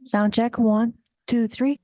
Sound check, 1, 2, 3.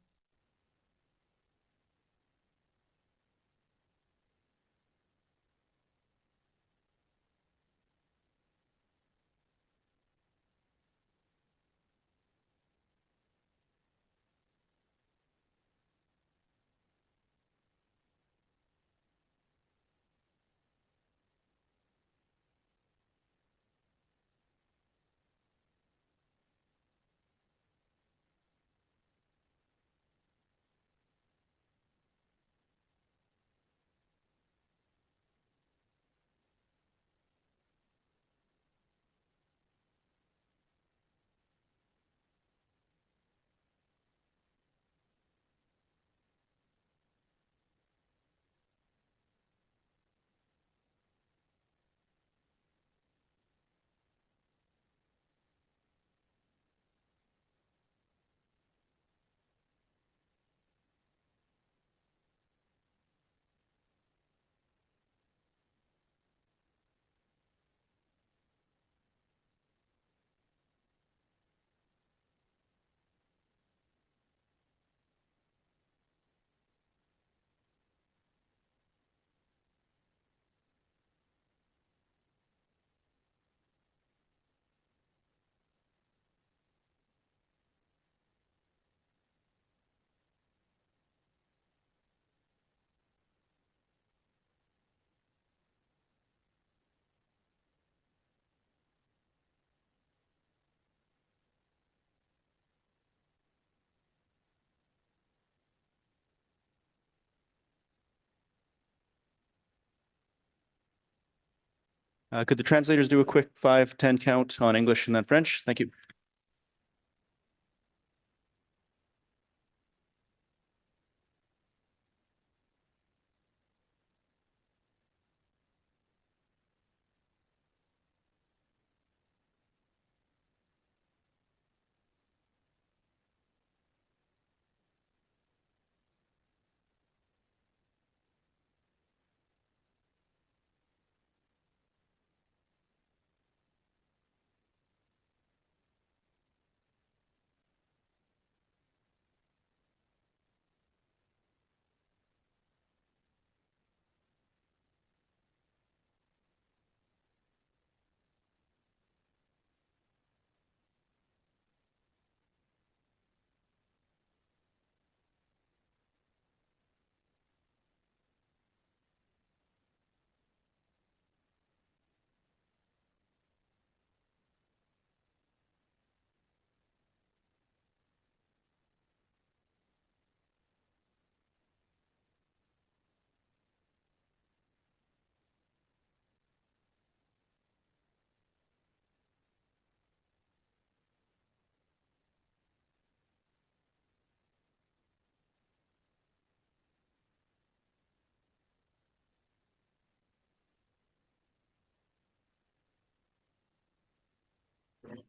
Could the translators do a quick 5-10 count on English and then French? Thank you.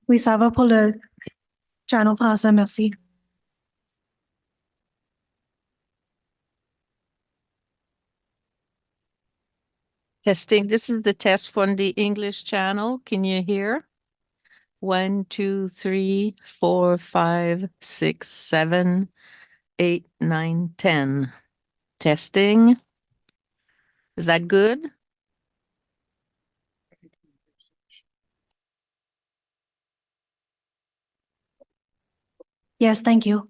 Oui, ça va pour le channel français, merci. Testing. This is the test from the English channel. Can you hear? 1, 2, 3, 4, 5, 6, 7, 8, 9, 10. Testing. Is that good? Yes, thank you.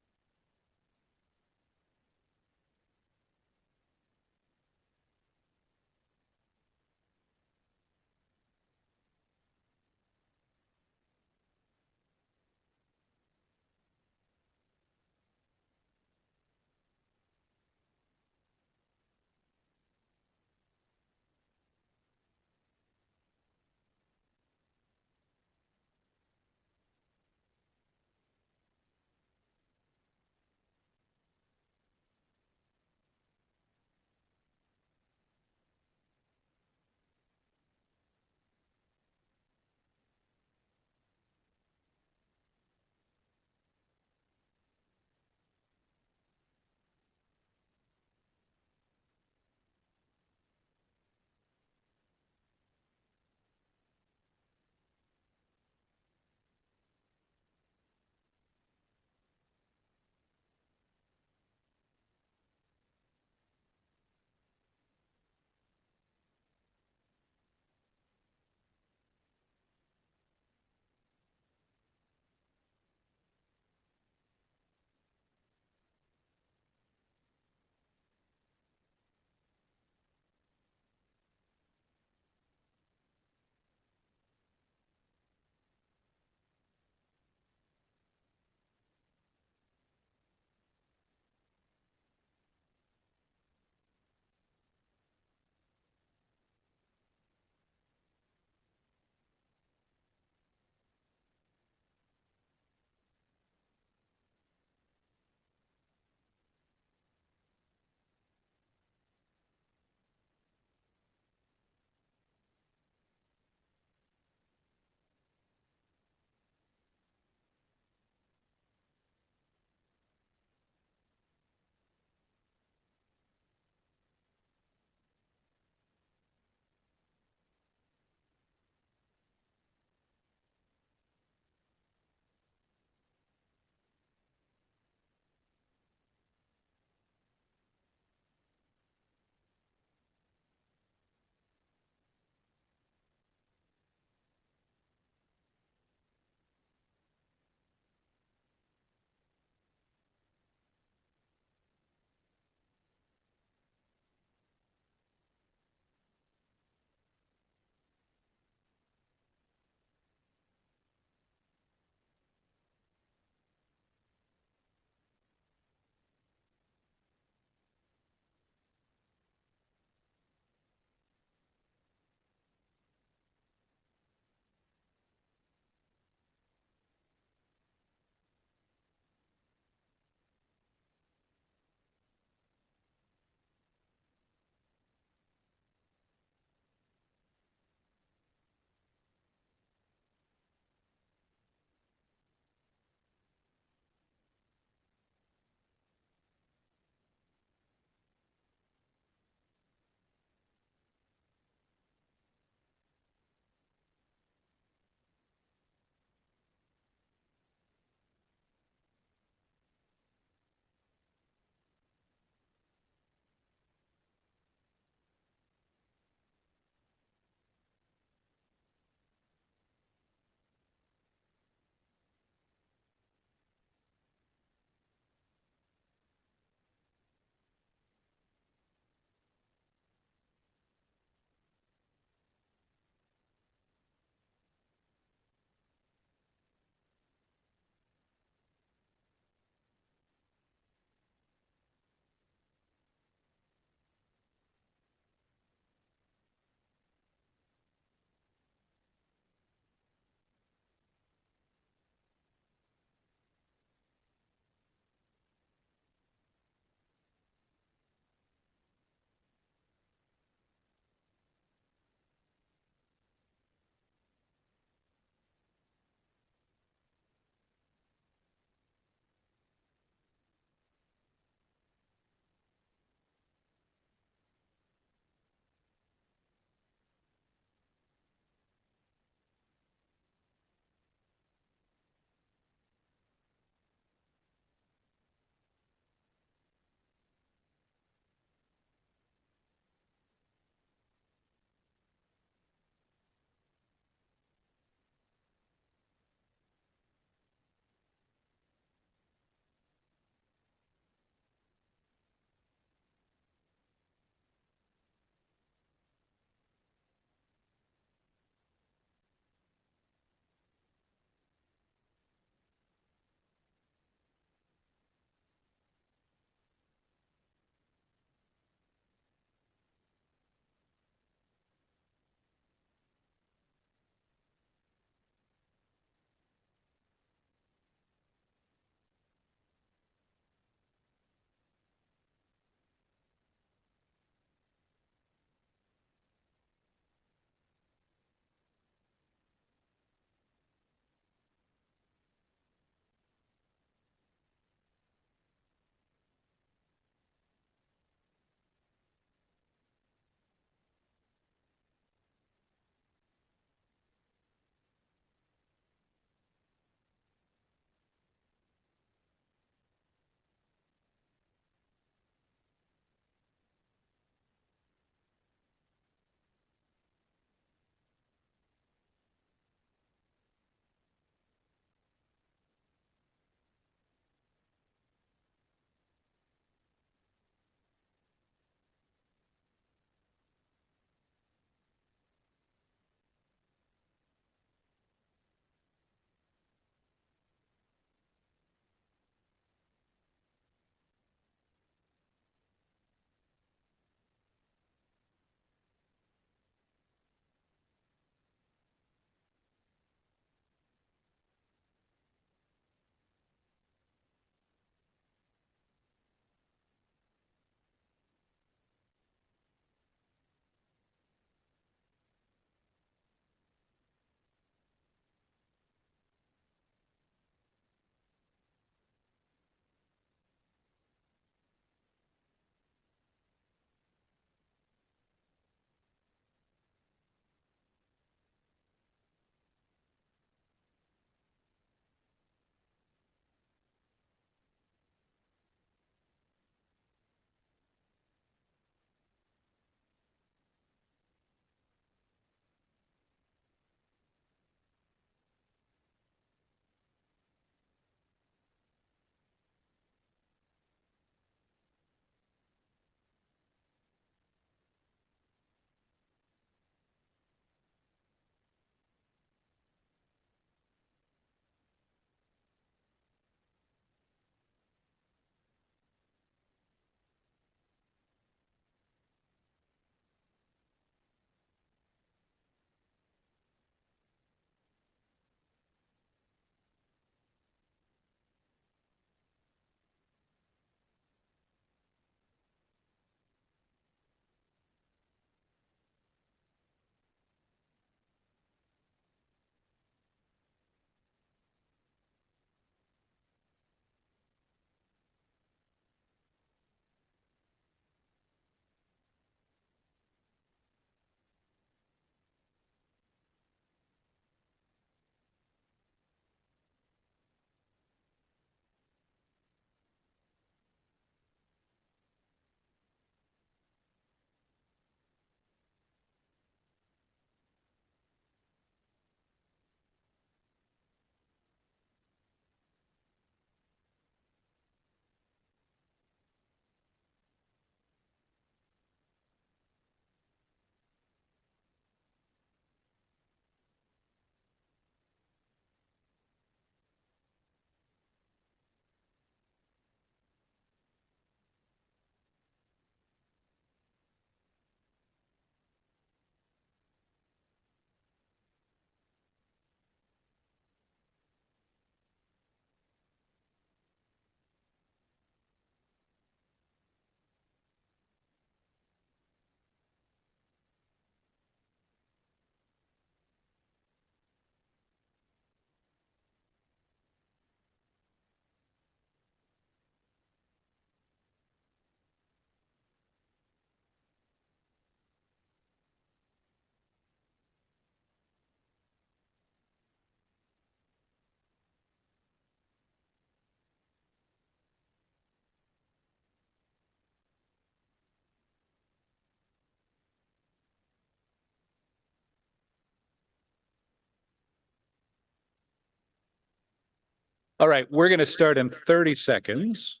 All right, we're going to start in 30 seconds.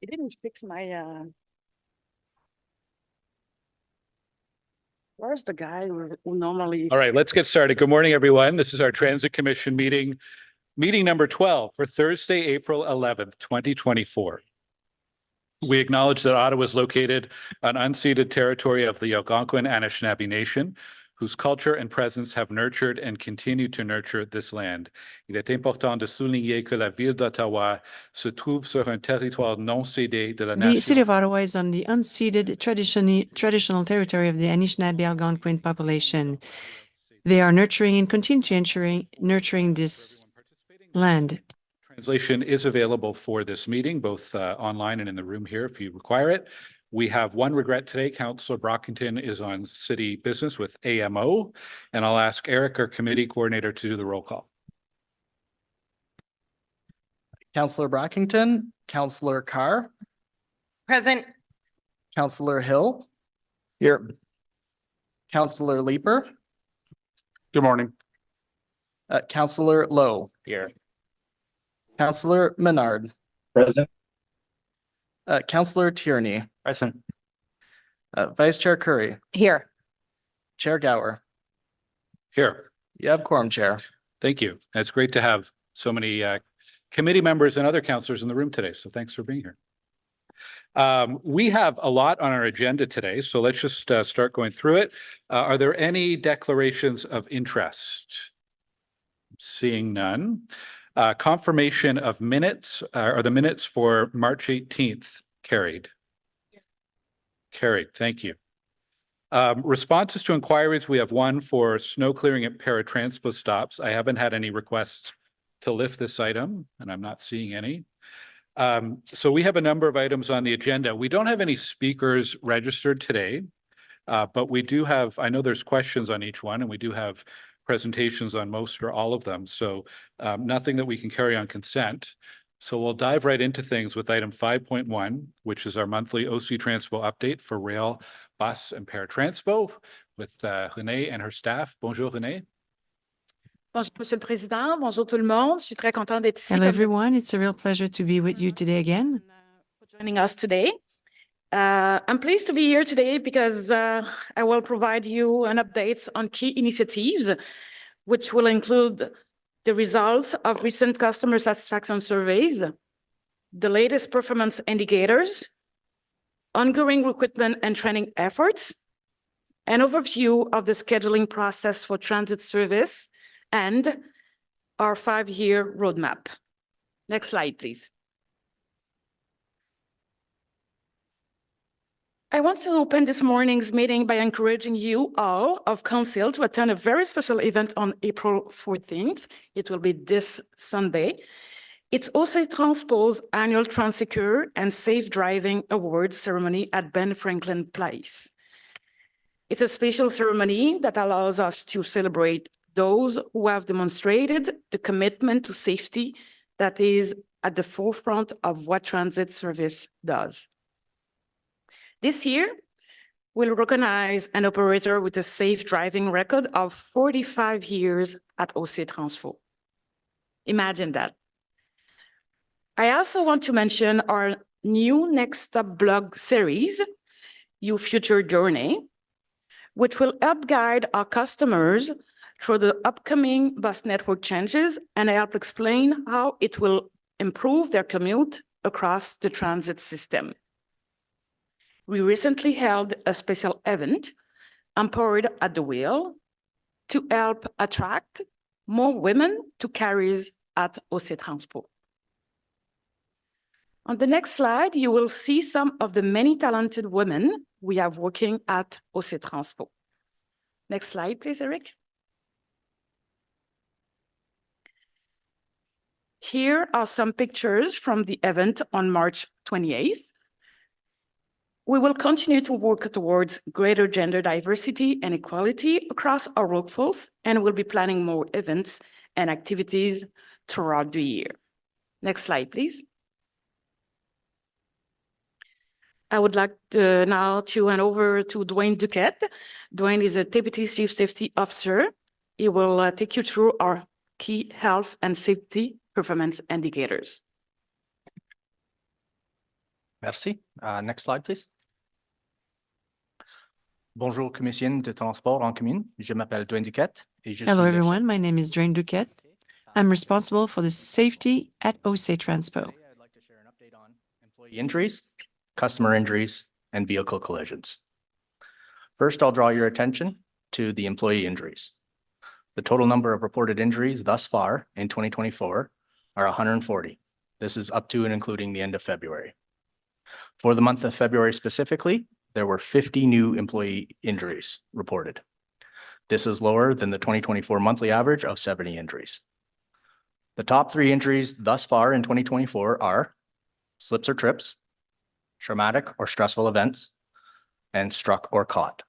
It didn't fix my, where's the guy who normally? All right, let's get started. Good morning, everyone. This is our Transit Commission meeting number 12 for Thursday, April 11th, 2024. We acknowledge that Ottawa is located on unceded territory of the Algonquin Anishinaabe Nation, whose culture and presence have nurtured and continue to nurture this land. Il est important de souligner que la ville d'Ottawa se trouve sur un territoire non cédé de la The city nation. of Ottawa is on the unceded traditional territory of the Anishinaabe Algonquin population. They are nurturing and continue to nurturing this land. Translation is available for this meeting, both online and in the room here if you require it. We have one regret today. Councillor Brockington is on city business with AMO, and I'll ask Eric, our committee coordinator, to do the roll call. Councillor Brockington, Councillor Carr, Present. Councillor Hill, Here. Councillor Leeper, Good morning. Councillor Lowe, Here. Councillor Menard, Present. Councillor Tierney, Present. Vice Chair Curry, Here. Chair Gower. Here. You have quorum, Chair. Thank you. It's great to have so many committee members and other councillors in the room today. So thanks for being here. We have a lot on our agenda today, so let's just start going through it. Are there any declarations of interest? Seeing none. Confirmation of minutes, or the minutes for March 18th carried. Carried, thank you. Responses to inquiries, we have one for snow clearing at Transpo stops. I haven't had any requests to lift this item, and I'm not seeing any. So we have a number of items on the agenda. We don't have any speakers registered today, but we do have, I know there's questions on each one, and we do have presentations on most or all of them. So nothing that we can carry on consent. So we'll dive right into things with item 5.1, which is our monthly OC Transpo update for rail, bus, and Transpo with Renée and her staff. Bonjour, Renée. Bonjour, Monsieur le Président. Bonjour tout le monde. Je suis très contente d'être ici. Hello, everyone. It's a real pleasure to be with you today again. For joining us today. I'm pleased to be here today because I will provide you an update on key initiatives, which will include the results of recent customer satisfaction surveys, the latest performance indicators, ongoing recruitment and training efforts, an overview of the scheduling process for transit service, and our 5-year roadmap. Next slide, please. I want to open this morning's meeting by encouraging you all of Council to attend a very special event on April 14th. It will be this Sunday. It's OC Transpo's annual Transecure and Safe Driving Awards ceremony at Ben Franklin Place. It's a special ceremony that allows us to celebrate those who have demonstrated the commitment to safety that is at the forefront of what transit service does. This year, we'll recognize an operator with a safe driving record of 45 years at OC Transpo. Imagine that. I also want to mention our new Next Stop blog series, Your Future Journey, which will help guide our customers through the upcoming bus network changes and help explain how it will improve their commute across the transit system. We recently held a special event, Empowered at the Wheel, to help attract more women to carriers at OC Transpo. On the next slide, you will see some of the many talented women we have working at OC Transpo. Next slide, please, Eric. Here are some pictures from the event on March 28th. We will continue to work towards greater gender diversity and equality across our workforce, and we'll be planning more events and activities throughout the year. Next slide, please. I would like now to hand over to Dwayne Duquette. Dwayne is a Deputy Chief Safety Officer. He will take you through our key health and safety performance indicators. Merci. Next slide, please. Bonjour, commission de transport en commun. Je m'appelle Dwayne Duquette. Et je Hello, suis le everyone. My name is Dwayne Duquette. I'm responsible for the safety at OC Transpo. Today, I'd like to share an update on employee injuries, customer injuries, and vehicle collisions. First, I'll draw your attention to the employee injuries. The total number of reported injuries thus far in 2024 are 140. This is up to and including the end of February. For the month of February specifically, there were 50 new employee injuries reported. This is lower than the 2024 monthly average of 70 injuries. The top 3 injuries thus far in 2024 are slips or trips, traumatic or stressful events, and struck or caught.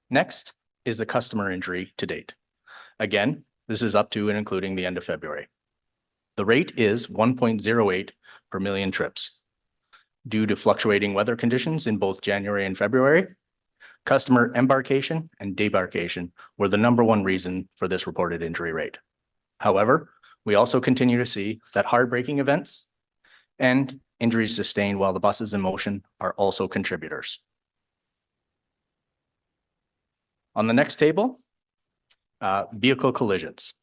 Next is the customer injury to date. Again, this is up to and including the end of February. The rate is 1.08 per million trips. Due to fluctuating weather conditions in both January and February, customer embarkation and debarkation were the #1 reason for this reported injury rate. However, we also continue to see that hard braking events and injuries sustained while the bus is in motion are also contributors. On the next table, vehicle collisions.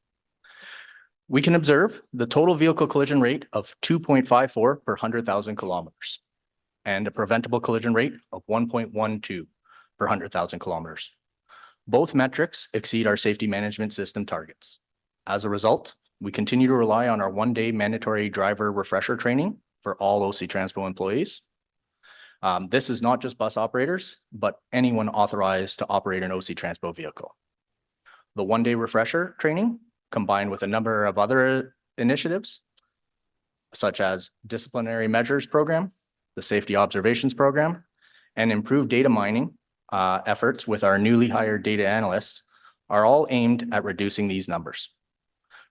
We can observe the total vehicle collision rate of 2.54 per 100,000 kilometers and a preventable collision rate of 1.12 per 100,000 kilometers. Both metrics exceed our safety management system targets. As a result, we continue to rely on our 1-day mandatory driver refresher training for all OC Transpo employees. This is not just bus operators, but anyone authorized to operate an OC Transpo vehicle. The 1-day refresher training, combined with a number of other initiatives, such as disciplinary measures program, the safety observations program, and improved data mining efforts with our newly hired data analysts, are all aimed at reducing these numbers.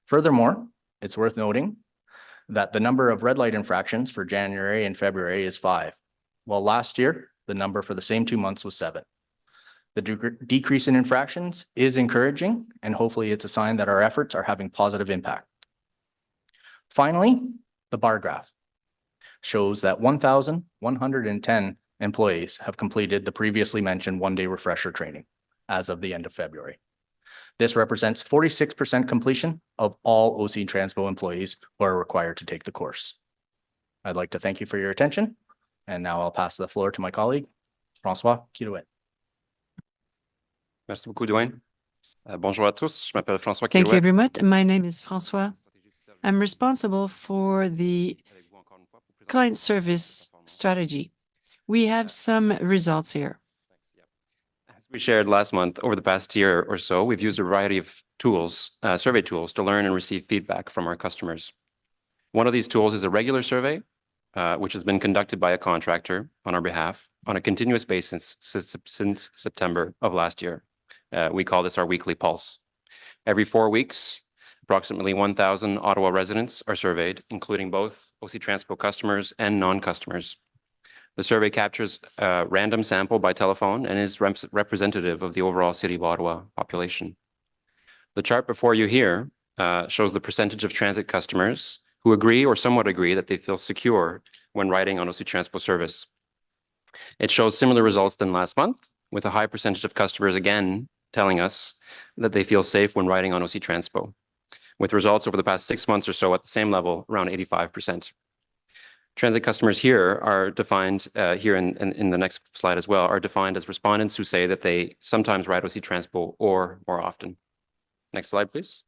Furthermore, it's worth noting that the number of red light infractions for January and February is 5, while last year, the number for the same 2 months was 7. The decrease in infractions is encouraging, and hopefully it's a sign that our efforts are having positive impact. Finally, the bar graph shows that 1,110 employees have completed the previously mentioned 1-day refresher training as of the end of February. This represents 46% completion of all OC Transpo employees who are required to take the course. I'd like to thank you for your attention, and now I'll pass the floor to my colleague, François Kirouet. Merci beaucoup, Dwayne. Bonjour à tous, je m'appelle François Thank you Kirouet. very much. My name is François. I'm responsible for the client service strategy. We have some results here. As we shared last month, over the past year or so, we've used a variety of tools, survey tools, to learn and receive feedback from our customers. One of these tools is a regular survey, which has been conducted by a contractor on our behalf on a continuous basis since September of last year. We call this our weekly pulse. Every 4 weeks, approximately 1,000 Ottawa residents are surveyed, including both OC Transpo customers and non-customers. The survey captures a random sample by telephone and is representative of the overall City of Ottawa population. The chart before you here shows the percentage of transit customers who agree or somewhat agree that they feel secure when riding on OC Transpo service. It shows similar results than last month, with a high percentage of customers again telling us that they feel safe when riding on OC Transpo, with results over the past 6 months or so at the same level, around 85%. Transit customers here are defined, here in the next slide as well, are defined as respondents who say that they sometimes ride OC Transpo or more often. Next slide, please.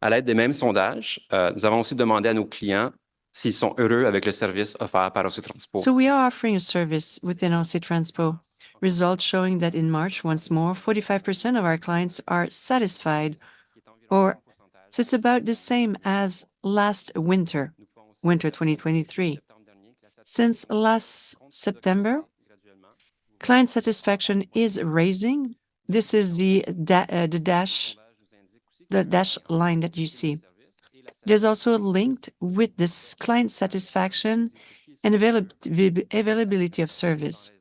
À l'aide des mêmes sondages, nous avons aussi demandé à nos clients s'ils sont heureux avec le service offert par OC Transpo. So we are offering a service within OC Transpo. Results showing that in March, once more, 45% of our clients are satisfied, or so it's about the same as last winter 2023. Since last September, client satisfaction is raising This is the dash line that you see. There's also linked with this client satisfaction and availability of service.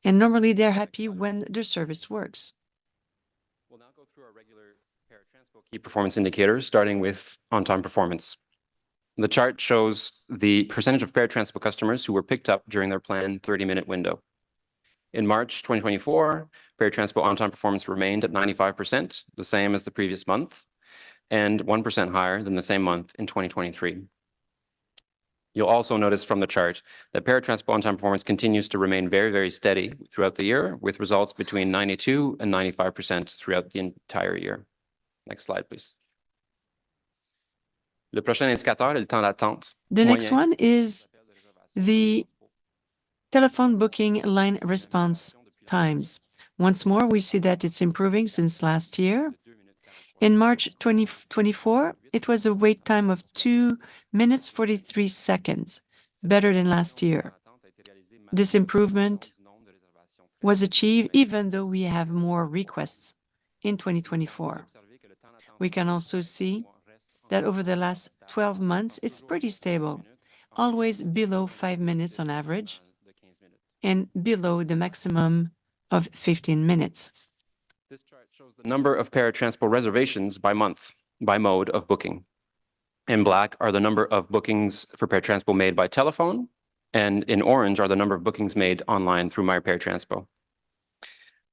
And normally they're happy when the service works. We'll now go through our regular paratransport key performance indicators, starting with on-time performance. The chart shows the percentage of paratransport customers who were picked up during their planned 30-minute window. In March 2024, paratransport on-time performance remained at 95%, the same as the previous month, and 1% higher than the same month in 2023. You'll also notice from the chart that paratransport on-time performance continues to remain very, very steady throughout the year, with results between 92 and 95% throughout the entire year. Next slide, please. Le prochain indicateur est le temps d'attente. The next moyen. one is the telephone booking line response times. Once more, we see that it's improving since last year. In March 2024, it was a wait time of 2 minutes 43 seconds, better than last year. This improvement was achieved even though we have more requests in 2024. We can also see that over the last 12 months, it's pretty stable, always below 5 minutes on average, and below the maximum of 15 minutes. This chart shows the number of paratransport reservations by month, by mode of booking. In black are the number of bookings for paratransport made by telephone, and in orange are the number of bookings made online through My Paratransport.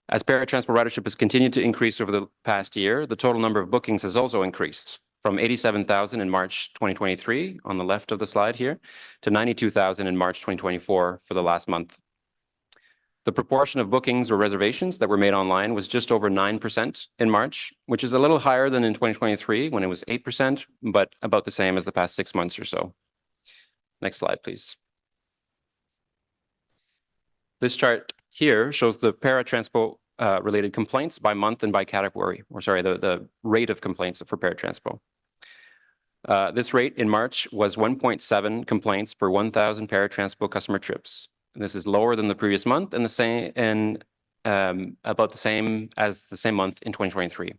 As paratransport ridership has continued to increase over the past year, the total number of bookings has also increased from 87,000 in March 2023 on the left of the slide here to 92,000 in March 2024 for the last month. The proportion of bookings or reservations that were made online was just over 9% in March, which is a little higher than in 2023 when it was 8%, but about the same as the past 6 months or so. Next slide, please. This chart here shows the paratransport related complaints by month and by category, or sorry, the rate of complaints for paratransport. This rate in March was 1.7 complaints per 1,000 paratransport customer trips. This is lower than the previous month and the same, and about the same as the same month in 2023.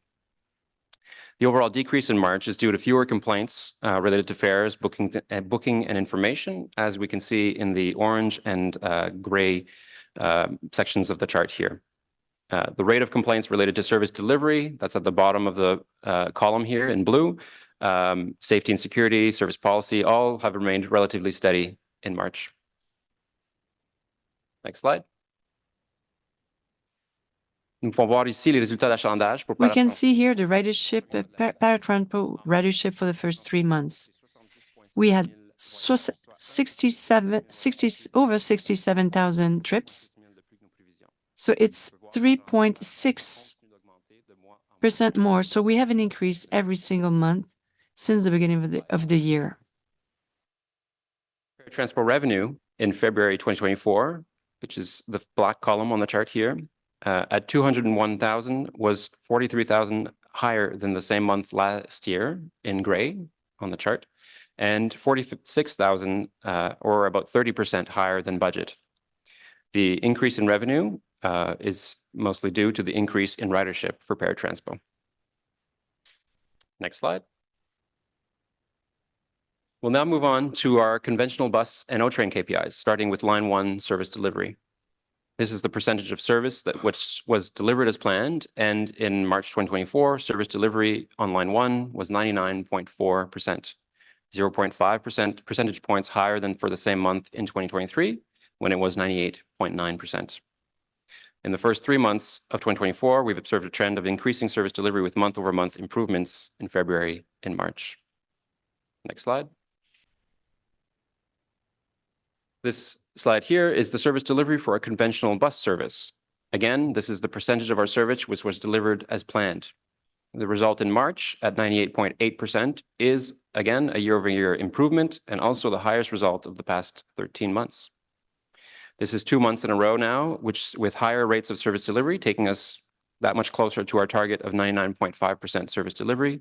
The overall decrease in March is due to fewer complaints related to fares, booking and information, as we can see in the orange and gray sections of the chart here. The rate of complaints related to service delivery, that's at the bottom of the column here in blue, safety and security, service policy, all have remained relatively steady in March. Next slide. We can see here the ridership, paratransport ridership for the first 3 months. We had over 67,000 trips. So it's 3.6% more. So we have an increase every single month since the beginning of the year. Transport revenue in February 2024, which is the black column on the chart here, at 201,000 was 43,000 higher than the same month last year in gray on the chart, and 46,000 or about 30% higher than budget. The increase in revenue is mostly due to the increase in ridership for paratransport. Next slide. We'll now move on to our conventional bus and O-train KPIs, starting with line 1 service delivery. This is the percentage of service which was delivered as planned, and in March 2024, service delivery on line 1 was 99.4%, 0.5% percentage points higher than for the same month in 2023, when it was 98.9%. In the first 3 months of 2024, we've observed a trend of increasing service delivery with month-over-month improvements in February and March. Next slide. This slide here is the service delivery for a conventional bus service. Again, this is the percentage of our service which was delivered as planned. The result in March at 98.8% is, again, a year-over-year improvement and also the highest result of the past 13 months. This is 2 months in a row now, which with higher rates of service delivery, taking us that much closer to our target of 99.5% service delivery.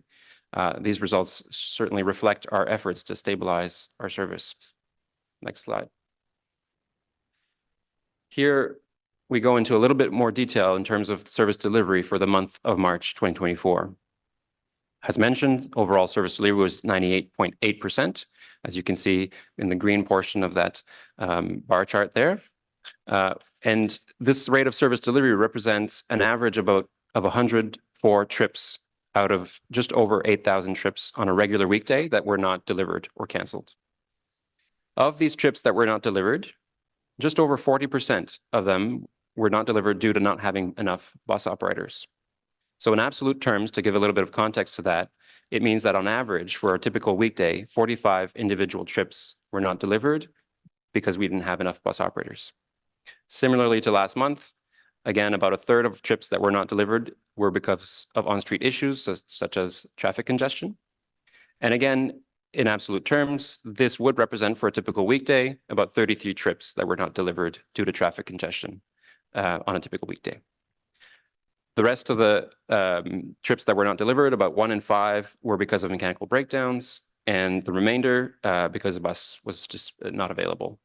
These results certainly reflect our efforts to stabilize our service. Next slide. Here, we go into a little bit more detail in terms of service delivery for the month of March 2024. As mentioned, overall service delivery was 98.8%, as you can see in the green portion of that bar chart there. And this rate of service delivery represents an average of 104 trips out of just over 8,000 trips on a regular weekday that were not delivered or canceled. Of these trips that were not delivered, just over 40% of them were not delivered due to not having enough bus operators. So in absolute terms, to give a little bit of context to that, it means that on average for a typical weekday, 45 individual trips were not delivered because we didn't have enough bus operators. Similarly to last month, again, about a third of trips that were not delivered were because of on-street issues, such as traffic congestion. And again, in absolute terms, this would represent for a typical weekday about 33 trips that were not delivered due to traffic congestion on a typical weekday. The rest of the trips that were not delivered, about 1 in 5, were because of mechanical breakdowns, and the remainder because the bus was just not available.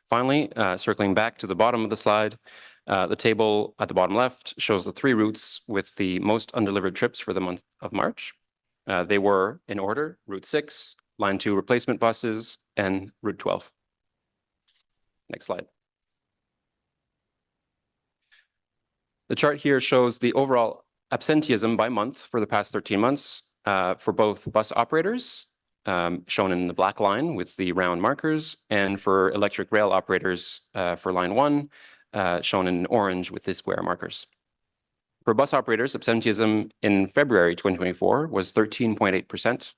Finally, circling back to the bottom of the slide, the table at the bottom left shows the 3 routes with the most undelivered trips for the month of March. They were, in order, Route 6, Line 2 replacement buses, and Route 12. Next slide. The chart here shows the overall absenteeism by month for the past 13 months for both bus operators, shown in the black line with the round markers, and for electric rail operators for line 1, shown in orange with the square markers. For bus operators, absenteeism in February 2024 was 13.8%,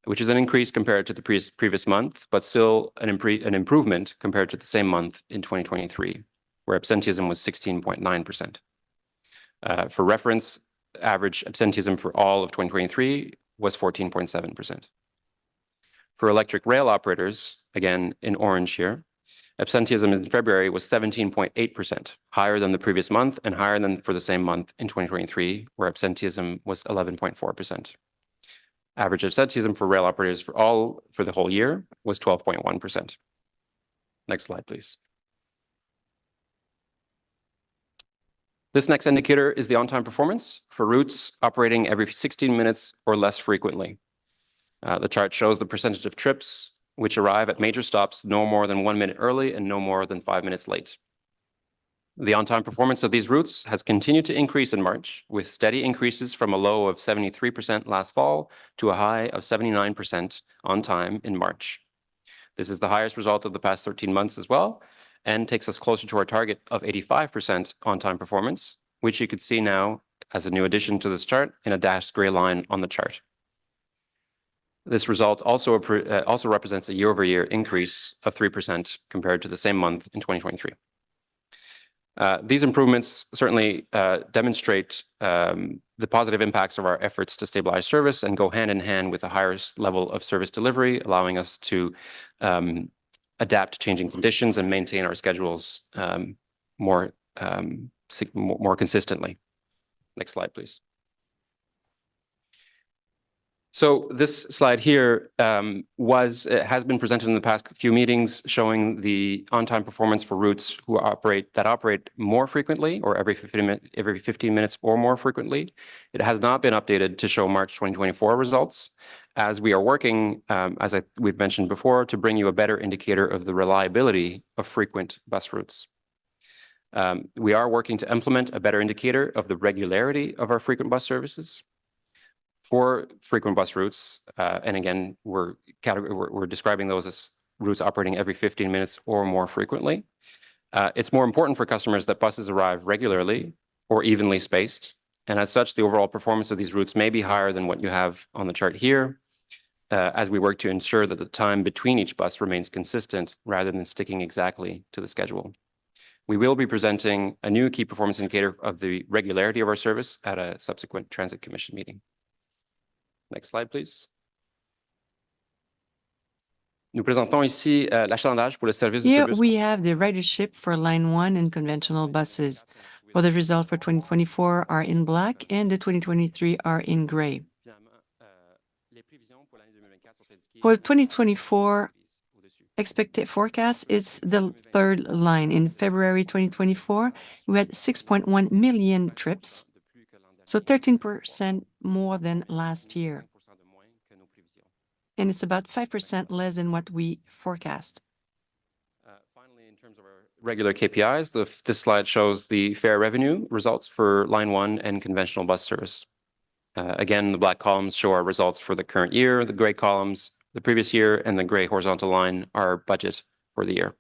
which is an increase compared to the previous month, but still an improvement compared to the same month in 2023, where absenteeism was 16.9%. For reference, average absenteeism for all of 2023 was 14.7%. For electric rail operators, again in orange here, absenteeism in February was 17.8%, higher than the previous month and higher than for the same month in 2023, where absenteeism was 11.4%. Average absenteeism for rail operators for the whole year was 12.1%. Next slide, please. This next indicator is the on-time performance for routes operating every 16 minutes or less frequently. The chart shows the percentage of trips which arrive at major stops no more than 1 minute early and no more than 5 minutes late. The on-time performance of these routes has continued to increase in March, with steady increases from a low of 73% last fall to a high of 79% on time in March. This is the highest result of the past 13 months as well, and takes us closer to our target of 85% on-time performance, which you could see now as a new addition to this chart in a dashed gray line on the chart. This result also represents a year-over-year increase of 3% compared to the same month in 2023. These improvements certainly demonstrate the positive impacts of our efforts to stabilize service and go hand in hand with a higher level of service delivery, allowing us to adapt to changing conditions and maintain our schedules more consistently. Next slide, please. So this slide here has been presented in the past few meetings, showing the on-time performance for routes that operate more frequently, or every 15 minutes or more frequently. It has not been updated to show March 2024 results, as we are working, we've mentioned before, to bring you a better indicator of the reliability of frequent bus routes. We are working to implement a better indicator of the regularity of our frequent bus services. For frequent bus routes, and again, we're describing those as routes operating every 15 minutes or more frequently. It's more important for customers that buses arrive regularly or evenly spaced, and as such, the overall performance of these routes may be higher than what you have on the chart here, as we work to ensure that the time between each bus remains consistent rather than sticking exactly to the schedule. We will be presenting a new key performance indicator of the regularity of our service at a subsequent Transit Commission meeting. Next slide, please. Nous présentons ici l'achalandage pour le service Here d'autobus. we have the ridership for line 1 and conventional buses. For the result for 2024 are in black and the 2023 are in gray. For 2024, expected forecast, it's the third line. In February 2024, we had 6.1 million trips, so 13% more than last year. And it's about 5% less than what we forecast. Finally, in terms of our regular KPIs, this slide shows the fare revenue results for Line 1 and conventional bus service. Again, the black columns show our results for the current year, the gray columns the previous year, and the gray horizontal line our budget for the year.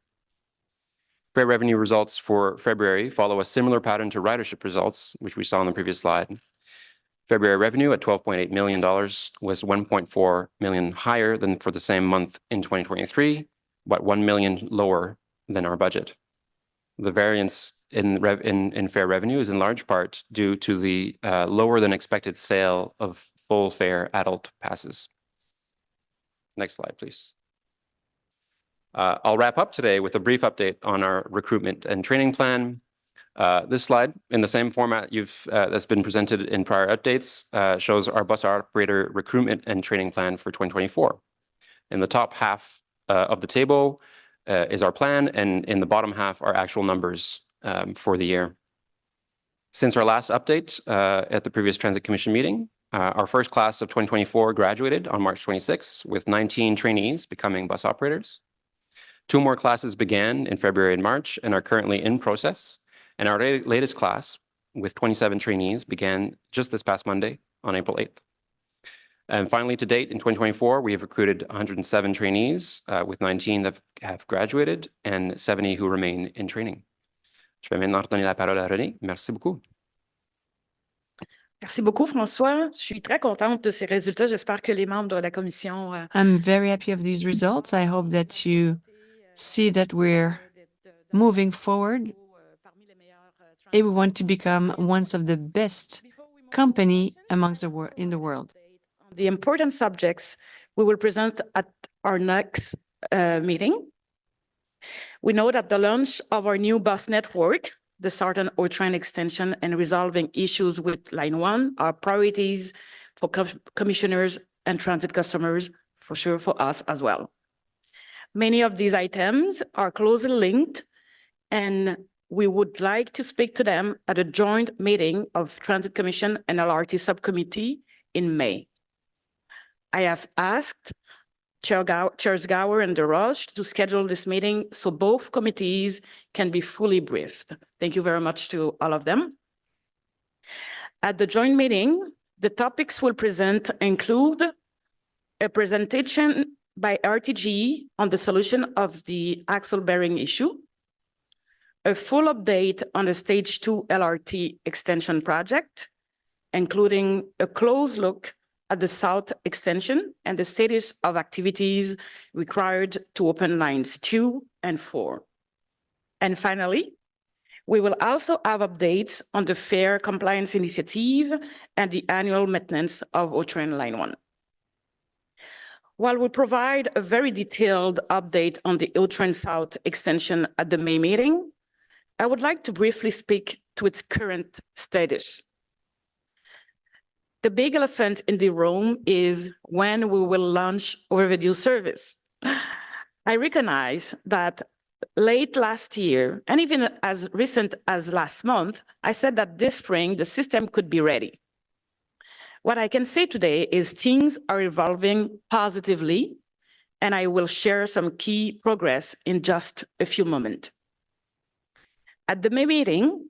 Fare revenue results for February follow a similar pattern to ridership results, which we saw on the previous slide. February revenue at $12.8 million was 1.4 million higher than for the same month in 2023, but 1 million lower than our budget. The variance in fare revenue is in large part due to the lower than expected sale of full fare adult passes. Next slide, please. I'll wrap up today with a brief update on our recruitment and training plan. This slide, in the same format that's been presented in prior updates, shows our bus operator recruitment and training plan for 2024. In the top half of the table is our plan, and in the bottom half are actual numbers for the year. Since our last update at the previous Transit Commission meeting, our first class of 2024 graduated on March 26, with 19 trainees becoming bus operators. 2 more classes began in February and March and are currently in process. And our latest class, with 27 trainees, began just this past Monday on April 8th. And finally, to date, in 2024, we have recruited 107 trainees, with 19 that have graduated and 70 who remain in training. Je vais maintenant donner la parole à René. Merci beaucoup. Merci beaucoup, François. Je suis très contente de ces résultats. J'espère que les membres de la commission I'm very happy of these results. I hope that you see that we're moving forward. And we want to become one of the best company amongst in the world. The important subjects we will present at our next meeting. We know that the launch of our new bus network, the Southern O-Train extension, and resolving issues with Line 1 are priorities for commissioners and transit customers, for sure for us as well. Many of these items are closely linked, and we would like to speak to them at a joint meeting of Transit Commission and LRT Subcommittee in May. I have asked Chairs Gower and DeRoche to schedule this meeting so both committees can be fully briefed. Thank you very much to all of them. At the joint meeting, the topics we'll present include a presentation by RTG on the solution of the axle bearing issue, a full update on the Stage 2 LRT extension project, including a close look at the South extension and the status of activities required to open lines 2 and 4. And finally, we will also have updates on the fare compliance initiative and the annual maintenance of O-Train Line 1. While we provide a very detailed update on the O-Train South extension at the May meeting, I would like to briefly speak to its current status. The big elephant in the room is when we will launch overdue service. I recognize that late last year, and even as recent as last month, I said that this spring the system could be ready. What I can say today is things are evolving positively, and I will share some key progress in just a few moments. At the May meeting,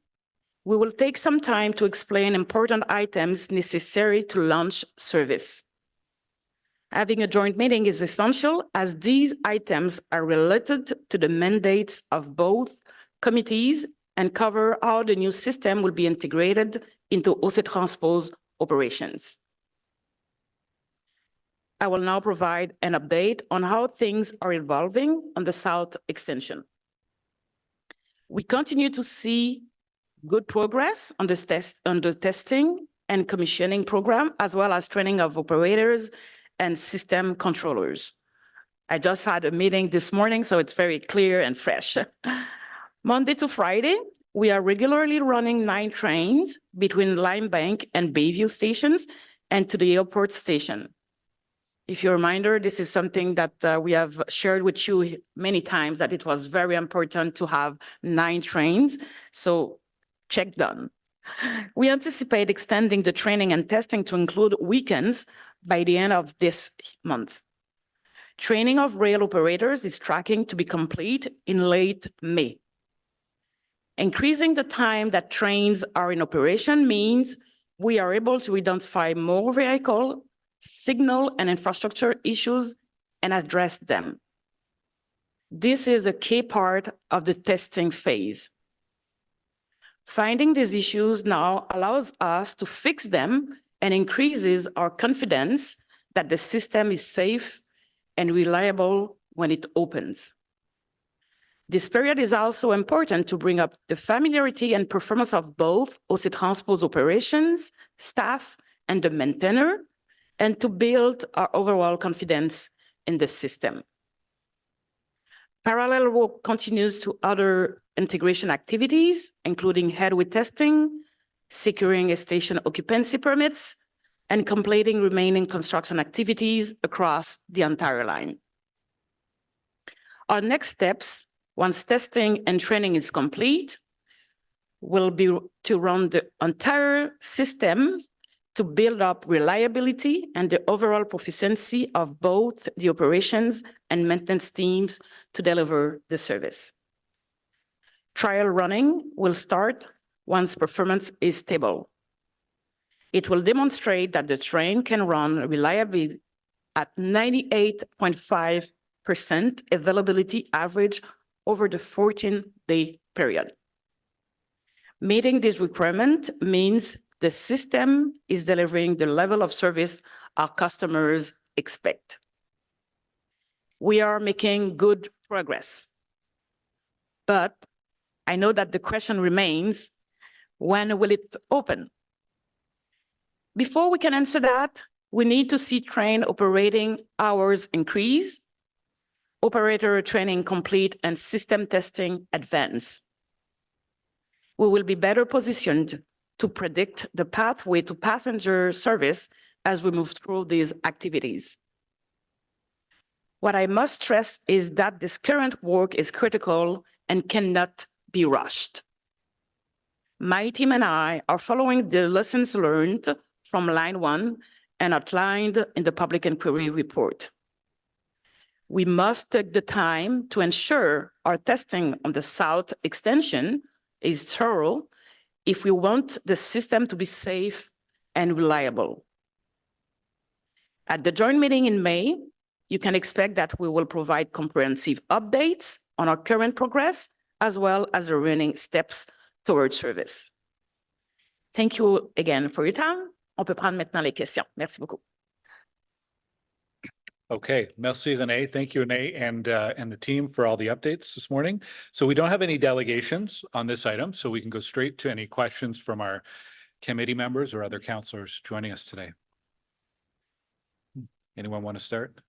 we will take some time to explain important items necessary to launch service. Having a joint meeting is essential as these items are related to the mandates of both committees and cover how the new system will be integrated into OC Transpo's operations. I will now provide an update on how things are evolving on the South extension. We continue to see good progress on the testing and commissioning program, as well as training of operators and system controllers. I just had a meeting this morning, so it's very clear and fresh. Monday to Friday, we are regularly running 9 trains between Limebank and Bayview stations and to the airport station. If you reminder, this is something that we have shared with you many times, that it was very important to have 9 trains. So check done. We anticipate extending the training and testing to include weekends by the end of this month. Training of rail operators is tracking to be complete in late May. Increasing the time that trains are in operation means we are able to identify more vehicle, signal, and infrastructure issues and address them. This is a key part of the testing phase. Finding these issues now allows us to fix them and increases our confidence that the system is safe and reliable when it opens. This period is also important to bring up the familiarity and performance of both OC Transpo's operations, staff, and the maintainer, and to build our overall confidence in the system. Parallel work continues to other integration activities, including headway testing, securing a station occupancy permits, and completing remaining construction activities across the entire line. Our next steps, once testing and training is complete, will be to run the entire system to build up reliability and the overall proficiency of both the operations and maintenance teams to deliver the service. Trial running will start once performance is stable. It will demonstrate that the train can run reliably at 98.5% availability average over the 14-day period. Meeting this requirement means the system is delivering the level of service our customers expect. We are making good progress, but I know that the question remains, when will it open? Before we can answer that, we need to see train operating hours increase, operator training complete, and system testing advance. We will be better positioned to predict the pathway to passenger service as we move through these activities. What I must stress is that this current work is critical and cannot be rushed. My team and I are following the lessons learned from Line 1 and outlined in the public inquiry report. We must take the time to ensure our testing on the south extension is thorough if we want the system to be safe and reliable. At the joint meeting in May, you can expect that we will provide comprehensive updates on our current progress, as well as the remaining steps towards service. Thank you again for your time. On peut prendre maintenant les questions. Merci beaucoup. Okay, merci Renee. Thank you, Renee, and the team for all the updates this morning. So we don't have any delegations on this item, so we can go straight to any questions from our committee members or other councillors joining us today. Anyone want to start?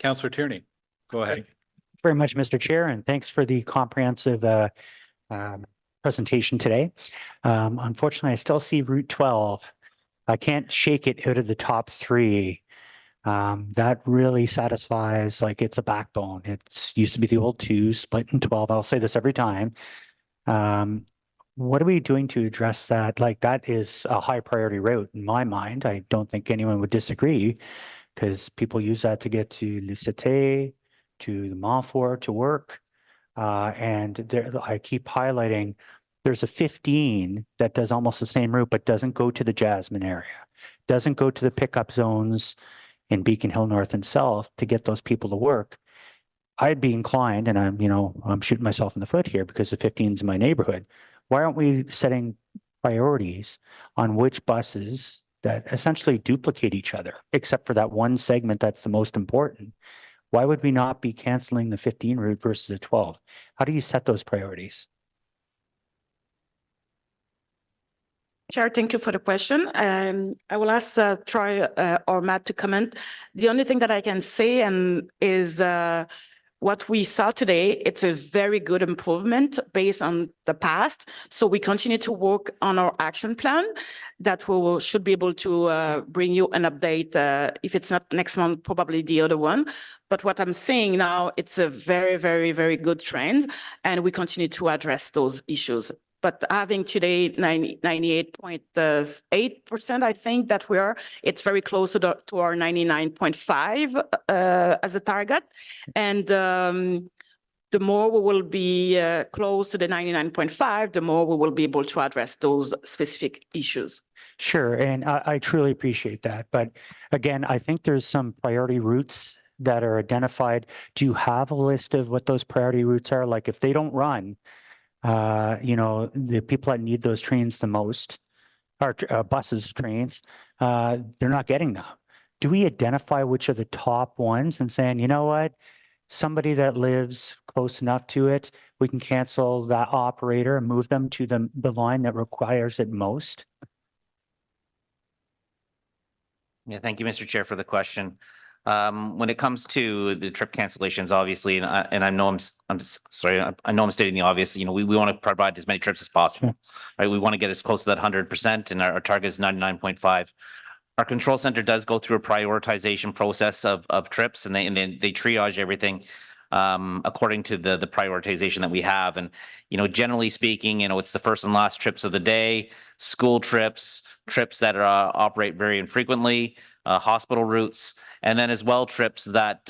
Councillor Tierney, go ahead. Thank you very much, Mr. Chair, and thanks for the comprehensive presentation today. Unfortunately, I still see Route 12. I can't shake it out of the top 3. That really satisfies, like, it's a backbone. It's used to be the old 2 split in 12. I'll say this every time. What are we doing to address that? Like, that is a high priority route in my mind. I don't think anyone would disagree, because people use that to get to Le Cité, to the Montfort, to work. And there, I keep highlighting, there's a 15 that does almost the same route, but doesn't go to the Jasmine area, doesn't go to the pickup zones in Beacon Hill North and South to get those people to work. I'd be inclined, and I'm shooting myself in the foot here because the 15's in my neighborhood. Why aren't we setting priorities on which buses that essentially duplicate each other, except for that one segment that's the most important? Why would we not be canceling the 15 route versus the 12? How do you set those priorities? Chair, thank you for the question. I will ask Troy or Matt to comment. The only thing that I can say is what we saw today, it's a very good improvement based on the past. So we continue to work on our action plan that should be able to bring you an update. If it's not next month, probably the other one. But what I'm saying now, it's a very, very, very good trend, and we continue to address those issues. But having today 98.8%, I think that it's very close to our 99.5 as a target. And the more we will be close to the 99.5, the more we will be able to address those specific issues. Sure, and I truly appreciate that. But again, I think there's some priority routes that are identified. Do you have a list of what those priority routes are? Like if they don't run, the people that need those trains the most, or buses, trains, they're not getting them. Do we identify which are the top ones and saying, you know what, somebody that lives close enough to it, we can cancel that operator and move them to the line that requires it most? Yeah, thank you, Mr. Chair, for the question. When it comes to the trip cancellations, obviously, and I know I'm sorry, I know I'm stating the obvious. We want to provide as many trips as possible, right? We want to get as close to that 100%, and our target is 99.5. Our control center does go through a prioritization process of trips, and they triage everything according to the prioritization that we have. And generally speaking, it's the first and last trips of the day, school trips that operate very infrequently, hospital routes, and then as well trips that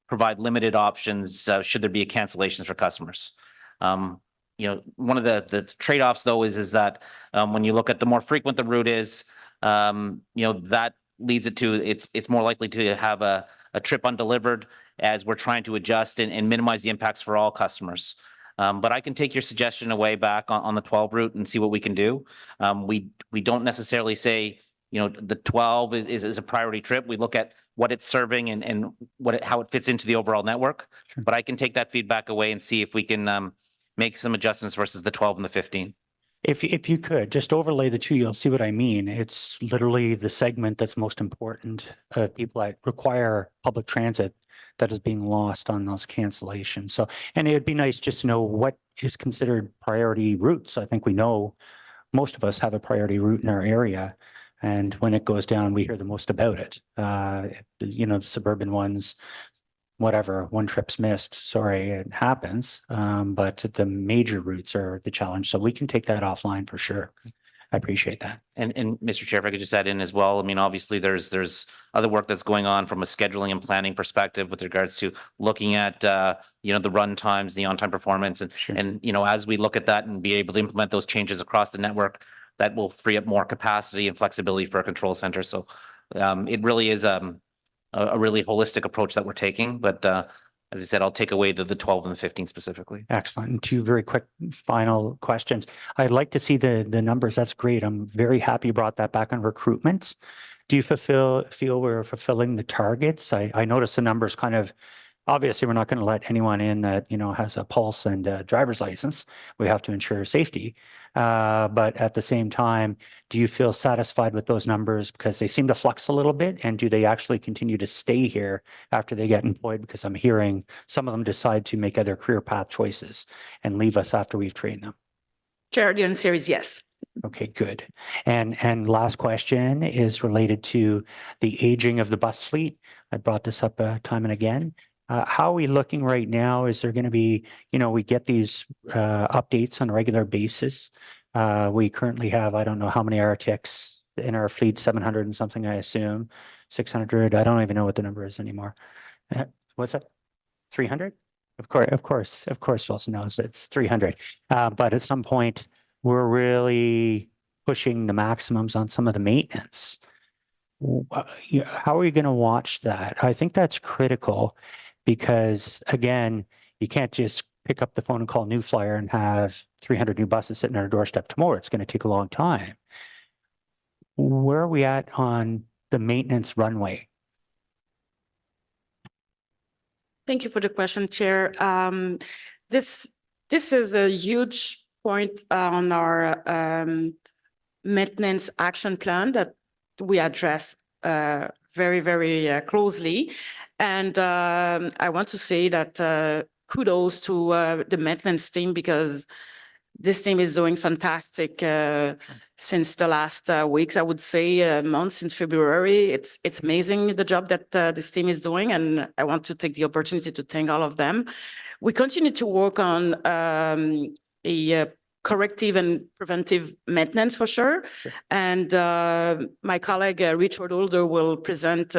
provide limited options should there be a cancellations for customers. One of the trade-offs though is that when you look at the more frequent the route is, that leads it to it's more likely to have a trip undelivered as we're trying to adjust and minimize the impacts for all customers. But I can take your suggestion away back on the 12 route and see what we can do. We don't necessarily say, the 12 is a priority trip. We look at what it's serving and how it fits into the overall network. Sure. But I can take that feedback away and see if we can make some adjustments versus the 12 and the 15. If you could just overlay the two, you'll see what I mean. It's literally the segment that's most important of people that require public transit that is being lost on those cancellations. So, and it would be nice just to know what is considered priority routes. I think we know most of us have a priority route in our area. And when it goes down, we hear the most about it. The suburban ones, whatever, one trip's missed, sorry, it happens. But the major routes are the challenge. So we can take that offline for sure. I appreciate that. And Mr. Chair, if I could just add in as well, obviously there's other work that's going on from a scheduling and planning perspective with regards to looking at, the run times, the on-time performance. Sure. And, as we look at that and be able to implement those changes across the network, that will free up more capacity and flexibility for our control center. So it really is a really holistic approach that we're taking. But as I said, I'll take away the 12 and the 15 specifically. Excellent. And two very quick final questions. I'd like to see the numbers. That's great. I'm very happy you brought that back on recruitment. Do you feel we're fulfilling the targets? I noticed the numbers kind of, obviously we're not going to let anyone in that, has a pulse and a driver's license. We have to ensure safety. But at the same time, do you feel satisfied with those numbers? Because they seem to flux a little bit. And do they actually continue to stay here after they get employed? Because I'm hearing some of them decide to make other career path choices and leave us after we've trained them. Chair, the answer is yes. Okay, good. And last question is related to the aging of the bus fleet. I brought this up time and again. How are we looking right now? Is there going to be, we get these updates on a regular basis. We currently have, I don't know how many RTX in our fleet, 700 and something, I assume, 600. I don't even know what the number is anymore. What's that? 300? Of course, Wilson knows it's 300. But at some point, we're really pushing the maximums on some of the maintenance. How are you going to watch that? I think that's critical. Because again, you can't just pick up the phone and call New Flyer and have 300 new buses sitting on our doorstep tomorrow. It's going to take a long time. Where are we at on the maintenance runway? Thank you for the question, Chair. This is a huge point on our maintenance action plan that we address very closely. And I want to say that kudos to the maintenance team because this team is doing fantastic since the last weeks, I would say months since February. It's amazing the job that this team is doing, and I want to take the opportunity to thank all of them. We continue to work on a corrective and preventive maintenance for sure. And my colleague Richard Holder will present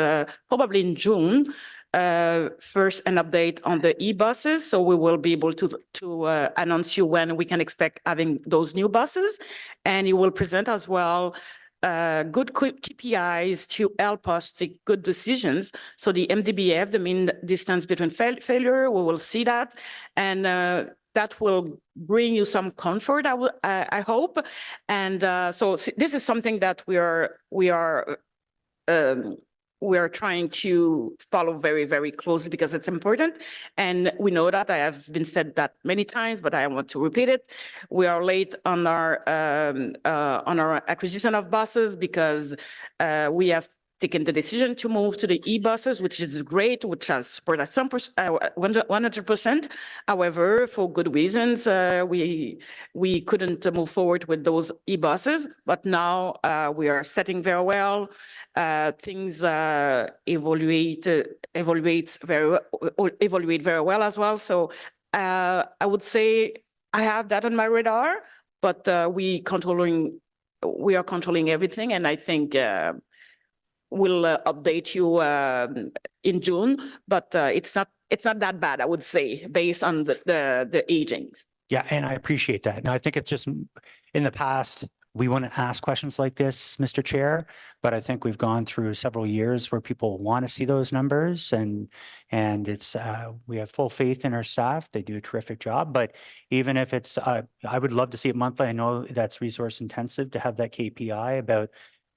probably in June first an update on the e-buses. So we will be able to announce you when we can expect having those new buses. And he will present as well good KPIs to help us take good decisions. So the MDBF, the mean distance between failure, we will see that. And that will bring you some comfort, I hope. And so this is something that we are trying to follow very closely because it's important. And we know that I have been said that many times, but I want to repeat it. We are late on our acquisition of buses because we have taken the decision to move to the e-buses, which is great, which has supported us 100%. However, for good reasons, we couldn't move forward with those e-buses, but now we are setting very well. Things evaluate very well as well. So I would say I have that on my radar, but we are controlling everything, and I think we'll update you in June, but it's not that bad, I would say, based on the agings. Yeah, and I appreciate that. And I think it's just in the past, we wouldn't ask questions like this, Mr. Chair, but I think we've gone through several years where people want to see those numbers, and it's we have full faith in our staff. They do a terrific job. But even if it's, I would love to see it monthly. I know that's resource intensive to have that KPI about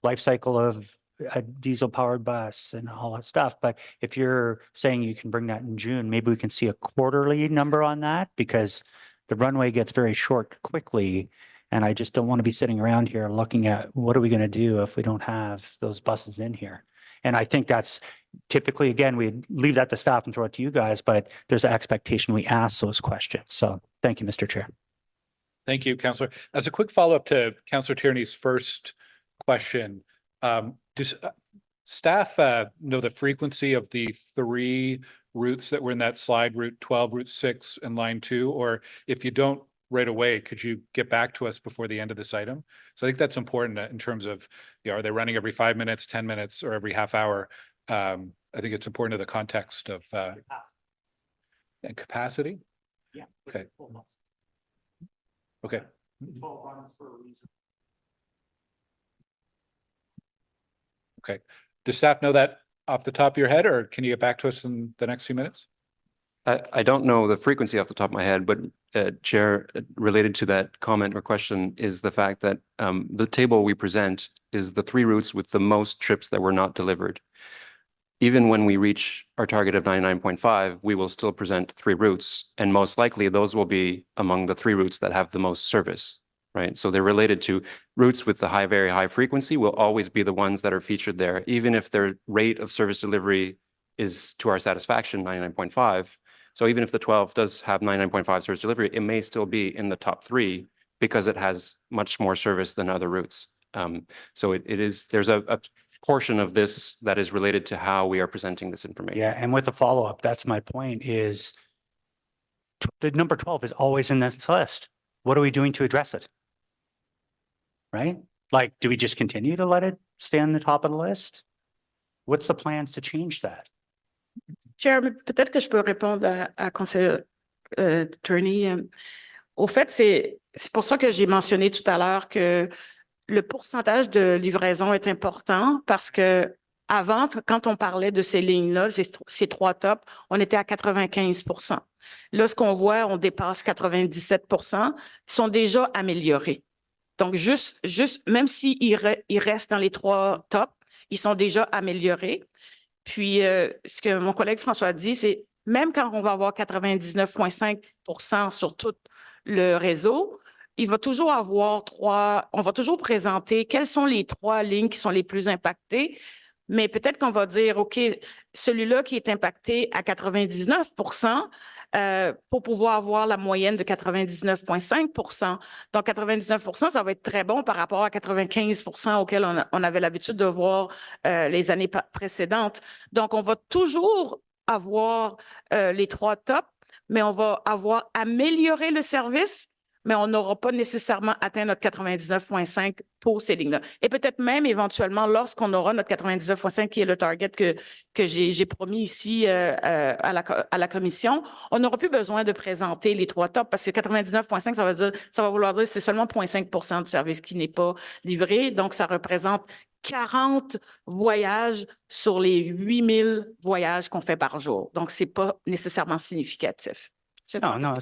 life cycle of a diesel powered bus and all that stuff. But if you're saying you can bring that in June, maybe we can see a quarterly number on that, because the runway gets very short quickly. And I just don't want to be sitting around here looking at what are we going to do if we don't have those buses in here. And I think that's typically, again, we leave that to staff and throw it to you guys, but there's an expectation we ask those questions. So thank you, Mr. Chair. Thank you, Councillor. As a quick follow-up to Councillor Tierney's first question, does staff know the frequency of the 3 routes that were in that slide, Route 12, Route 6, and Line 2? Or if you don't right away, could you get back to us before the end of this item? So I think that's important in terms of, are they running every 5 minutes, 10 minutes, or every half hour? I think it's important to the context of and capacity. Yeah. Okay. Okay. Okay. Does staff know that off the top of your head, or can you get back to us in the next few minutes? I don't know the frequency off the top of my head, but Chair, related to that comment or question is the fact that the table we present is the 3 routes with the most trips that were not delivered. Even when we reach our target of 99.5, we will still present 3 routes, and most likely those will be among the 3 routes that have the most service, right? So they're related to routes with the very high frequency will always be the ones that are featured there, even if their rate of service delivery is to our satisfaction, 99.5. So even if the 12 does have 99.5 service delivery, it may still be in the top 3 because it has much more service than other routes. So there's a portion of this that is related to how we are presenting this information. Yeah, and with the follow-up, that's my point, is the number 12 is always in this list. What are we doing to address it? Right? Like, do we just continue to let it stay on the top of the list? What's the plans to change that? Chair, peut-être que je peux répondre à conseiller Tierney. Au fait, c'est pour ça que j'ai mentionné tout à l'heure que le pourcentage de livraison est important, parce que avant, quand on parlait de ces lignes-là, ces 3 tops, on était à 95%. Là, ce qu'on voit, on dépasse 97%, sont déjà améliorés. Donc, juste même s'ils restent dans les 3 tops, ils sont déjà améliorés. Puis, ce que mon collègue François a dit, c'est même quand on va avoir 99,5% sur tout le réseau, il va toujours avoir on va toujours présenter quelles sont les 3 lignes qui sont les plus impactées Mais peut-être qu'on va dire, OK, celui-là qui est impacté à 99%, pour pouvoir avoir la moyenne de 99,5%. Donc, 99%, ça va être très bon par rapport à 95% auquel on avait l'habitude de voir les années précédentes. Donc, on va toujours avoir les trois tops, mais on va avoir amélioré le service, mais on n'aura pas nécessairement atteint notre 99,5 pour ces lignes-là. Et peut-être même éventuellement, lorsqu'on aura notre 99,5 qui est le target que j'ai promis ici à la commission, on n'aura plus besoin de présenter les trois tops parce que 99,5, ça va vouloir dire que c'est seulement 0,5% du service qui n'est pas livré. Donc, ça représente 40 voyages sur les 8000 voyages qu'on fait par jour. Donc, c'est pas nécessairement significatif. No, no,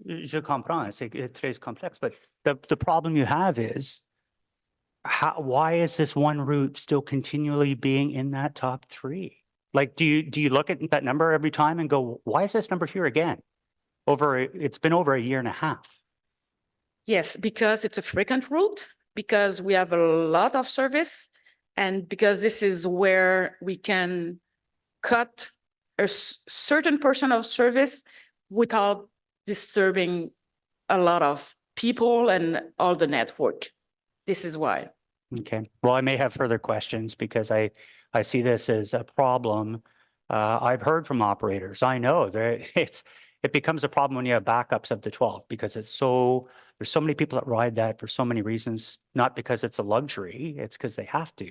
je comprends, c'est très complexe, but the problem you have is why is this one route still continually being in that top three? Like, do you look at that number every time and go, why is this number here again? It's been over a year and a half. Yes, because it's a frequent route, because we have a lot of service, and because this is where we can cut a certain portion of service without disturbing a lot of people and all the network. This is why. Okay, well, I may have further questions because I see this as a problem. I've heard from operators. I know it becomes a problem when you have backups of the 12 because there's so many people that ride that for so many reasons, not because it's a luxury, it's because they have to.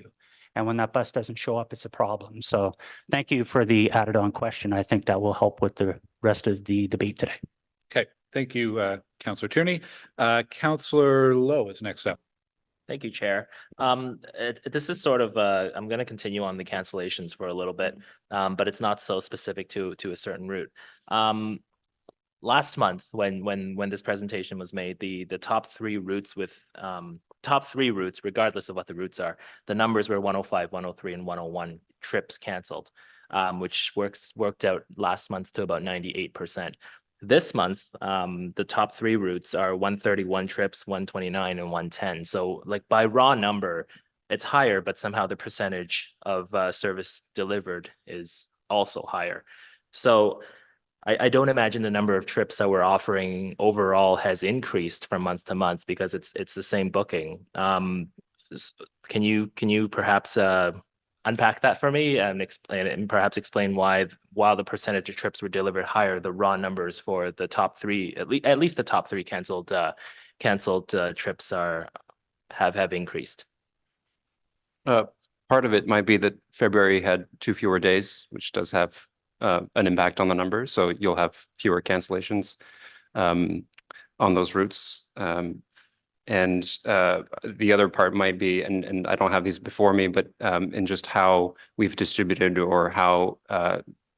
And when that bus doesn't show up, it's a problem. So thank you for the added on question. I think that will help with the rest of the debate today. Okay, thank you, Councillor Tierney. Councillor Lowe is next up. Thank you, Chair. This is sort of, I'm going to continue on the cancellations for a little bit, but it's not so specific to a certain route. Last month, when this presentation was made, the top three routes regardless of what the routes are, the numbers were 105, 103, and 101 trips canceled, which worked out last month to about 98%. This month, the top three routes are 131 trips, 129, and 110. So like by raw number, it's higher, but somehow the percentage of service delivered is also higher. So I don't imagine the number of trips that we're offering overall has increased from month to month because it's the same booking. Can you perhaps unpack that for me and explain why, while the percentage of trips were delivered higher, the raw numbers for the top three, at least the top three canceled trips have increased? Part of it might be that February had 2 fewer days, which does have an impact on the numbers. So you'll have fewer cancellations on those routes. And the other part might be, and I don't have these before me, but in just how we've distributed or how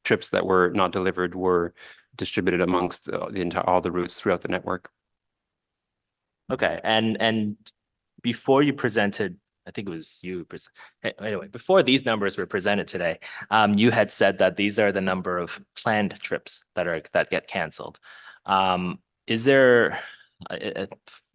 trips that were not delivered were distributed amongst all the routes throughout the network. Okay, and before you presented, I think it was you. Anyway, before these numbers were presented today, you had said that these are the number of planned trips that get canceled. Is there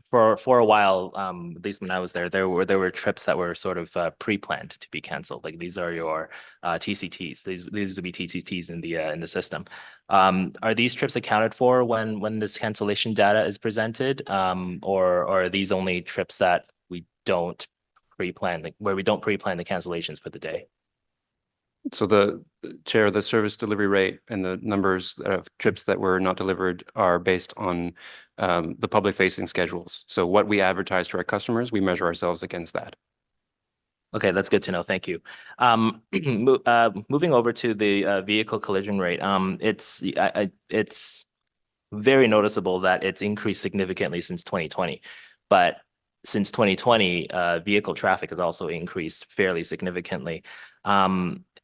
for a while, at least when I was there were trips that were sort of pre-planned to be canceled. Like these are your TCTs. These would be TCTs in the system. Are these trips accounted for when this cancellation data is presented, or are these only trips that we don't pre-plan, where we don't pre-plan the cancellations for the day? So the Chair, the service delivery rate and the numbers of trips that were not delivered are based on the public facing schedules. So what we advertise to our customers, we measure ourselves against that. Okay, that's good to know. Thank you. Moving over to the vehicle collision rate, it's very noticeable that it's increased significantly since 2020, but since 2020, vehicle traffic has also increased fairly significantly.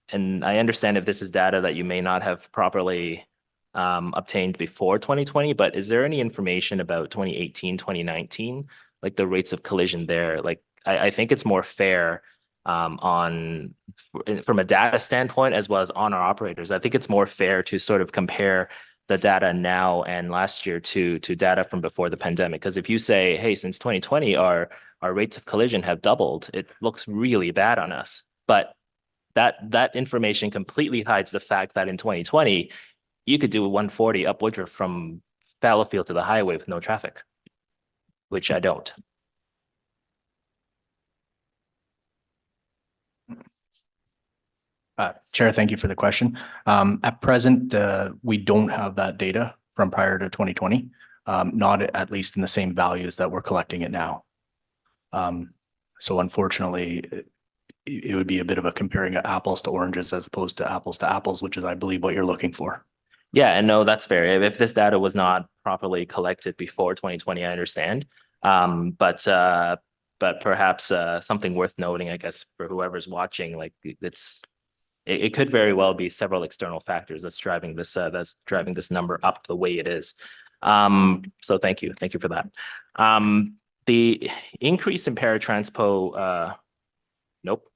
And I understand if this is data that you may not have properly obtained before 2020, but is there any information about 2018, 2019, like the rates of collision there? Like, I think it's more fair from a data standpoint, as well as on our operators. I think it's more fair to sort of compare the data now and last year to data from before the pandemic. Because if you say, hey, since 2020, our rates of collision have doubled, it looks really bad on us. But that information completely hides the fact that in 2020, you could do a 140 up Woodruff from Fallowfield to the highway with no traffic, which I don't. Chair, thank you for the question. At present, we don't have that data from prior to 2020, not at least in the same values that we're collecting it now. So unfortunately, it would be a bit of a comparing apples to oranges as opposed to apples, which is, I believe, what you're looking for. Yeah, and no, that's fair. If this data was not properly collected before 2020, I understand. But perhaps something worth noting, I guess, for whoever's watching, like it could very well be several external factors that's driving this number up the way it is. So thank you for that. The increase in paratranspo, nope.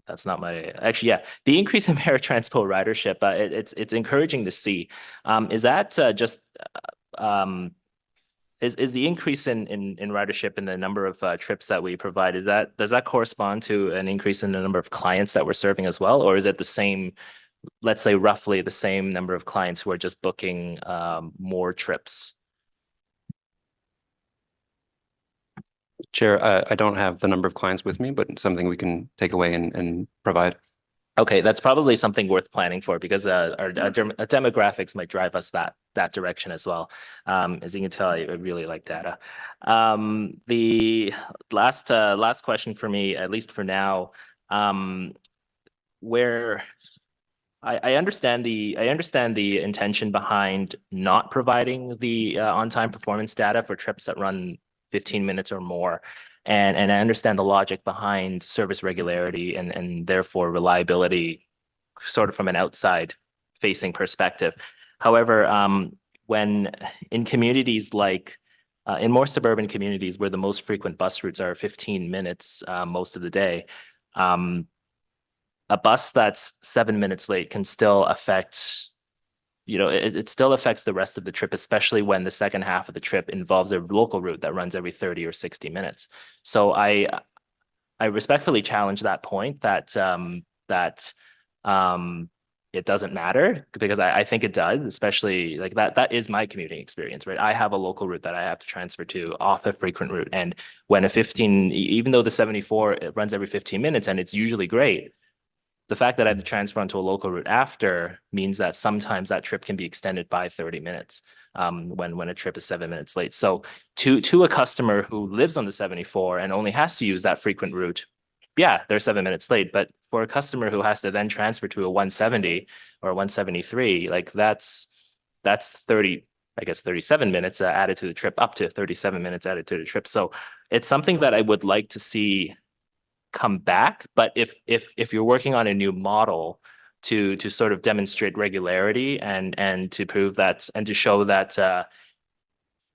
That's not my, actually, yeah. The increase in paratranspo ridership, it's encouraging to see. Is that just, is the increase in ridership and the number of trips that we provide, does that correspond to an increase in the number of clients that we're serving as well? Or is it the same, let's say roughly the same number of clients who are just booking more trips? Chair, I don't have the number of clients with me, but it's something we can take away and provide. Okay, that's probably something worth planning for because our demographics might drive us that direction as well. As you can tell, I really like data. The last question for me, at least for now, where I understand the intention behind not providing the on-time performance data for trips that run 15 minutes or more. And I understand the logic behind service regularity and therefore reliability sort of from an outside facing perspective. However, when in communities like in more suburban communities where the most frequent bus routes are 15 minutes most of the day, a bus that's 7 minutes late can still affect, it still affects the rest of the trip, especially when the second half of the trip involves a local route that runs every 30 or 60 minutes. So I respectfully challenge that point that it doesn't matter, because I think it does, especially like that is my commuting experience, right? I have a local route that I have to transfer to off a frequent route. And when even though the 74 it runs every 15 minutes and it's usually great, the fact that I have to transfer onto a local route after means that sometimes that trip can be extended by 30 minutes when a trip is 7 minutes late. So to a customer who lives on the 74 and only has to use that frequent route, yeah, they're 7 minutes late. But for a customer who has to then transfer to a 170 or 173, like that's 30, I guess 37 minutes added to the trip, up to 37 minutes added to the trip. So it's something that I would like to see come back. But if you're working on a new model to sort of demonstrate regularity and to prove that and to show that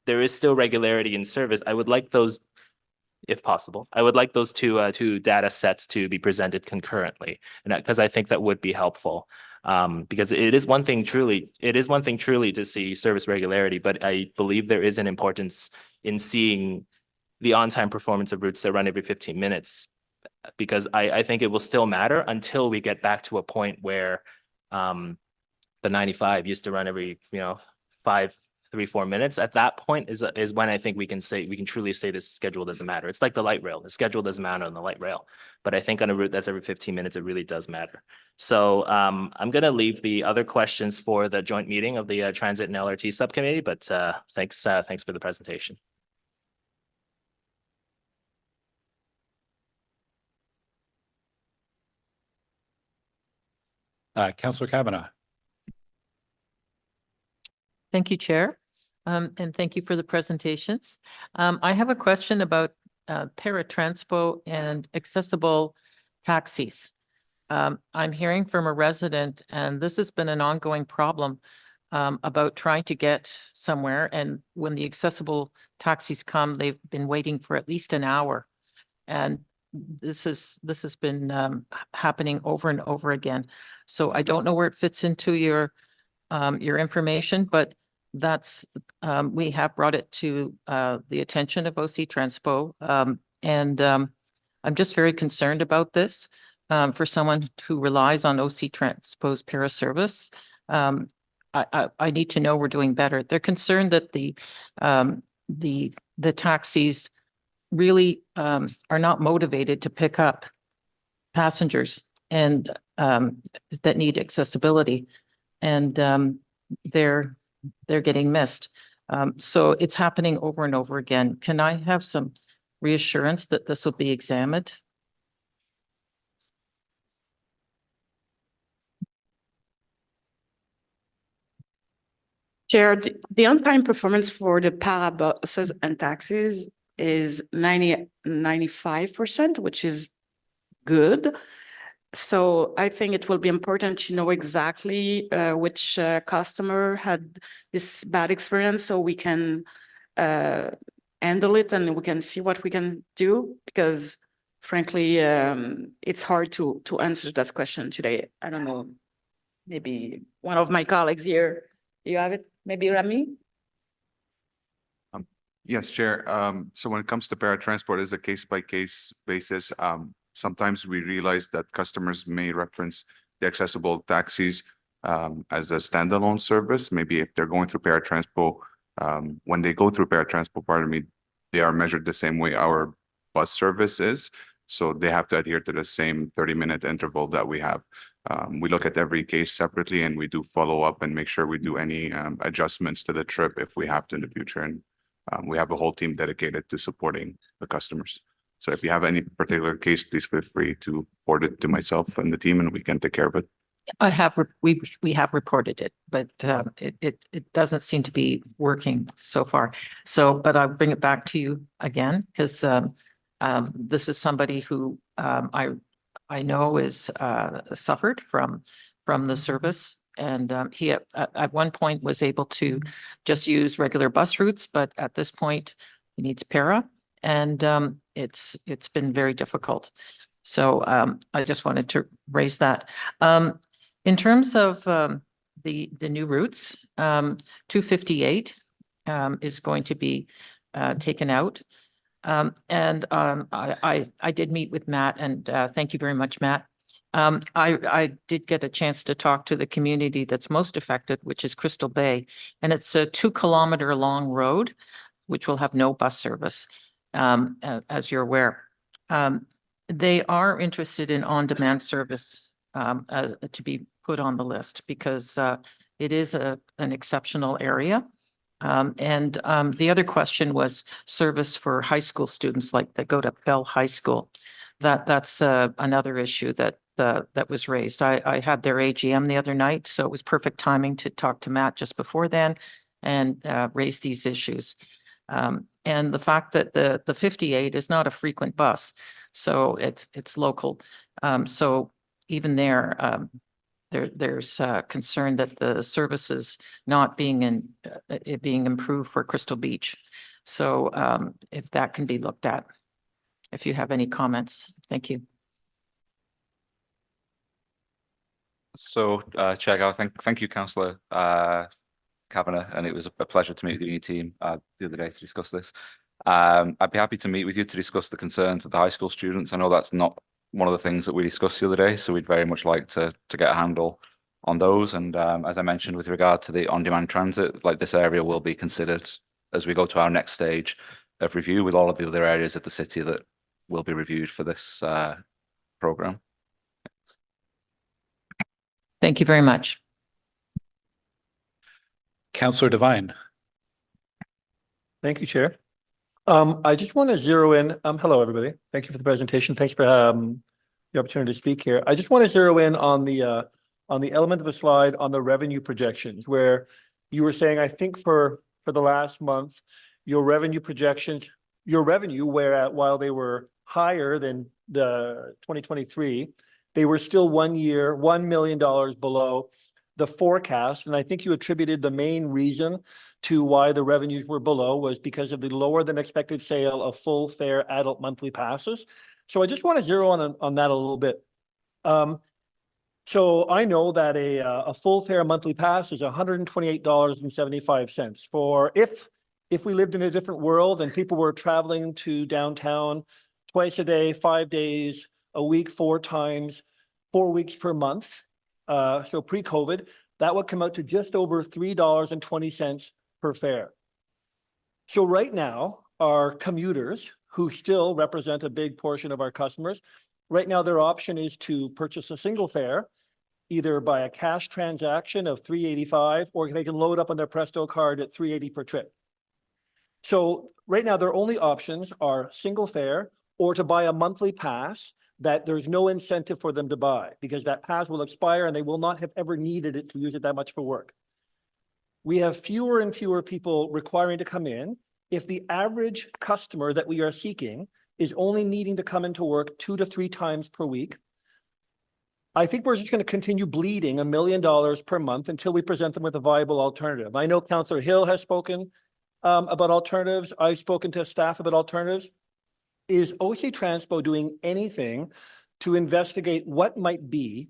there is still regularity in service, I would like those, if possible, I would like those two data sets to be presented concurrently, and because I think that would be helpful. Because it is one thing truly to see service regularity, but I believe there is an importance in seeing the on-time performance of routes that run every 15 minutes. Because I think it will still matter until we get back to a point where the 95 used to run every 4 minutes. At that point is when I think we can truly say this schedule doesn't matter. It's like the light rail. The schedule doesn't matter on the light rail, but I think on a route that's every 15 minutes, it really does matter. So I'm going to leave the other questions for the joint meeting of the Transit and LRT subcommittee. But thanks for the presentation. Councillor Kavanaugh. Thank you, Chair. And thank you for the presentations. I have a question about paratranspo and accessible taxis. I'm hearing from a resident, and this has been an ongoing problem about trying to get somewhere. And when the accessible taxis come, they've been waiting for at least an hour. And this has been happening over and over again. So I don't know where it fits into your information, but that's we have brought it to the attention of OC Transpo, and I'm just very concerned about this. for someone who relies on OC Transpo's para service. I need to know we're doing better. They're concerned that the taxis really are not motivated to pick up passengers and that need accessibility, and they're getting missed. So it's happening over and over again. Can I have some reassurance that this will be examined? Chair, the on-time performance for the para buses and taxis is 95%, which is good. So I think it will be important to know exactly which customer had this bad experience, so we can handle it and we can see what we can do, because frankly, it's hard to answer that question today. I don't know, maybe one of my colleagues here, you have it? Maybe Rami? Yes, Chair. So when it comes to paratransport, it's a case-by-case basis. Sometimes we realize that customers may reference the accessible taxis as a standalone service. Maybe if they're going through paratransport, when they go through paratransport, pardon me, they are measured the same way our bus service is. So they have to adhere to the same 30-minute interval that we have. We look at every case separately, and we do follow up and make sure we do any adjustments to the trip if we have to in the future. And we have a whole team dedicated to supporting the customers. So if you have any particular case, please feel free to forward it to myself and the team, and we can take care of it. We have reported it, but it doesn't seem to be working so far. So, but I'll bring it back to you again, because this is somebody who I know is suffered from the service, and he at one point was able to just use regular bus routes, but at this point he needs para, and it's been very difficult. So I just wanted to raise that. In terms of the new routes, 258 is going to be taken out. And I did meet with Matt, and thank you very much, Matt. I did get a chance to talk to the community that's most affected, which is Crystal Bay, and it's a 2-kilometer long road, which will have no bus service, as you're aware. They are interested in on-demand service to be put on the list, because it is an exceptional area. And the other question was service for high school students, like that go to Bell High School. That's another issue that was raised. I had their AGM the other night, so it was perfect timing to talk to Matt just before then and raise these issues. And the fact that the 58 is not a frequent bus, so it's local. So even there's concern that the service is not being improved for Crystal Beach. So if that can be looked at, if you have any comments, thank you. So, Chair Gower, thank you, Councillor Kavanagh, and it was a pleasure to meet with your team the other day to discuss this. I'd be happy to meet with you to discuss the concerns of the high school students. I know that's not one of the things that we discussed the other day, so we'd very much like to get a handle on those. And as I mentioned, with regard to the on-demand transit, like, this area will be considered as we go to our next stage of review, with all of the other areas of the city that will be reviewed for this programme. Thank you very much. Councillor Devine. Thank you, Chair. I just want to zero in. Hello, everybody. Thank you for the presentation. Thanks for the opportunity to speak here. I just want to zero in on the element of the slide on the revenue projections, where you were saying, I think for the last month, your revenue projections, while they were higher than the 2023, they were still 1 year, $1 million below the forecast. And I think you attributed the main reason to why the revenues were below was because of the lower than expected sale of full fare adult monthly passes. So I just want to zero on that a little bit. So I know that a full fare monthly pass is $128.75. For if we lived in a different world and people were traveling to downtown twice a day, 5 days a week, 4 times, 4 weeks per month. So pre-COVID, that would come out to just over $3.20 per fare. So right now, our commuters, who still represent a big portion of our customers, right now their option is to purchase a single fare, either by a cash transaction of $3.85, or they can load up on their Presto card at $3.80 per trip. So right now, their only options are single fare or to buy a monthly pass that there's no incentive for them to buy because that pass will expire and they will not have ever needed it to use it that much for work. We have fewer and fewer people requiring to come in. If the average customer that we are seeking is only needing to come into work 2 to 3 times per week, I think we're just going to continue bleeding $1 million per month until we present them with a viable alternative. I know Councillor Hill has spoken about alternatives. I've spoken to staff about alternatives. Is OC Transpo doing anything to investigate what might be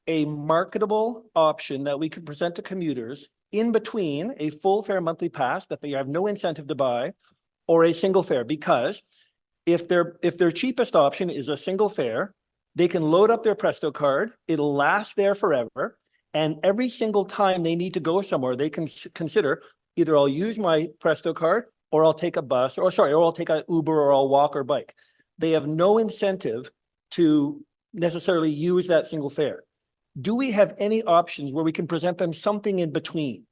a marketable option that we could present to commuters in between a full fare monthly pass that they have no incentive to buy or a single fare? Because if their cheapest option is a single fare, they can load up their Presto card, it'll last there forever, and every single time they need to go somewhere, they can consider either I'll use my Presto card or I'll take a bus, or I'll take an Uber, or I'll walk or bike. They have no incentive to necessarily use that single fare. Do we have any options where we can present them something in between?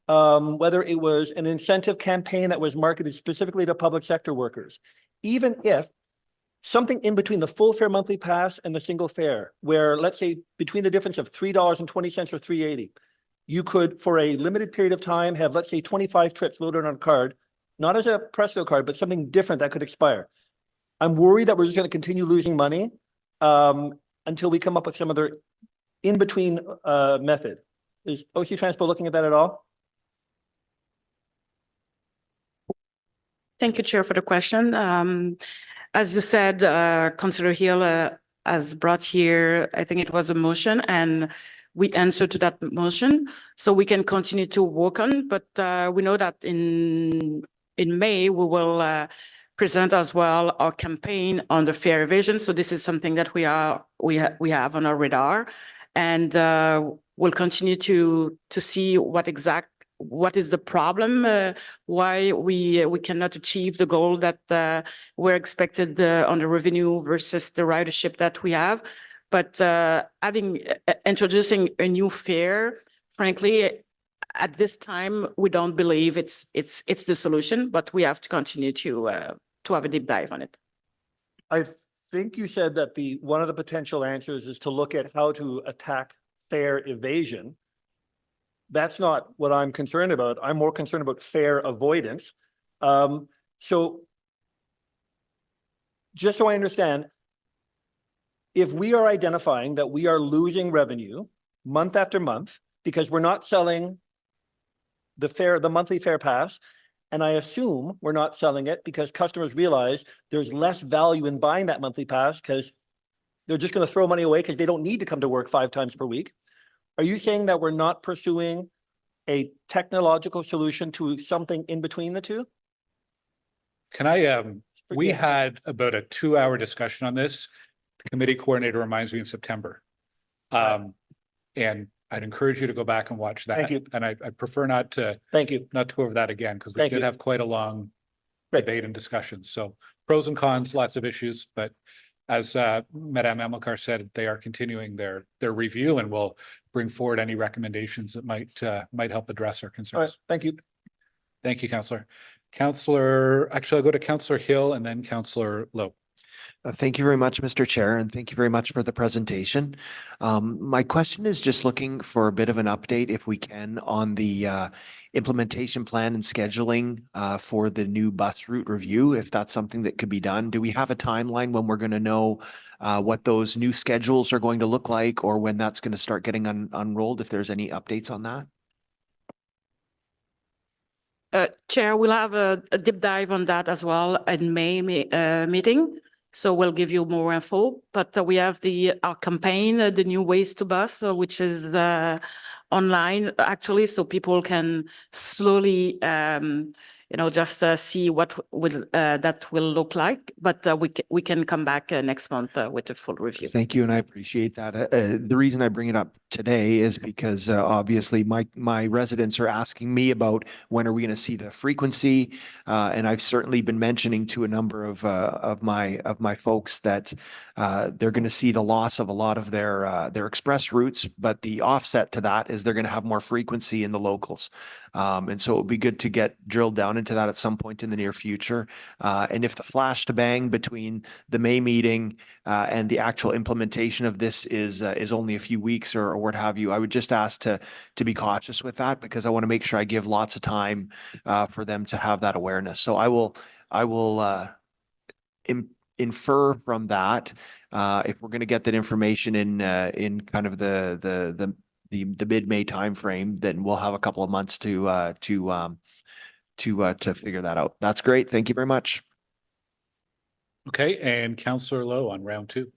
Whether it was an incentive campaign that was marketed specifically to public sector workers, even if something in between the full fare monthly pass and the single fare, where let's say between the difference of $3.20 or $3.80, you could, for a limited period of time, have, let's say, 25 trips loaded on a card, not as a Presto card, but something different that could expire. I'm worried that we're just going to continue losing money until we come up with some other in-between method. Is OC Transpo looking at that at all? Thank you, Chair, for the question. As you said, Councillor Hill has brought here, I think it was a motion, and we answered to that motion, so we can continue to work on. But we know that in May we will present as well our campaign on the fare evasion. So this is something that we have on our radar, and we'll continue to see what is the problem, why we cannot achieve the goal that we're expected on the revenue versus the ridership that we have. But introducing a new fare, frankly, at this time, we don't believe it's the solution, but we have to continue to have a deep dive on it. I think you said that one of the potential answers is to look at how to attack fare evasion. That's not what I'm concerned about. I'm more concerned about fare avoidance. So just so I understand, if we are identifying that we are losing revenue month after month because we're not selling the monthly fare pass, and I assume we're not selling it because customers realize there's less value in buying that monthly pass because they're just going to throw money away because they don't need to come to work 5 times per week. Are you saying that we're not pursuing a technological solution to something in between the two? Can I, we had about a 2-hour discussion on this. The committee coordinator reminds me in September. And I'd encourage you to go back and watch that. Thank you. And I prefer not to not to go over that again, because we did have quite a long debate and discussion. So pros and cons, lots of issues, but as Madame Amilcar said, they are continuing their review and will bring forward any recommendations that might help address our concerns. All right, thank you. Thank you, Councillor. Actually, I'll go to Councillor Hill and then Councillor Lowe. Thank you very much, Mr. Chair, and thank you very much for the presentation. My question is just looking for a bit of an update, if we can, on the implementation plan and scheduling for the new bus route review, if that's something that could be done. Do we have a timeline when we're going to know what those new schedules are going to look like, or when that's going to start getting unrolled, if there's any updates on that? Chair, we'll have a deep dive on that as well in May meeting. So we'll give you more info, but we have our campaign, the new Ways to Bus, which is online actually, so people can slowly just see what will that will look like. But we can come back next month with a full review. Thank you, and I appreciate that. The reason I bring it up today is because obviously my residents are asking me about when are we going to see the frequency, and I've certainly been mentioning to a number of my folks that they're going to see the loss of a lot of their express routes, but the offset to that is they're going to have more frequency in the locals. And so it would be good to get drilled down into that at some point in the near future. And if the flash to bang between the May meeting and the actual implementation of this is only a few weeks or what have you, I would just ask to be cautious with that, because I want to make sure I give lots of time for them to have that awareness. So I will infer from that, if we're going to get that information in kind of the mid-May timeframe, then we'll have a couple of months to figure that out. That's great. Thank you very much. Okay, and Councillor Lowe on round two.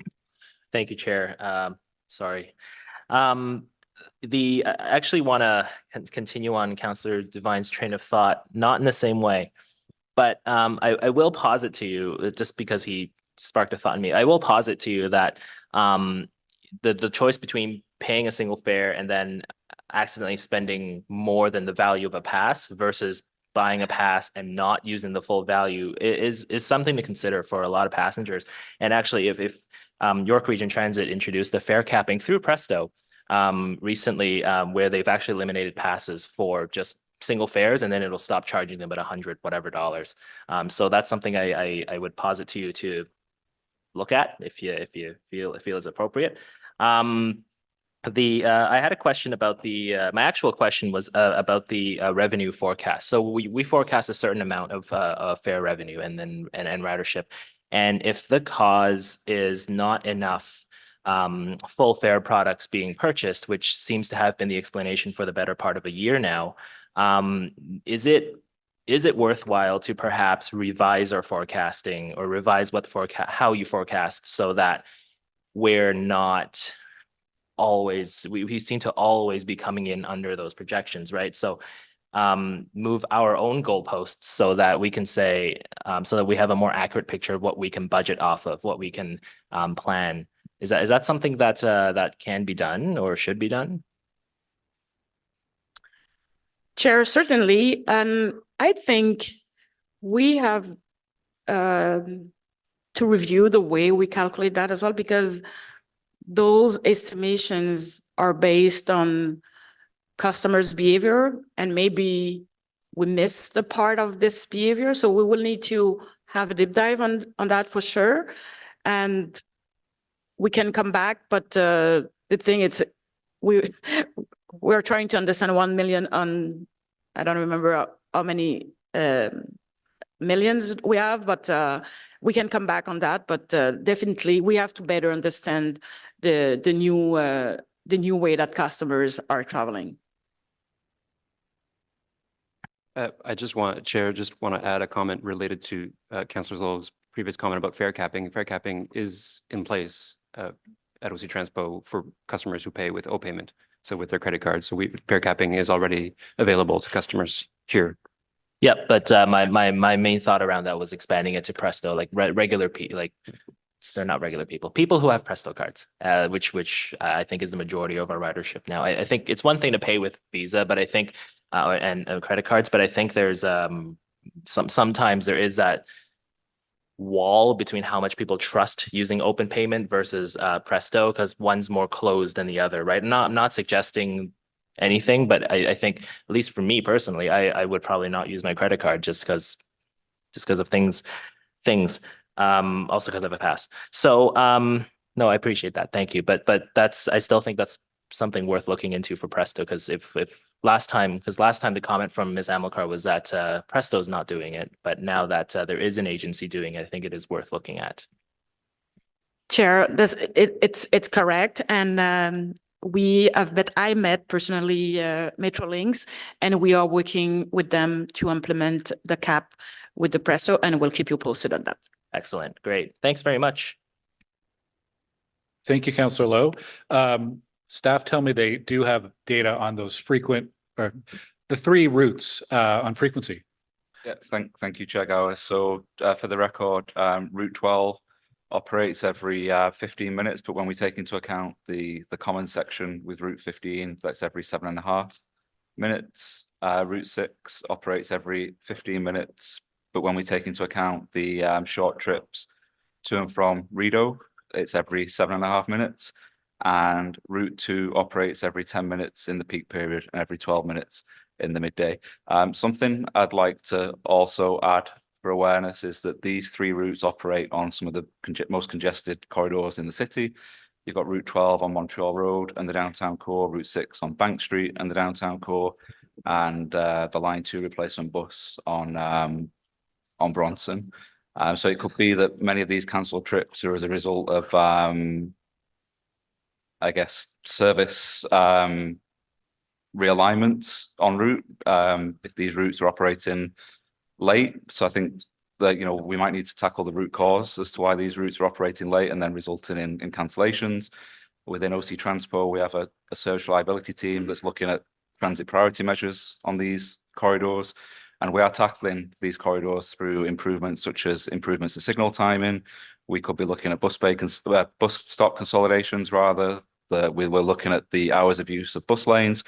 Thank you, Chair. Sorry. I actually want to continue on Councillor Devine's train of thought, not in the same way, but I will posit to you, just because he sparked a thought in me, I will posit to you that the choice between paying a single fare and then accidentally spending more than the value of a pass versus buying a pass and not using the full value is something to consider for a lot of passengers. And actually, if York Region Transit introduced the fare capping through Presto recently, where they've actually eliminated passes for just single fares, and then it'll stop charging them at $100 whatever dollars. So that's something I would posit to you to look at if you feel it's appropriate. I had a question about my actual question was about the revenue forecast. So we forecast a certain amount of fare revenue and ridership, and if the cause is not enough full fare products being purchased, which seems to have been the explanation for the better part of a year now, is it worthwhile to perhaps revise our forecasting or revise how you forecast, so that we're not always, we seem to always be coming in under those projections, right? So move our own goalposts so that we can say, so that we have a more accurate picture of what we can budget off of, what we can plan. Is that something that can be done or should be done? Chair, certainly. And I think we have to review the way we calculate that as well, because those estimations are based on customers' behavior, and maybe we miss the part of this behavior. So we will need to have a deep dive on that for sure. And we can come back, but the thing is, we're trying to understand 1 million on, I don't remember how many millions we have, but we can come back on that. But definitely we have to better understand the new way that customers are traveling. Chair, just want to add a comment related to Councillor Lowe's previous comment about fare capping. Fare capping is in place at OC Transpo for customers who pay with O-payment, so with their credit card. So fare capping is already available to customers here. Yeah, but my main thought around that was expanding it to Presto, like regular people, like they're not regular people who have Presto cards, which I think is the majority of our ridership now. I think it's one thing to pay with Visa, but I think and credit cards, but I think there's sometimes there is that wall between how much people trust using open payment versus Presto, because one's more closed than the other, right? I'm not suggesting anything, but I think, at least for me personally, I would probably not use my credit card just because of things, also because I have a pass. So no, I appreciate that. Thank you. But I still think that's something worth looking into for Presto, because if last time the comment from Ms. Amilcar was that Presto's not doing it, but now that there is an agency doing it, I think it is worth looking at. Chair, it's correct. And I met personally Metrolinx, and we are working with them to implement the cap with the Presto, and we'll keep you posted on that. Excellent. Great. Thanks very much. Thank you, Councillor Lowe. Staff tell me they do have data on those the 3 routes on frequency. Yeah, thank you, Chair Gower. So for the record, Route 12 operates every 15 minutes, but when we take into account the common section with Route 15, that's every 7.5 minutes. Route 6 operates every 15 minutes, but when we take into account the short trips to and from Rideau, it's every 7.5 minutes. And Route 2 operates every 10 minutes in the peak period and every 12 minutes in the midday. Something I'd like to also add for awareness is that these three routes operate on some of the most congested corridors in the city. You've got Route 12 on Montreal Road and the downtown core, Route 6 on Bank Street and the downtown core, and the Line 2 replacement bus on Bronson. So it could be that many of these cancelled trips are as a result of, I guess, service realignments en route, if these routes are operating late. So I think that, we might need to tackle the root cause as to why these routes are operating late and then resulting in cancellations. Within OC Transpo, we have a social liability team that's looking at transit priority measures on these corridors. And we are tackling these corridors through improvements such as improvements to signal timing. We could be looking at bus stop consolidations rather. We're looking at the hours of use of bus lanes.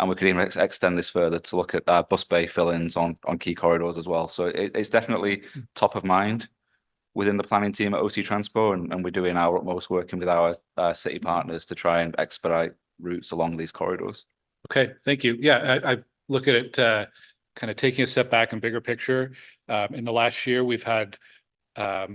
And we could even extend this further to look at bus bay fill-ins on key corridors as well. So it's definitely top of mind within the planning team at OC Transpo, and we're doing our utmost working with our city partners to try and expedite routes along these corridors. Okay, thank you. Yeah, I look at it kind of taking a step back and bigger picture. In the last year, we've had a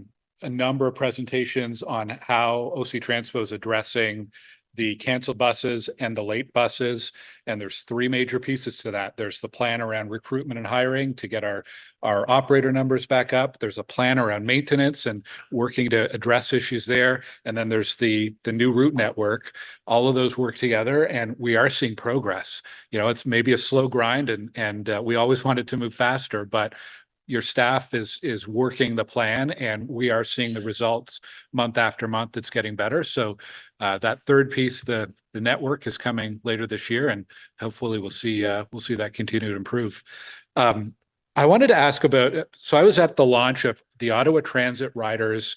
number of presentations on how OC Transpo is addressing the canceled buses and the late buses. And there's three major pieces to that. There's the plan around recruitment and hiring to get our operator numbers back up. There's a plan around maintenance and working to address issues there. And then there's the new route network. All of those work together and we are seeing progress. It's maybe a slow grind and we always wanted to move faster, but your staff is working the plan and we are seeing the results month after month. It's getting better. So that third piece, the network is coming later this year and hopefully we'll see that continue to improve. I wanted to ask about, so I was at the launch of the Ottawa Transit Riders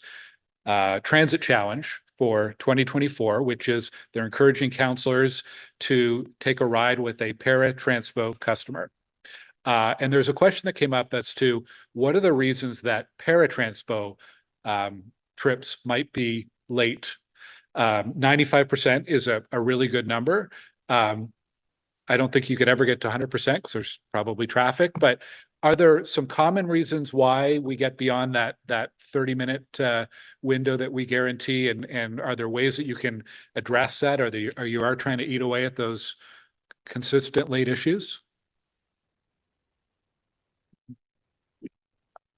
Transit Challenge for 2024, which is they're encouraging councillors to take a ride with a para-transpo customer. And there's a question that came up as to what are the reasons that para-transpo trips might be late. 95% is a really good number. I don't think you could ever get to 100% because there's probably traffic, but are there some common reasons why we get beyond that 30-minute window that we guarantee? And are there ways that you can address that? Or you are trying to eat away at those consistent late issues?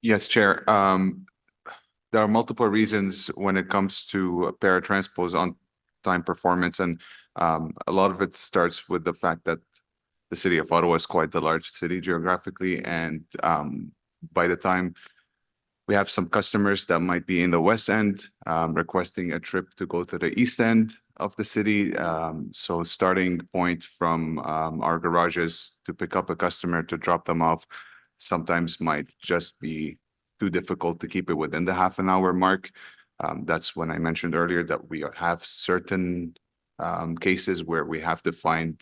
Yes, Chair. There are multiple reasons when it comes to paratranspos on time performance, and a lot of it starts with the fact that the city of Ottawa is quite the large city geographically, and by the time we have some customers that might be in the west end requesting a trip to go to the east end of the city. So starting point from our garages to pick up a customer to drop them off sometimes might just be too difficult to keep it within the half an hour mark. That's when I mentioned earlier that we have certain cases where we have to find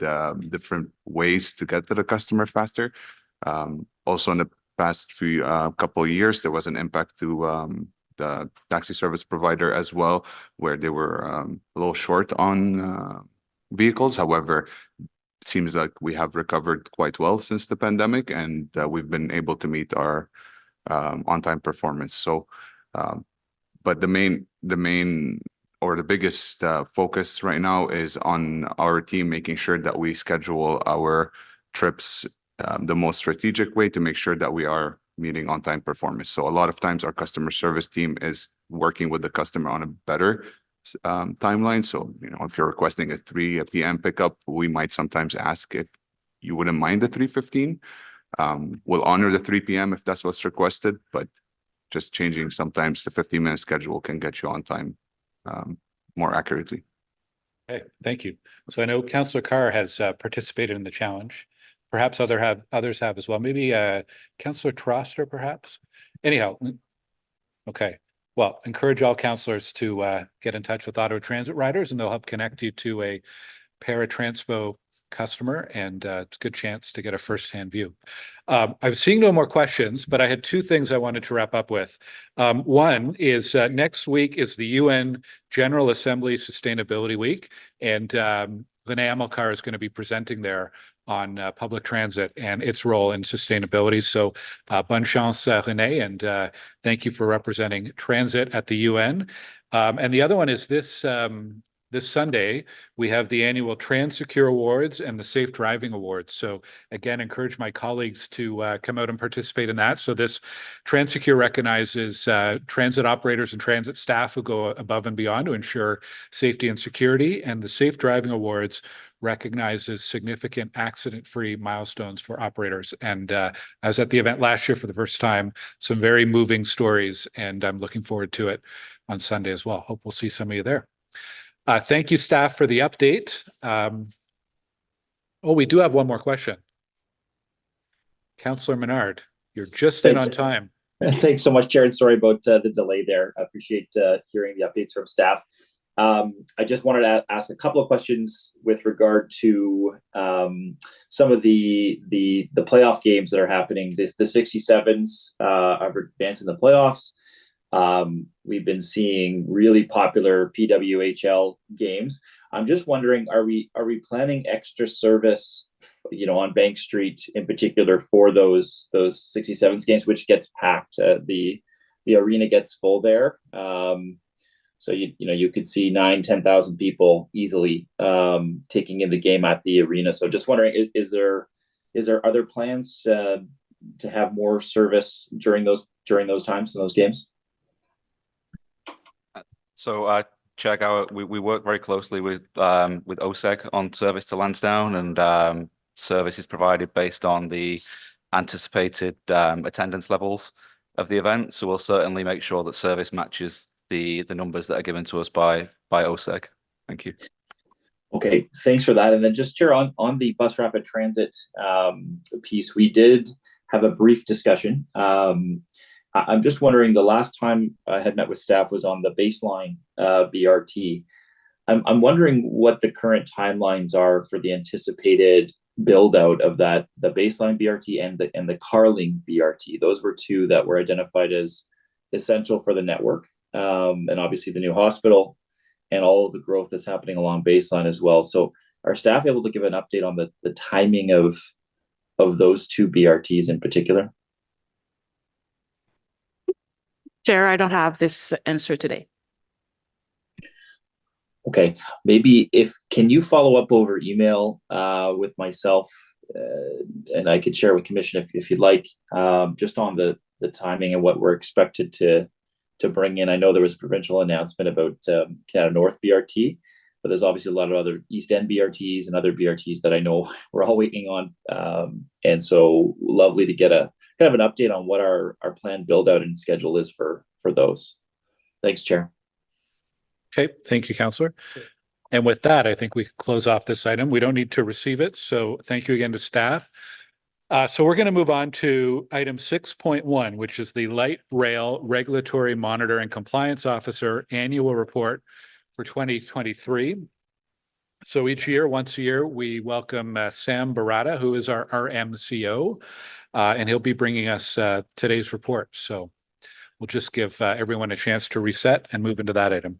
different ways to get to the customer faster. Also in the past few couple of years, there was an impact to the taxi service provider as well, where they were a little short on vehicles. However, it seems like we have recovered quite well since the pandemic, and we've been able to meet our on-time performance. So, but the main or the biggest focus right now is on our team making sure that we schedule our trips the most strategic way to make sure that we are meeting on-time performance. So a lot of times our customer service team is working with the customer on a better timeline. So, if you're requesting a 3 p.m. pickup, we might sometimes ask if you wouldn't mind the 3:15. We'll honor the 3 p.m. if that's what's requested, but just changing sometimes the 15-minute schedule can get you on time more accurately. Okay, thank you. So I know Councillor Carr has participated in the challenge. perhaps others have as well. Maybe Councillor Troster, perhaps. Anyhow, okay. Well, encourage all councillors to get in touch with Auto Transit riders, and they'll help connect you to a Transpo customer, and it's a good chance to get a firsthand view. I'm seeing no more questions, but I had two things I wanted to wrap up with. One is next week is the UN General Assembly Sustainability Week, and Renee Amilcar is going to be presenting there on public transit and its role in sustainability. So bonne chance, Renee, and thank you for representing transit at the UN. And the other one is this Sunday, we have the annual TransSecure Awards and the Safe Driving Awards. So again, encourage my colleagues to come out and participate in that. So this TransSecure recognizes transit operators and transit staff who go above and beyond to ensure safety and security. And the Safe Driving Awards recognizes significant accident-free milestones for operators. And I was at the event last year for the first time, some very moving stories, and I'm looking forward to it on Sunday as well. Hope we'll see some of you there. Thank you, staff, for the update. Oh, we do have one more question. Councillor Menard, you're just in on time. Thanks so much, Chair, and sorry about the delay there. I appreciate hearing the updates from staff. I just wanted to ask a couple of questions with regard to some of the playoff games that are happening. The 67s are advancing the playoffs. We've been seeing really popular PWHL games. I'm just wondering, are we planning extra service, on Bank Street in particular for those 67s games, which gets packed? The arena gets full there. So you could see 9,000-10,000 people easily taking in the game at the arena. So just wondering, is there other plans to have more service during those times in those games? So, Chair Gower, we work very closely with OSEG on service to Lansdowne, and service is provided based on the anticipated attendance levels of the event. So we'll certainly make sure that service matches the numbers that are given to us by OSEG. Thank you. Okay, thanks for that. And then just, Chair, on the bus rapid transit piece, we did have a brief discussion. I'm just wondering, the last time I had met with staff was on the baseline BRT. I'm wondering what the current timelines are for the anticipated build out of the baseline BRT and the Carling BRT. Those were two that were identified as essential for the network, and obviously the new hospital and all of the growth that's happening along baseline as well. So are staff able to give an update on the timing of those two BRTs in particular? Chair, I don't have this answer today. Okay, maybe can you follow up over email with myself, and I could share with Commission if you'd like, just on the timing and what we're expected to bring in. I know there was a provincial announcement about Canada North BRT, but there's obviously a lot of other East End BRTs and other BRTs that I know we're all waiting on, and so lovely to get a kind of an update on what our planned build out and schedule is for those. Thanks, Chair. Okay, thank you, Councillor. And with that, I think we can close off this item. We don't need to receive it, so thank you again to staff. So we're going to move on to item 6.1, which is the Light Rail Regulatory Monitor and Compliance Officer Annual Report for 2023. So once a year, we welcome Sam Barata, who is our RMCO, and he'll be bringing us today's report. So we'll just give everyone a chance to reset and move into that item.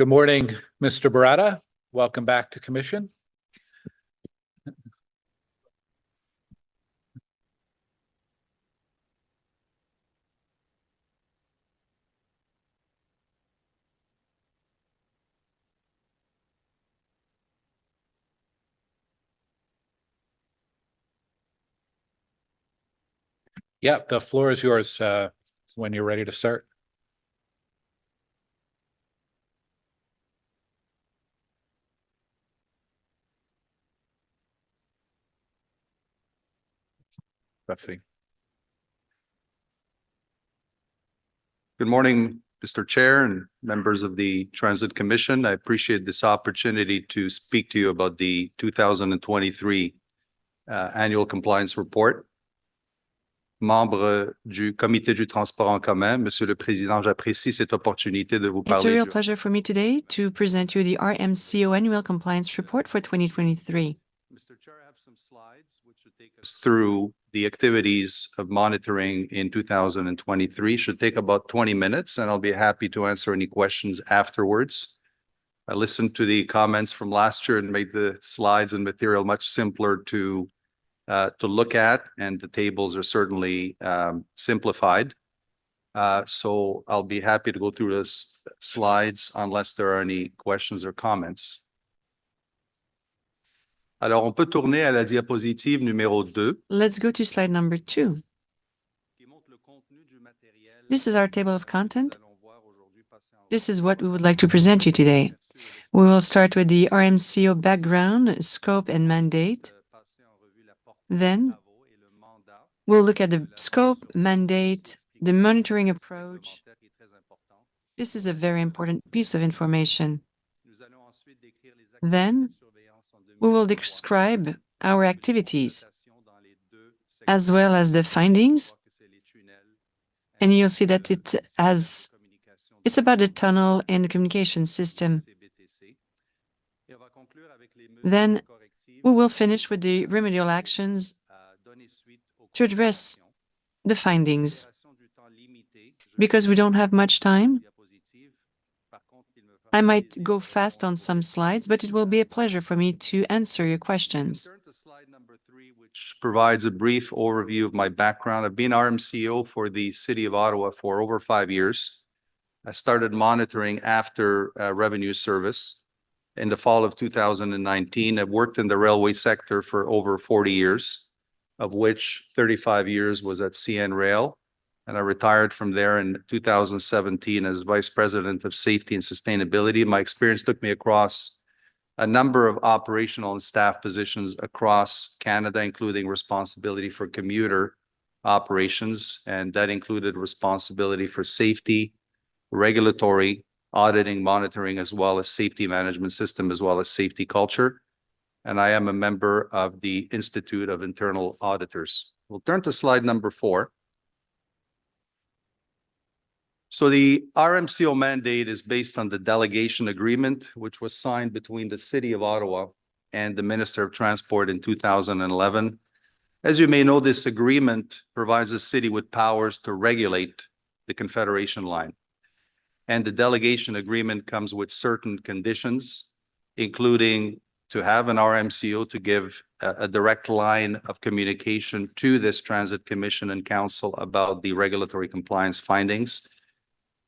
Good morning, Mr. Barata. Welcome back to commission. Yeah, the floor is yours when you're ready to start. Roughly. Good morning, Mr. Chair and members of the Transit Commission. I appreciate this opportunity to speak to you about the 2023 annual compliance report. Membre du Comité du transport en commun, Monsieur le Président, j'apprécie cette opportunité de vous It's a parler real du pleasure for me today to present you the RMCO Annual Compliance Report for 2023. Mr. Chair, I have some slides which should take us through the activities of monitoring in 2023. Should take about 20 minutes, and I'll be happy to answer any questions afterwards. I listened to the comments from last year and made the slides and material much simpler to look at, and the tables are certainly simplified. So I'll be happy to go through those slides unless there are any questions or comments. Alors, on peut tourner à la diapositive numéro 2. Let's go to slide number 2. This is our table of content. This is what we would like to present you today. We will start with the RMCO background, scope, and mandate. Then we'll look at the scope, mandate, the monitoring approach. This is a very important piece of information. Then we will describe our activities as well as the findings. And you'll see that it's about the tunnel and the communication system. Then we will finish with the remedial actions to address the findings. Because we don't have much time, I might go fast on some slides, but it will be a pleasure for me to answer your questions. Turn to slide number 3, which provides a brief overview of my background. I've been RMCO for the City of Ottawa for over 5 years. I started monitoring after revenue service in the fall of 2019. I've worked in the railway sector for over 40 years, of which 35 years was at CN Rail. And I retired from there in 2017 as Vice President of Safety and Sustainability. My experience took me across a number of operational and staff positions across Canada, including responsibility for commuter operations. And that included responsibility for safety, regulatory, auditing, monitoring, as well as safety management system, as well as safety culture. And I am a member of the Institute of Internal Auditors. We'll turn to slide number 4. So the RMCO mandate is based on the delegation agreement, which was signed between the City of Ottawa and the Minister of Transport in 2011. As you may know, this agreement provides the city with powers to regulate the Confederation line. And the delegation agreement comes with certain conditions, including to have an RMCO to give a direct line of communication to this Transit Commission and Council about the regulatory compliance findings.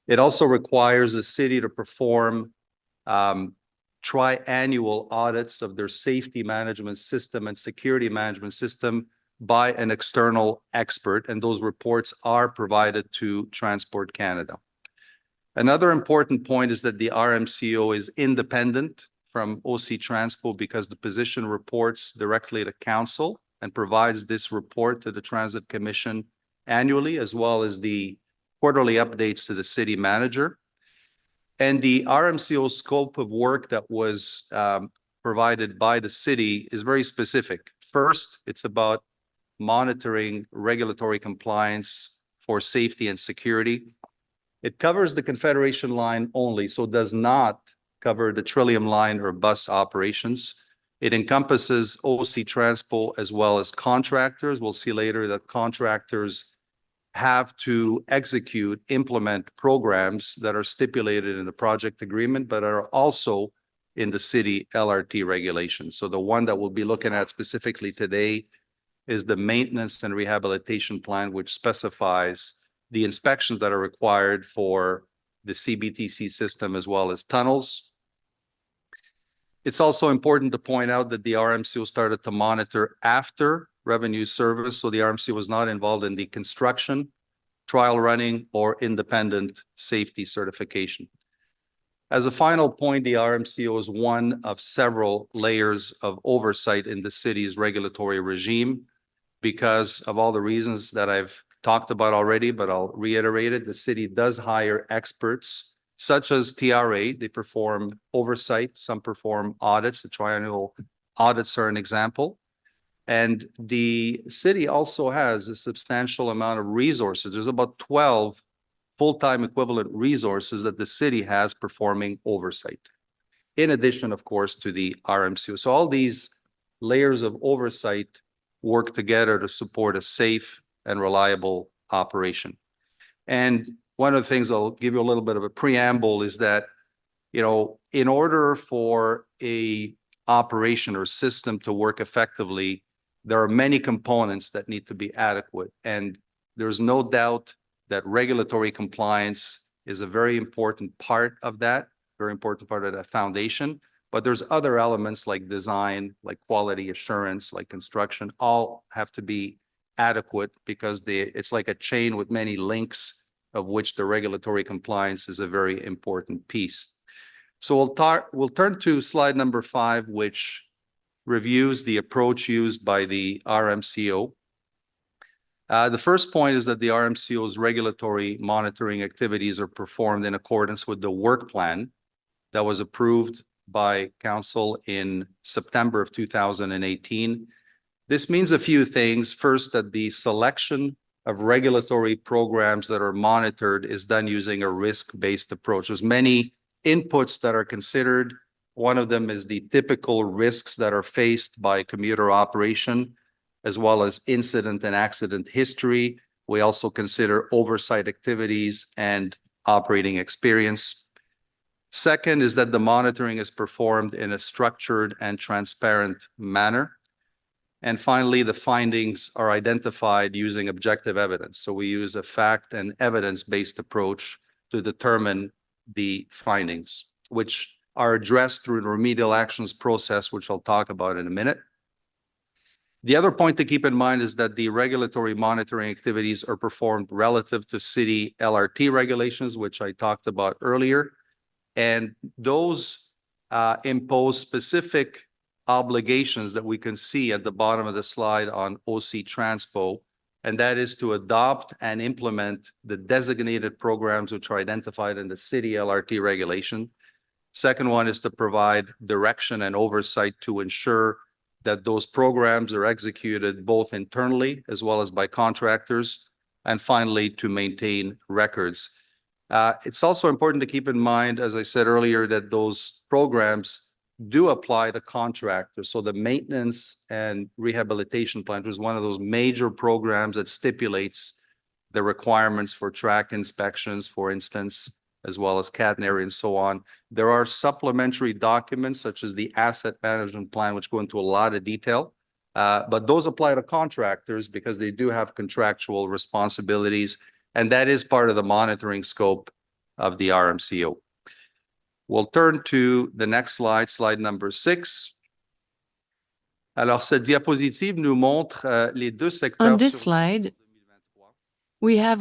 It also requires the city to perform triannual audits of their safety management system and security management system by an external expert, and those reports are provided to Transport Canada. Another important point is that the RMCO is independent from OC Transpo because the position reports directly to Council and provides this report to the Transit Commission annually, as well as the quarterly updates to the city manager. And the RMCO scope of work that was provided by the city is very specific. First, it's about monitoring regulatory compliance for safety and security. It covers the Confederation line only, so does not cover the Trillium line or bus operations. It encompasses OC Transpo as well as contractors. We'll see later that contractors have to execute, implement programs that are stipulated in the project agreement, but are also in the city LRT regulations. So the one that we'll be looking at specifically today is the maintenance and rehabilitation plan, which specifies the inspections that are required for the CBTC system as well as tunnels. It's also important to point out that the RMCO started to monitor after revenue service. So the RMCO was not involved in the construction, trial running, or independent safety certification. As a final point, the RMCO is one of several layers of oversight in the city's regulatory regime. Because of all the reasons that I've talked about already, but I'll reiterate it, the city does hire experts such as TRA. They perform oversight, some perform audits. The triennial audits are an example. And the city also has a substantial amount of resources. There's about 12 full-time equivalent resources that the city has performing oversight, in addition, of course, to the RMCO. So all these layers of oversight work together to support a safe and reliable operation. And one of the things I'll give you a little bit of a preamble is that, in order for a operation or system to work effectively, there are many components that need to be adequate. And there's no doubt that regulatory compliance is a very important part of that, very important part of that foundation. But there's other elements like design, like quality assurance, like construction, all have to be adequate because it's like a chain with many links, of which the regulatory compliance is a very important piece. So we'll turn to slide number 5, which reviews the approach used by the RMCO. The first point is that the RMCO's regulatory monitoring activities are performed in accordance with the work plan that was approved by council in September of 2018. This means a few things. First, that the selection of regulatory programs that are monitored is done using a risk-based approach. There's many inputs that are considered. One of them is the typical risks that are faced by commuter operation, as well as incident and accident history. We also consider oversight activities and operating experience. Second is that the monitoring is performed in a structured and transparent manner. And finally, the findings are identified using objective evidence. So we use a fact and evidence-based approach to determine the findings, which are addressed through the remedial actions process, which I'll talk about in a minute. The other point to keep in mind is that the regulatory monitoring activities are performed relative to city LRT regulations, which I talked about earlier. And those impose specific obligations that we can see at the bottom of the slide on OC Transpo, and that is to adopt and implement the designated programs which are identified in the city LRT regulation. Second one is to provide direction and oversight to ensure that those programs are executed both internally as well as by contractors, and finally, to maintain records. It's also important to keep in mind, as I said earlier, that those programs do apply to contractors. So the maintenance and rehabilitation plan is one of those major programs that stipulates the requirements for track inspections, for instance, as well as catenary and so on. There are supplementary documents such as the asset management plan, which go into a lot of detail. But those apply to contractors because they do have contractual responsibilities. And that is part of the monitoring scope of the RMCO. We'll turn to the next slide, slide number 6. Alors, cette diapositive nous montre les deux secteurs. On this slide, we have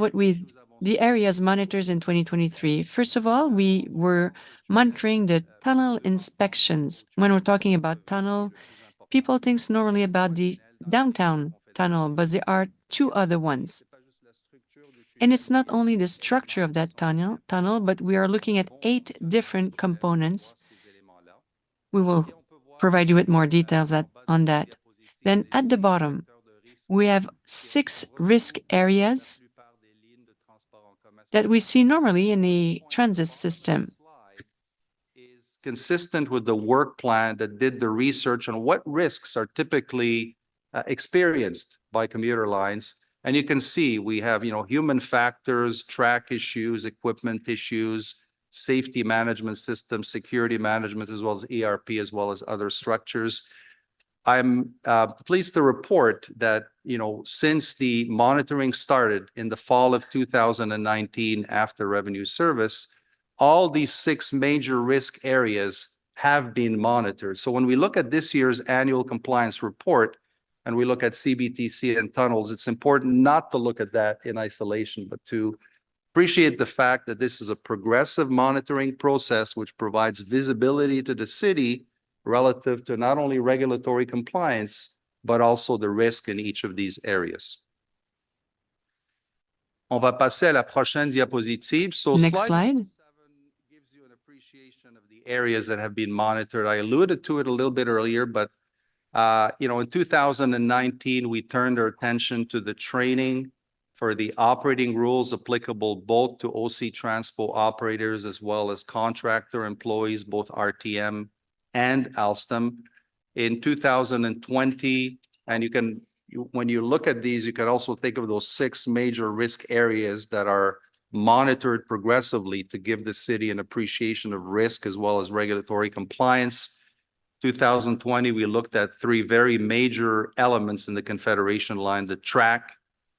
the areas monitors in 2023. First of all, we were monitoring the tunnel inspections. When we're talking about tunnel, people think normally about the downtown tunnel, but there are 2 other ones. And it's not only the structure of that tunnel, but we are looking at 8 different components. We will provide you with more details on that. Then at the bottom, we have 6 risk areas that we see normally in a transit system. Is consistent with the work plan that did the research on what risks are typically experienced by commuter lines And you can see we have, human factors, track issues, equipment issues, safety management systems, security management, as well as ERP, as well as other structures. I'm pleased to report that, since the monitoring started in the fall of 2019 after revenue service, all these 6 major risk areas have been monitored. So when we look at this year's annual compliance report and we look at CBTC and tunnels, it's important not to look at that in isolation, but to appreciate the fact that this is a progressive monitoring process which provides visibility to the city relative to not only regulatory compliance, but also the risk in each of these areas. On va passer à la prochaine diapositive. So Next slide slide. gives you an appreciation of the areas that have been monitored. I alluded to it a little bit earlier, but in 2019, we turned our attention to the training for the operating rules applicable both to OC Transpo operators as well as contractor employees, both RTM and Alstom. In 2020, and when you look at these, you can also think of those 6 major risk areas that are monitored progressively to give the city an appreciation of risk as well as regulatory compliance. 2020, we looked at 3 very major elements in the Confederation line: the track,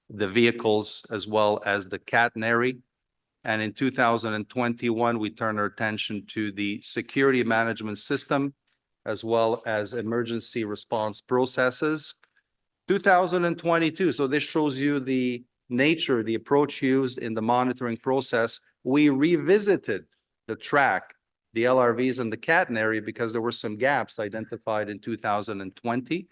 the vehicles, as well as the catenary. And in 2021, we turned our attention to the security management system, as well as emergency response processes. 2022, so this shows you the nature, the approach used in the monitoring process. We revisited the track, the LRVs, and the catenary because there were some gaps identified in 2020.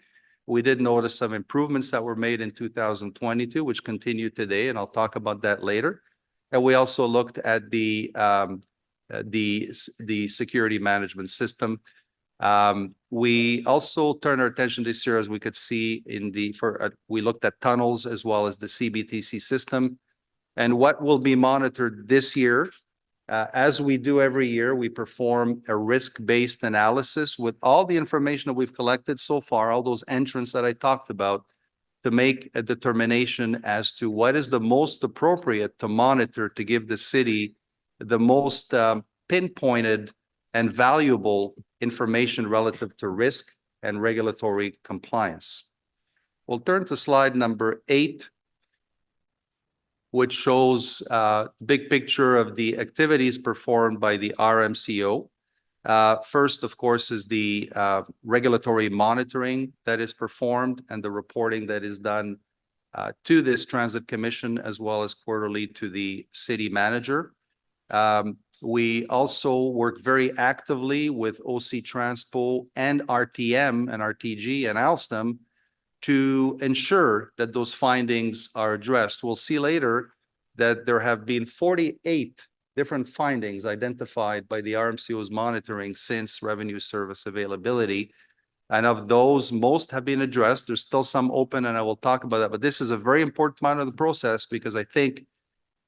We did notice some improvements that were made in 2022, which continue today, and I'll talk about that later. And we also looked at the security management system. We also turned our attention this year, as we could see we looked at tunnels as well as the CBTC system. And what will be monitored this year, as we do every year, we perform a risk-based analysis with all the information that we've collected so far, all those entrants that I talked about, to make a determination as to what is the most appropriate to monitor to give the city the most pinpointed and valuable information relative to risk and regulatory compliance. We'll turn to slide number 8, which shows a big picture of the activities performed by the RMCO. First, of course, is the regulatory monitoring that is performed and the reporting that is done to this Transit Commission, as well as quarterly to the city manager. We also work very actively with OC Transpo and RTM and RTG and Alstom to ensure that those findings are addressed. We'll see later that there have been 48 different findings identified by the RMCO's monitoring since revenue service availability. And of those, most have been addressed. There's still some open, and I will talk about that. But this is a very important part of the process because I think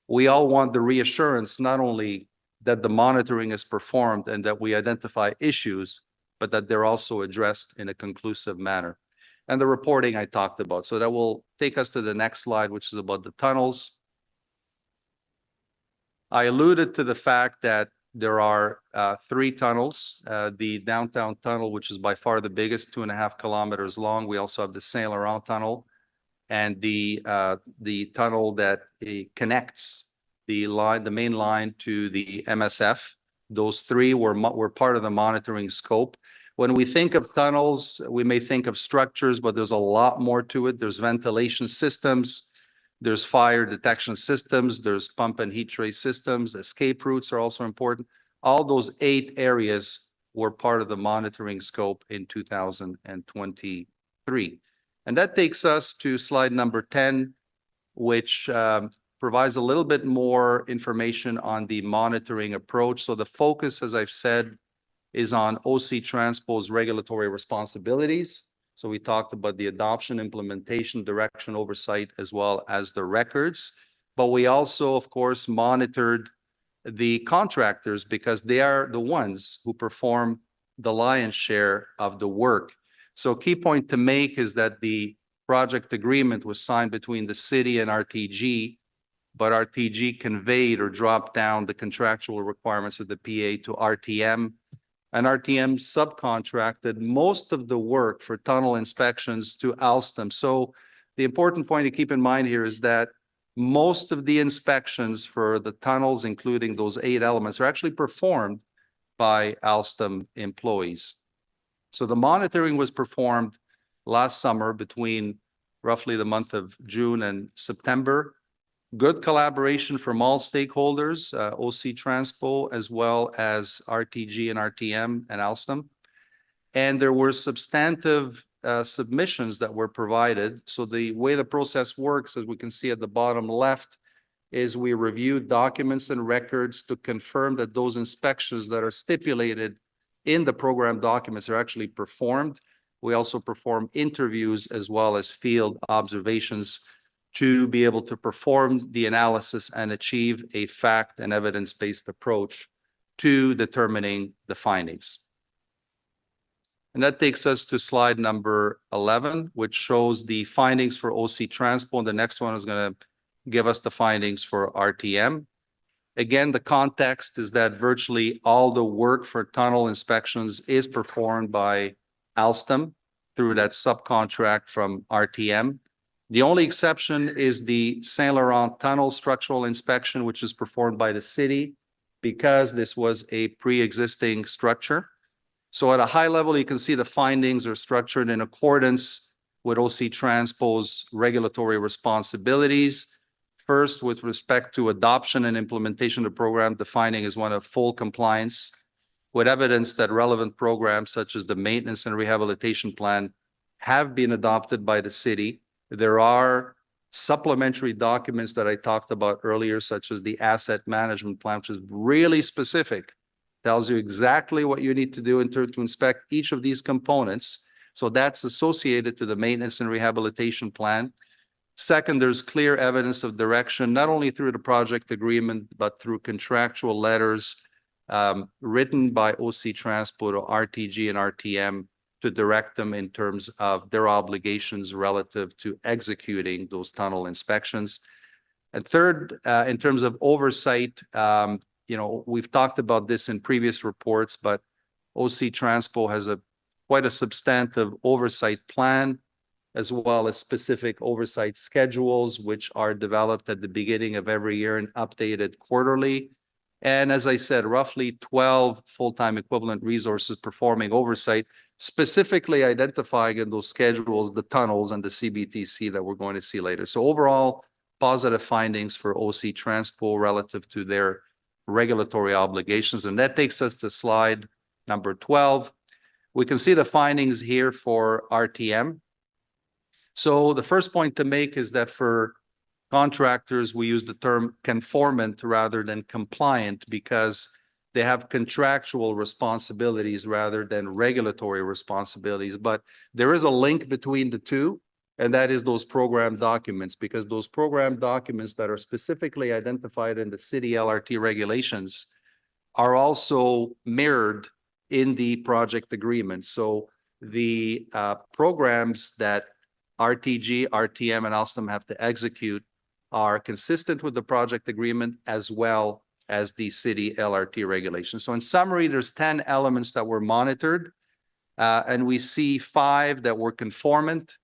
we all want the reassurance, not only that the monitoring is performed and that we identify issues, but that they're also addressed in a conclusive manner. And the reporting I talked about. So that will take us to the next slide, which is about the tunnels. I alluded to the fact that there are 3 tunnels. The downtown tunnel, which is by far the biggest, 2.5 kilometers long. We also have the Saint Laurent tunnel and the tunnel that connects the main line to the MSF. Those 3 were part of the monitoring scope. When we think of tunnels, we may think of structures, but there's a lot more to it. There's ventilation systems, there's fire detection systems, there's pump and heat trace systems, escape routes are also important. All those 8 areas were part of the monitoring scope in 2023. And that takes us to slide number 10, which provides a little bit more information on the monitoring approach. So the focus, as I've said, is on OC Transpo's regulatory responsibilities. So we talked about the adoption, implementation, direction, oversight, as well as the records. But we also, of course, monitored the contractors because they are the ones who perform the lion's share of the work. So key point to make is that the project agreement was signed between the city and RTG, but RTG conveyed or dropped down the contractual requirements of the PA to RTM. And RTM subcontracted most of the work for tunnel inspections to Alstom. So the important point to keep in mind here is that most of the inspections for the tunnels, including those 8 elements, are actually performed by Alstom employees. So the monitoring was performed last summer between roughly the month of June and September. Good collaboration from all stakeholders, OC Transpo, as well as RTG and RTM and Alstom. And there were substantive submissions that were provided. So the way the process works, as we can see at the bottom left, is we review documents and records to confirm that those inspections that are stipulated in the program documents are actually performed. We also perform interviews as well as field observations to be able to perform the analysis and achieve a fact and evidence-based approach to determining the findings. And that takes us to slide number 11, which shows the findings for OC Transpo. And the next one is going to give us the findings for RTM. Again, the context is that virtually all the work for tunnel inspections is performed by Alstom through that subcontract from RTM. The only exception is the Saint Laurent Tunnel structural inspection, which is performed by the city because this was a pre-existing structure. So at a high level, you can see the findings are structured in accordance with OC Transpo's regulatory responsibilities. First, with respect to adoption and implementation of the program, the finding is one of full compliance with evidence that relevant programs such as the maintenance and rehabilitation plan have been adopted by the city. There are supplementary documents that I talked about earlier, such as the asset management plan, which is really specific, tells you exactly what you need to do in order to inspect each of these components. So that's associated to the maintenance and rehabilitation plan. Second, there's clear evidence of direction, not only through the project agreement, but through contractual letters written by OC Transpo to RTG and RTM to direct them in terms of their obligations relative to executing those tunnel inspections. And third, in terms of oversight, we've talked about this in previous reports, but OC Transpo has quite a substantive oversight plan, as well as specific oversight schedules, which are developed at the beginning of every year and updated quarterly. And as I said, roughly 12 full-time equivalent resources performing oversight, specifically identifying in those schedules the tunnels and the CBTC that we're going to see later. So overall, positive findings for OC Transpo relative to their regulatory obligations. And that takes us to slide number 12. We can see the findings here for RTM. So the first point to make is that for contractors, we use the term conformant rather than compliant because they have contractual responsibilities rather than regulatory responsibilities. But there is a link between the two, and that is those program documents, because those program documents that are specifically identified in the city LRT regulations are also mirrored in the project agreement. So the programs that RTG, RTM, and Alstom have to execute are consistent with the project agreement as well as the city LRT regulations. So in summary, there's 10 elements that were monitored, and we see 5 that were conformant,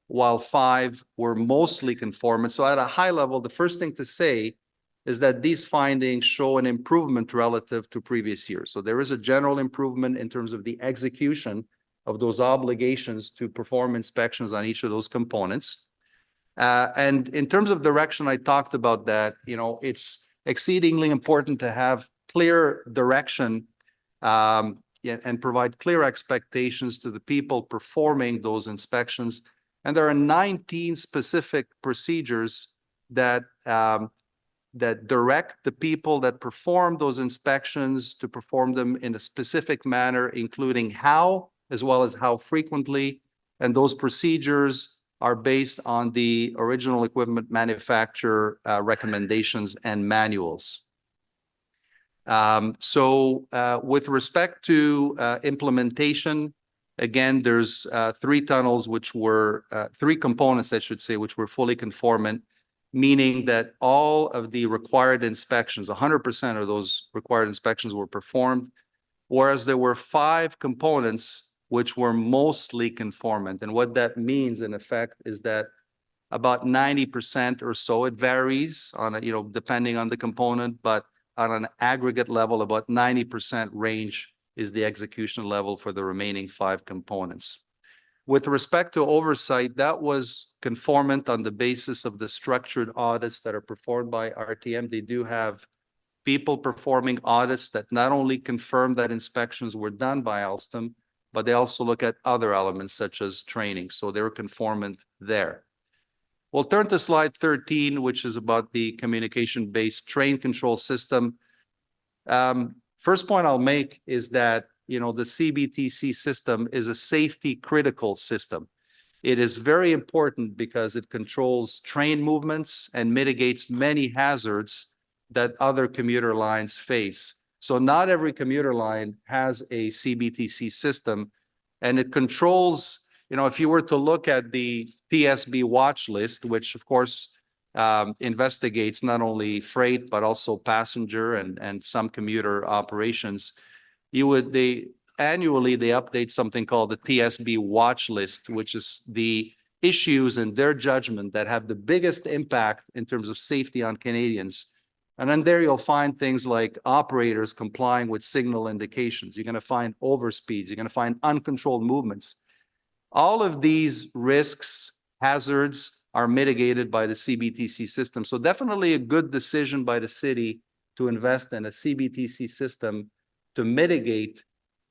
while 5 were mostly conformant. So at a high level, the first thing to say is that these findings show an improvement relative to previous years. So there is a general improvement in terms of the execution of those obligations to perform inspections on each of those components. And in terms of direction, I talked about that. It's exceedingly important to have clear direction and provide clear expectations to the people performing those inspections. And there are 19 specific procedures that direct the people that perform those inspections to perform them in a specific manner, including how, as well as how frequently. And those procedures are based on the original equipment manufacturer recommendations and manuals. With respect to implementation, Again, there's three tunnels which were three components, I should say, which were fully conformant, meaning that all of the required inspections, 100% of those required inspections were performed, whereas there were 5 components which were mostly conformant. And what that means in effect is that about 90% or so, it varies on a, depending on the component, but on an aggregate level, about 90% range is the execution level for the remaining 5 components. With respect to oversight, that was conformant on the basis of the structured audits that are performed by RTM. They do have people performing audits that not only confirm that inspections were done by Alstom, but they also look at other elements such as training. So they were conformant there. We'll turn to slide 13, which is about the communication-based train control system. First point I'll make is that, the CBTC system is a safety critical system. It is very important because it controls train movements and mitigates many hazards that other commuter lines face. So not every commuter line has a CBTC system, and it controls, if you were to look at the TSB watch list, which of course investigates not only freight, but also passenger and some commuter operations, annually they update something called the TSB watch list, which is the issues in their judgment that have the biggest impact in terms of safety on Canadians. And then there you'll find things like operators complying with signal indications. You're going to find overspeeds. You're going to find uncontrolled movements. All of these risks, hazards are mitigated by the CBTC system. So definitely a good decision by the city to invest in a CBTC system to mitigate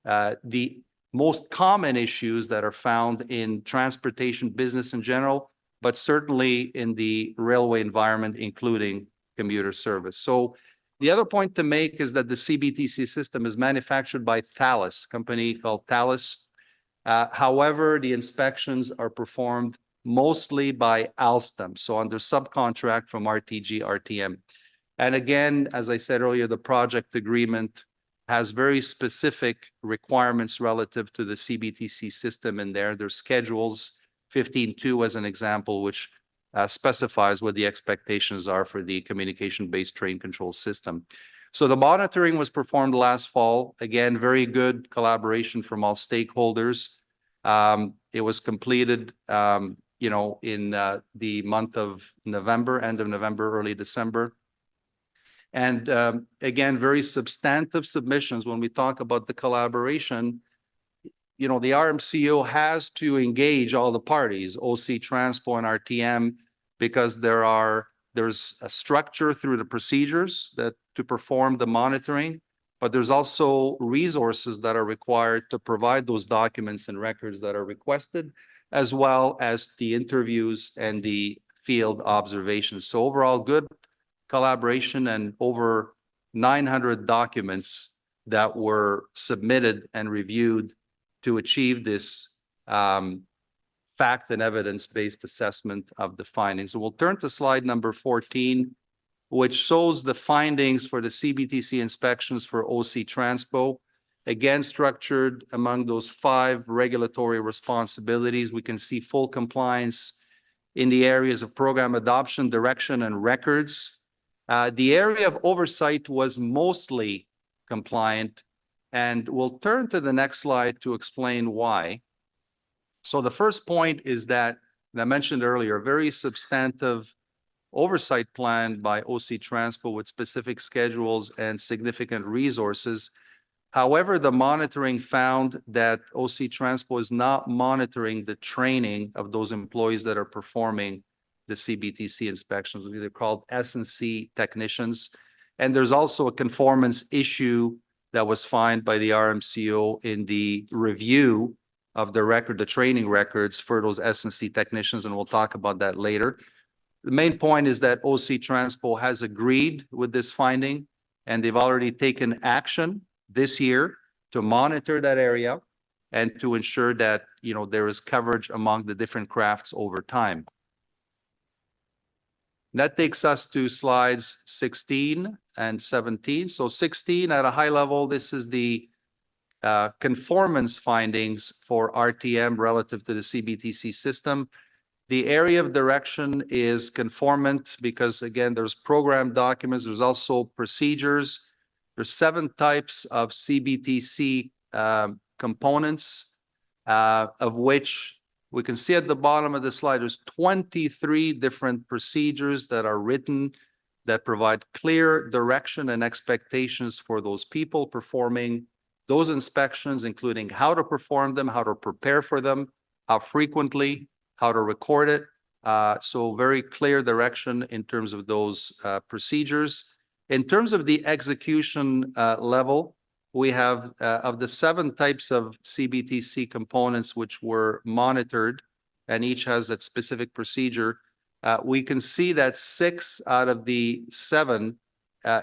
the most common issues that are found in transportation business in general, but certainly in the railway environment, including commuter service. So the other point to make is that the CBTC system is manufactured by Thales, a company called Thales. However, the inspections are performed mostly by Alstom, so under subcontract from RTG, RTM. And again, as I said earlier, the project agreement has very specific requirements relative to the CBTC system in there. There's schedules, 15.2 as an example, which specifies what the expectations are for the communication-based train control system. So the monitoring was performed last fall. Again, very good collaboration from all stakeholders. It was completed, in the month of November, end of November, early December. And again, very substantive submissions. When we talk about the collaboration, the RMCO has to engage all the parties, OC, Transpo, and RTM, because there's a structure through the procedures to perform the monitoring, but there's also resources that are required to provide those documents and records that are requested, as well as the interviews and the field observations. So overall, good collaboration and over 900 documents that were submitted and reviewed to achieve this fact and evidence-based assessment of the findings. So we'll turn to slide number 14, which shows the findings for the CBTC inspections for OC Transpo. Again, structured among those 5 regulatory responsibilities. We can see full compliance in the areas of program adoption, direction, and records. The area of oversight was mostly compliant, and we'll turn to the next slide to explain why. So the first point is that, and I mentioned earlier, a very substantive oversight plan by OC Transpo with specific schedules and significant resources. However, the monitoring found that OC Transpo is not monitoring the training of those employees that are performing the CBTC inspections. They're called S&C technicians. And there's also a conformance issue that was found by the RMCO in the review of the training records for those S&C technicians, and we'll talk about that later. The main point is that OC Transpo has agreed with this finding, and they've already taken action this year to monitor that area and to ensure that, there is coverage among the different crafts over time. That takes us to slides 16 and 17. So 16 at a high level, this is the conformance findings for RTM relative to the CBTC system. The area of direction is conformant because, again, there's program documents, there's also procedures. There's 7 types of CBTC components, of which we can see at the bottom of the slide, there's 23 different procedures that are written that provide clear direction and expectations for those people performing those inspections, including how to perform them, how to prepare for them, how frequently, how to record it. So very clear direction in terms of those procedures. In terms of the execution level, we have of the 7 types of CBTC components which were monitored, and each has its specific procedure. We can see that 6 out of the 7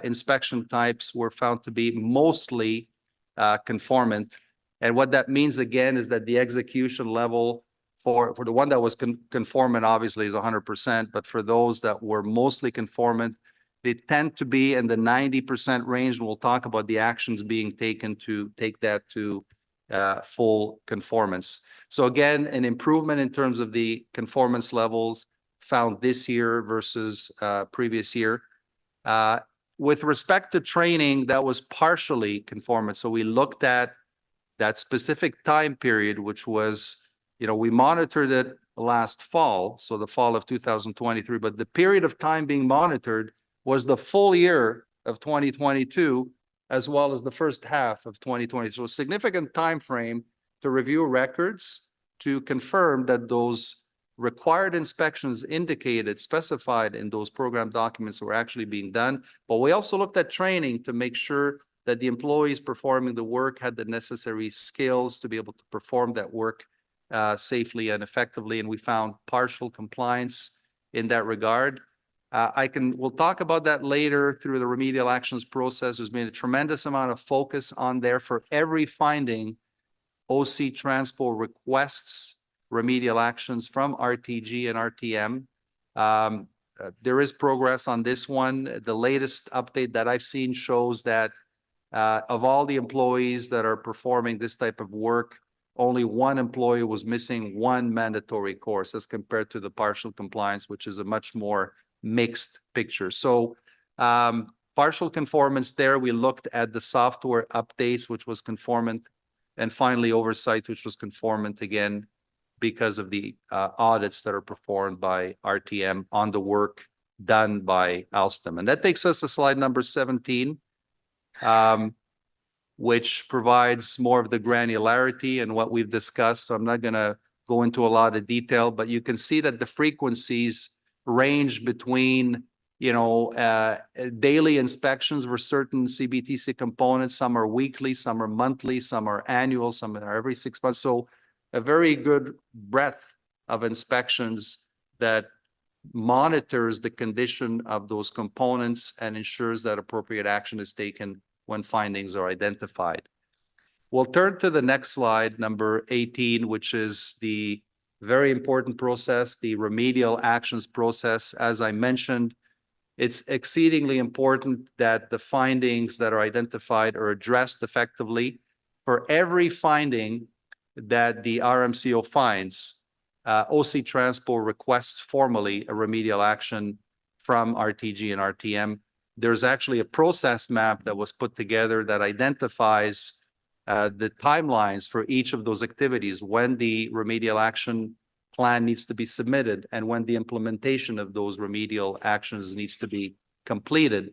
inspection types were found to be mostly conformant. And what that means again is that the execution level for the one that was conformant obviously is 100%, but for those that were mostly conformant, they tend to be in the 90% range. And we'll talk about the actions being taken to take that to full conformance. So again, an improvement in terms of the conformance levels found this year versus previous year. With respect to training, that was partially conformant. So we looked at that specific time period, which was, we monitored it last fall, so the fall of 2023, but the period of time being monitored was the full year of 2022, as well as the first half of 2020. So a significant time frame to review records to confirm that those required inspections indicated, specified in those program documents were actually being done. But we also looked at training to make sure that the employees performing the work had the necessary skills to be able to perform that work safely and effectively. And we found partial compliance in that regard. We'll talk about that later through the remedial actions process. There's been a tremendous amount of focus on there. For every finding, OC Transpo requests remedial actions from RTG and RTM. There is progress on this one. The latest update that I've seen shows that of all the employees that are performing this type of work, only 1 employee was missing 1 mandatory course as compared to the partial compliance, which is a much more mixed picture. So partial conformance there, we looked at the software updates, which was conformant, and finally oversight, which was conformant again, because of the audits that are performed by RTM on the work done by Alstom. And that takes us to slide number 17, which provides more of the granularity and what we've discussed. So I'm not going to go into a lot of detail, but you can see that the frequencies range between, daily inspections for certain CBTC components. Some are weekly, some are monthly, some are annual, some are every 6 months. So a very good breadth of inspections that monitors the condition of those components and ensures that appropriate action is taken when findings are identified. We'll turn to the next slide, number 18, which is the very important process, the remedial actions process. As I mentioned, it's exceedingly important that the findings that are identified are addressed effectively. For every finding that the RMCO finds, OC Transpo requests formally a remedial action from RTG and RTM. There's actually a process map that was put together that identifies the timelines for each of those activities, when the remedial action plan needs to be submitted and when the implementation of those remedial actions needs to be completed.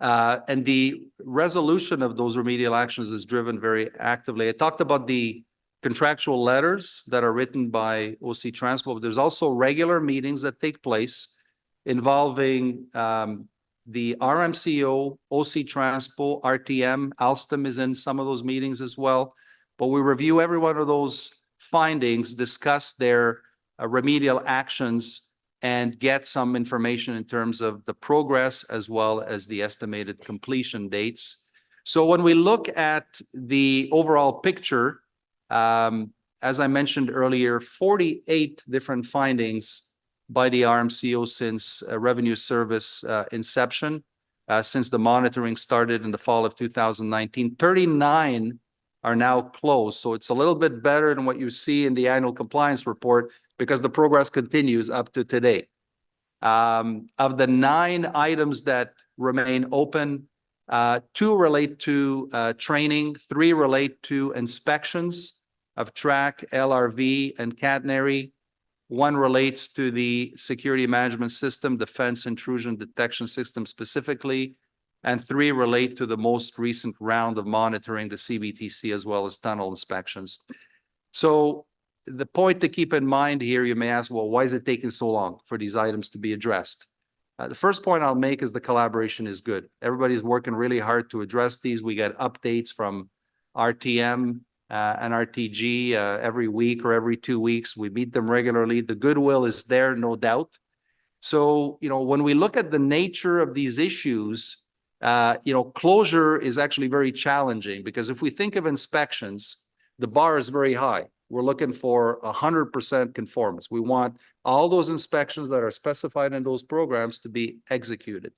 And the resolution of those remedial actions is driven very actively. I talked about the contractual letters that are written by OC Transpo, but there's also regular meetings that take place involving the RMCO, OC Transpo, RTM. Alstom is in some of those meetings as well. But we review every one of those findings, discuss their remedial actions, and get some information in terms of the progress as well as the estimated completion dates. So when we look at the overall picture, as I mentioned earlier, 48 different findings by the RMCO since revenue service inception, since the monitoring started in the fall of 2019. 39 are now closed. So it's a little bit better than what you see in the annual compliance report because the progress continues up to today. Of the 9 items that remain open, 2 relate to training, 3 relate to inspections of track, LRV, and catenary. 1 relates to the security management system, defense intrusion detection system specifically, and 3 relate to the most recent round of monitoring, the CBTC, as well as tunnel inspections. So the point to keep in mind here, you may ask, well, why is it taking so long for these items to be addressed? The first point I'll make is the collaboration is good. Everybody's working really hard to address these. We get updates from RTM and RTG every week or every 2 weeks. We meet them regularly. The goodwill is there, no doubt. So, when we look at the nature of these issues, closure is actually very challenging because if we think of inspections, the bar is very high. We're looking for 100% conformance. We want all those inspections that are specified in those programs to be executed.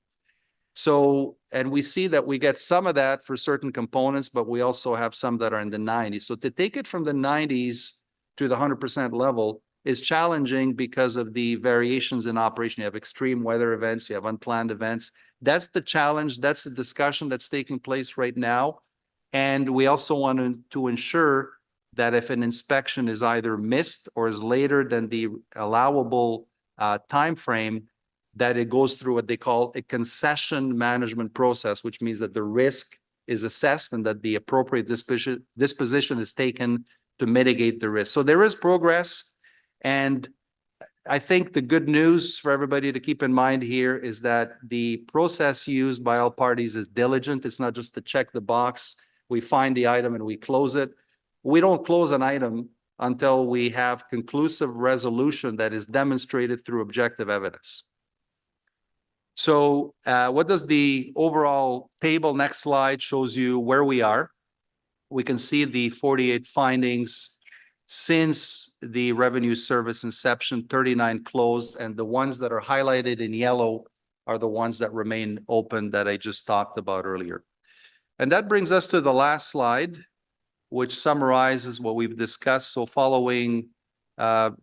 So, and we see that we get some of that for certain components, but we also have some that are in the 90s. So to take it from the 90s to the 100% level is challenging because of the variations in operation. You have extreme weather events, you have unplanned events. That's the challenge. That's the discussion that's taking place right now. And we also want to ensure that if an inspection is either missed or is later than the allowable time frame, that it goes through what they call a concession management process, which means that the risk is assessed and that the appropriate disposition is taken to mitigate the risk. So there is progress. And I think the good news for everybody to keep in mind here is that the process used by all parties is diligent. It's not just to check the box. We find the item and we close it. We don't close an item until we have conclusive resolution that is demonstrated through objective evidence. So what does the overall table, next slide, shows you where we are. We can see the 48 findings since the revenue service inception, 39 closed, and the ones that are highlighted in yellow are the ones that remain open that I just talked about earlier. And that brings us to the last slide, which summarizes what we've discussed. So following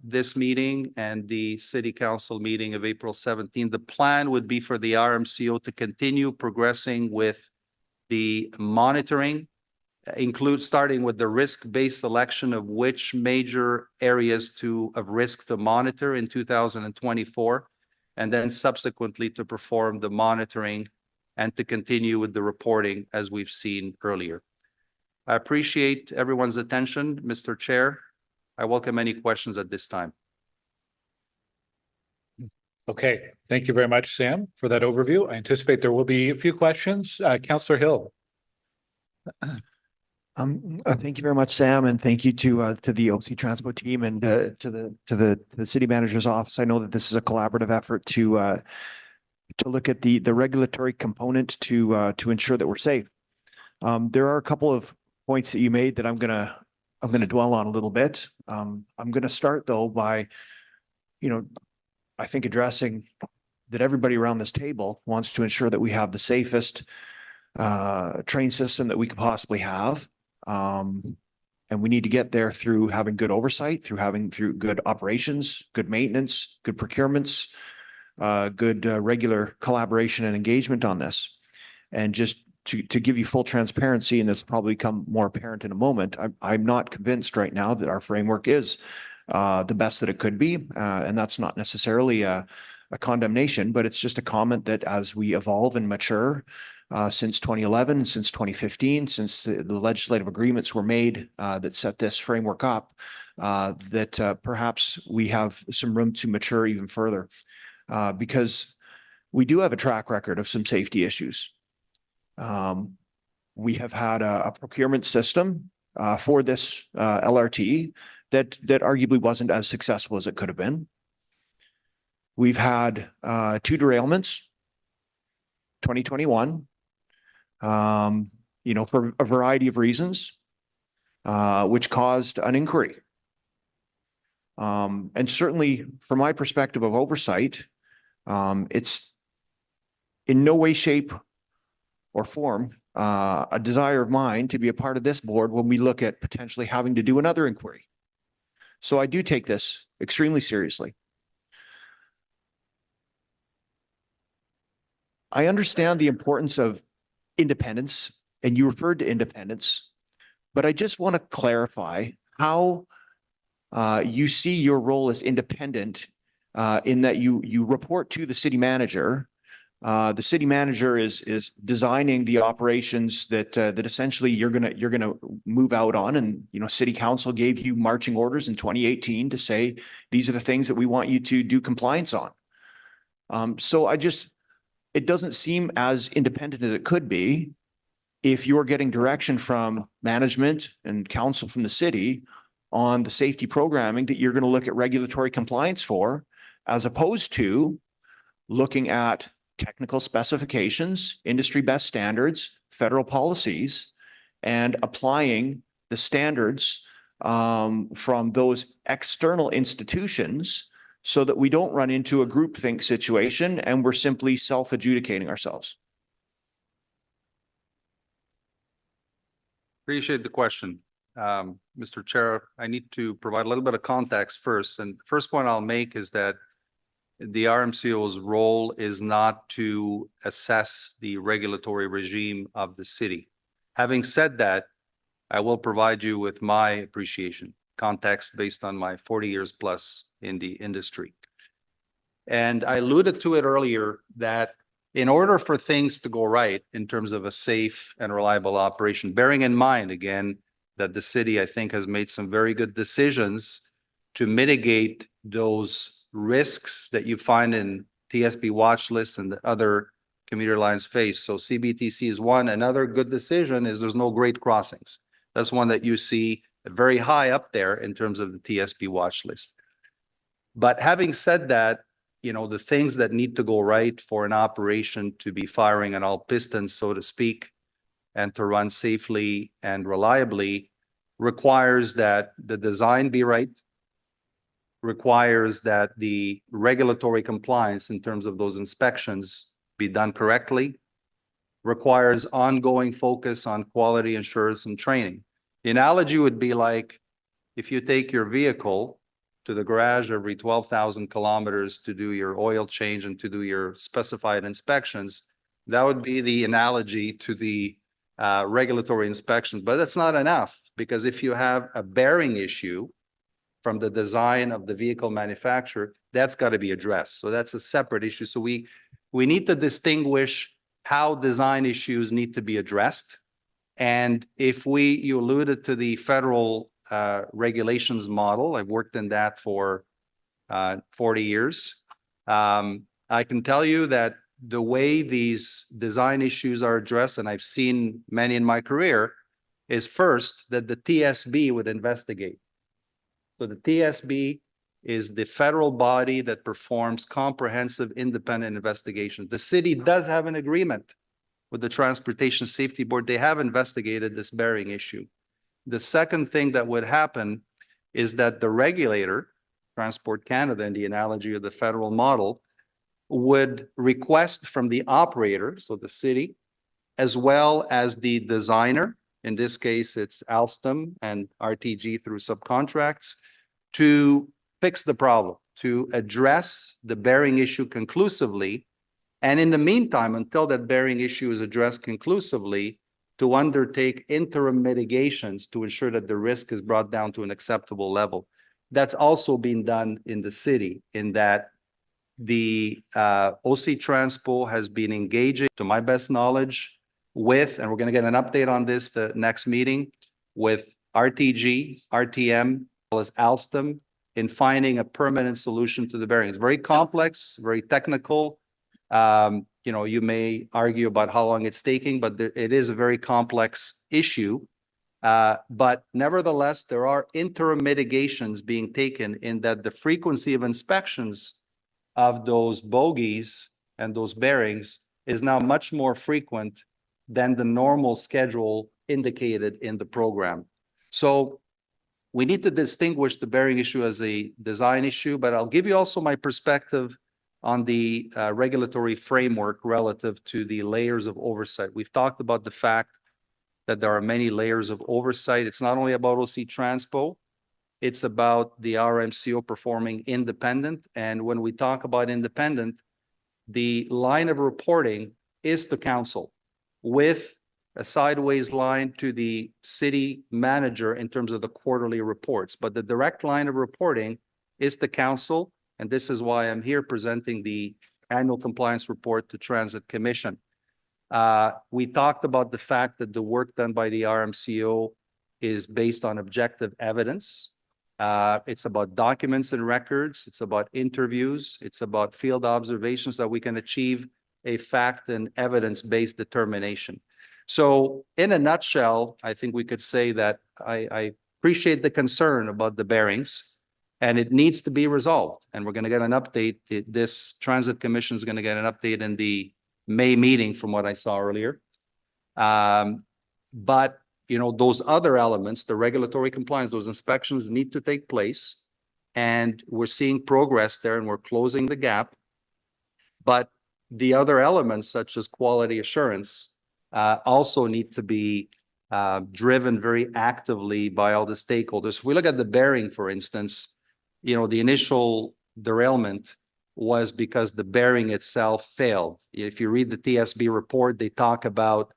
this meeting and the City Council meeting of April 17, the plan would be for the RMCO to continue progressing with the monitoring, starting with the risk-based selection of which major areas of risk to monitor in 2024, and then subsequently to perform the monitoring and to continue with the reporting as we've seen earlier. I appreciate everyone's attention, Mr. Chair. I welcome any questions at this time. Okay, thank you very much, Sam, for that overview. I anticipate there will be a few questions. Councillor Hill. Thank you very much, Sam, and thank you to the OC Transpo team and to the city manager's office. I know that this is a collaborative effort to look at the regulatory component to ensure that we're safe. There are a couple of points that you made that I'm gonna dwell on a little bit. I'm gonna start though by, I think addressing that everybody around this table wants to ensure that we have the safest train system that we could possibly have. And we need to get there through having good oversight, through good operations, good maintenance, good procurements, good regular collaboration and engagement on this. And just to give you full transparency, and it's probably become more apparent in a moment, I'm not convinced right now that our framework is the best that it could be. And that's not necessarily a condemnation, but it's just a comment that as we evolve and mature, since 2011, since 2015, since the legislative agreements were made that set this framework up, that perhaps we have some room to mature even further, because we do have a track record of some safety issues. We have had a procurement system for this LRT that arguably wasn't as successful as it could have been. We've had 2 derailments, 2021, for a variety of reasons, which caused an inquiry. And certainly from my perspective of oversight, it's in no way, shape, or form a desire of mine to be a part of this board when we look at potentially having to do another inquiry. So I do take this extremely seriously. I understand the importance of independence, and you referred to independence, but I just want to clarify how you see your role as independent in that you report to the city manager. The city manager is designing the operations that essentially you're gonna move out on, and city council gave you marching orders in 2018 to say these are the things that we want you to do compliance on. So it doesn't seem as independent as it could be if you're getting direction from management and council from the city on the safety programming that you're going to look at regulatory compliance for, as opposed to looking at technical specifications, industry best standards, federal policies, and applying the standards from those external institutions so that we don't run into a groupthink situation and we're simply self-adjudicating ourselves. Appreciate the question. Mr. Chair, I need to provide a little bit of context first. And first point I'll make is that the RMCO's role is not to assess the regulatory regime of the city. Having said that, I will provide you with my appreciation, context based on my 40 years plus in the industry. And I alluded to it earlier that in order for things to go right in terms of a safe and reliable operation, bearing in mind, again, that the city, I think, has made some very good decisions to mitigate those risks that you find in TSB watch list and the other commuter lines face. So CBTC is one. Another good decision is there's no grade crossings. That's one that you see very high up there in terms of the TSB watch list. But having said that, the things that need to go right for an operation to be firing on all pistons, so to speak, and to run safely and reliably requires that the design be right, requires that the regulatory compliance in terms of those inspections be done correctly, requires ongoing focus on quality assurance and training. The analogy would be like if you take your vehicle to the garage every 12,000 kilometers to do your oil change and to do your specified inspections, that would be the analogy to the regulatory inspections. But that's not enough, because if you have a bearing issue from the design of the vehicle manufacturer, that's got to be addressed. So that's a separate issue. So we need to distinguish how design issues need to be addressed. And if you alluded to the federal regulations model, I've worked in that for 40 years. I can tell you that the way these design issues are addressed, and I've seen many in my career, is first that the TSB would investigate. So the TSB is the federal body that performs comprehensive independent investigations. The city does have an agreement with the Transportation Safety Board. They have investigated this bearing issue. The second thing that would happen is that the regulator, Transport Canada, in the analogy of the federal model, would request from the operator, so the city, as well as the designer, in this case, it's Alstom and RTG through subcontracts, to fix the problem, to address the bearing issue conclusively. And in the meantime, until that bearing issue is addressed conclusively, to undertake interim mitigations to ensure that the risk is brought down to an acceptable level. That's also been done in the city, in that the OC Transpo has been engaging, to my best knowledge, with, and we're going to get an update on this the next meeting, with RTG, RTM, as well as Alstom, in finding a permanent solution to the bearing. It's very complex, very technical. You may argue about how long it's taking, but it is a very complex issue. But nevertheless, there are interim mitigations being taken in that the frequency of inspections of those bogies and those bearings is now much more frequent than the normal schedule indicated in the program. So we need to distinguish the bearing issue as a design issue, but I'll give you also my perspective on the regulatory framework relative to the layers of oversight. We've talked about the fact that there are many layers of oversight. It's not only about OC Transpo, it's about the RMCO performing independent. And when we talk about independent, the line of reporting is to council with a sideways line to the city manager in terms of the quarterly reports. But the direct line of reporting is to council. And this is why I'm here presenting the annual compliance report to Transit Commission. We talked about the fact that the work done by the RMCO is based on objective evidence. It's about documents and records. It's about interviews. It's about field observations that we can achieve a fact and evidence-based determination. So in a nutshell, I think we could say that I appreciate the concern about the bearings, and it needs to be resolved. And we're going to get an update. This Transit Commission is going to get an update in the May meeting from what I saw earlier. But you know, those other elements, the regulatory compliance, those inspections need to take place. And we're seeing progress there and we're closing the gap. But the other elements, such as quality assurance, also need to be driven very actively by all the stakeholders. If we look at the bearing, for instance, you know, the initial derailment was because the bearing itself failed. If you read the TSB report, they talk about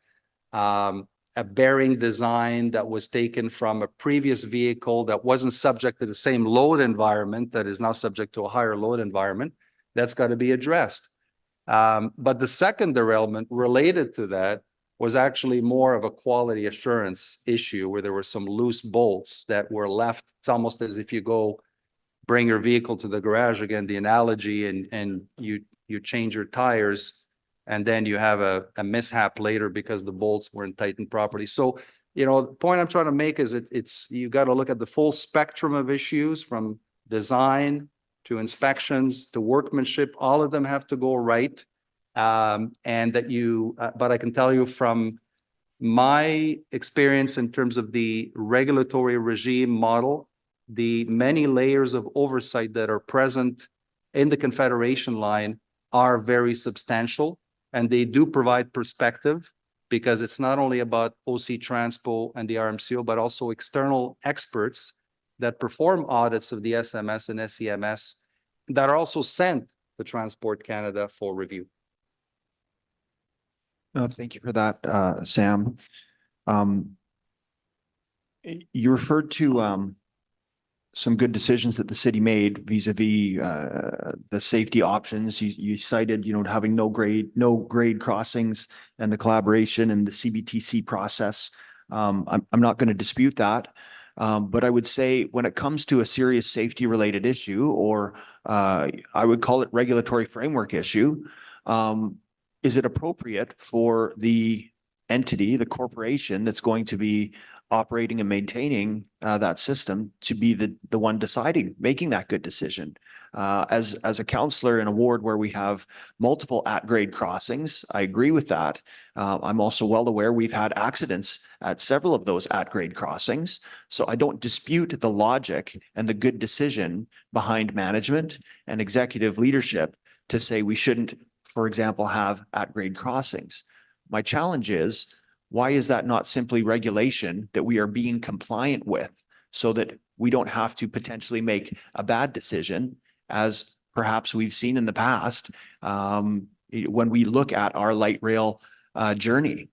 a bearing design that was taken from a previous vehicle that wasn't subject to the same load environment that is now subject to a higher load environment. That's got to be addressed. But the second derailment related to that was actually more of a quality assurance issue where there were some loose bolts that were left. It's almost as if you go bring your vehicle to the garage, again, the analogy, and you change your tires, and then you have a mishap later because the bolts weren't tightened properly. So, you know, the point I'm trying to make is you got to look at the full spectrum of issues from design to inspections to workmanship. All of them have to go right. And that but I can tell you from my experience in terms of the regulatory regime model, the many layers of oversight that are present in the Confederation line are very substantial, and they do provide perspective because it's not only about OC Transpo and the RMCO, but also external experts that perform audits of the SMS and SEMS that are also sent to Transport Canada for review. No, thank you for that, Sam. You referred to some good decisions that the city made vis-a-vis the safety options. You cited, you know, having no grade crossings and the collaboration and the CBTC process. I'm not going to dispute that. But I would say when it comes to a serious safety related issue, or I would call it regulatory framework issue, is it appropriate for the entity, the corporation that's going to be operating and maintaining that system to be the one deciding, making that good decision? As a councillor in a ward where we have multiple at-grade crossings, I agree with that. I'm also well aware we've had accidents at several of those at-grade crossings. So I don't dispute the logic and the good decision behind management and executive leadership to say we shouldn't, for example, have at-grade crossings. My challenge is, why is that not simply regulation that we are being compliant with so that we don't have to potentially make a bad decision, as perhaps we've seen in the past when we look at our light rail journey?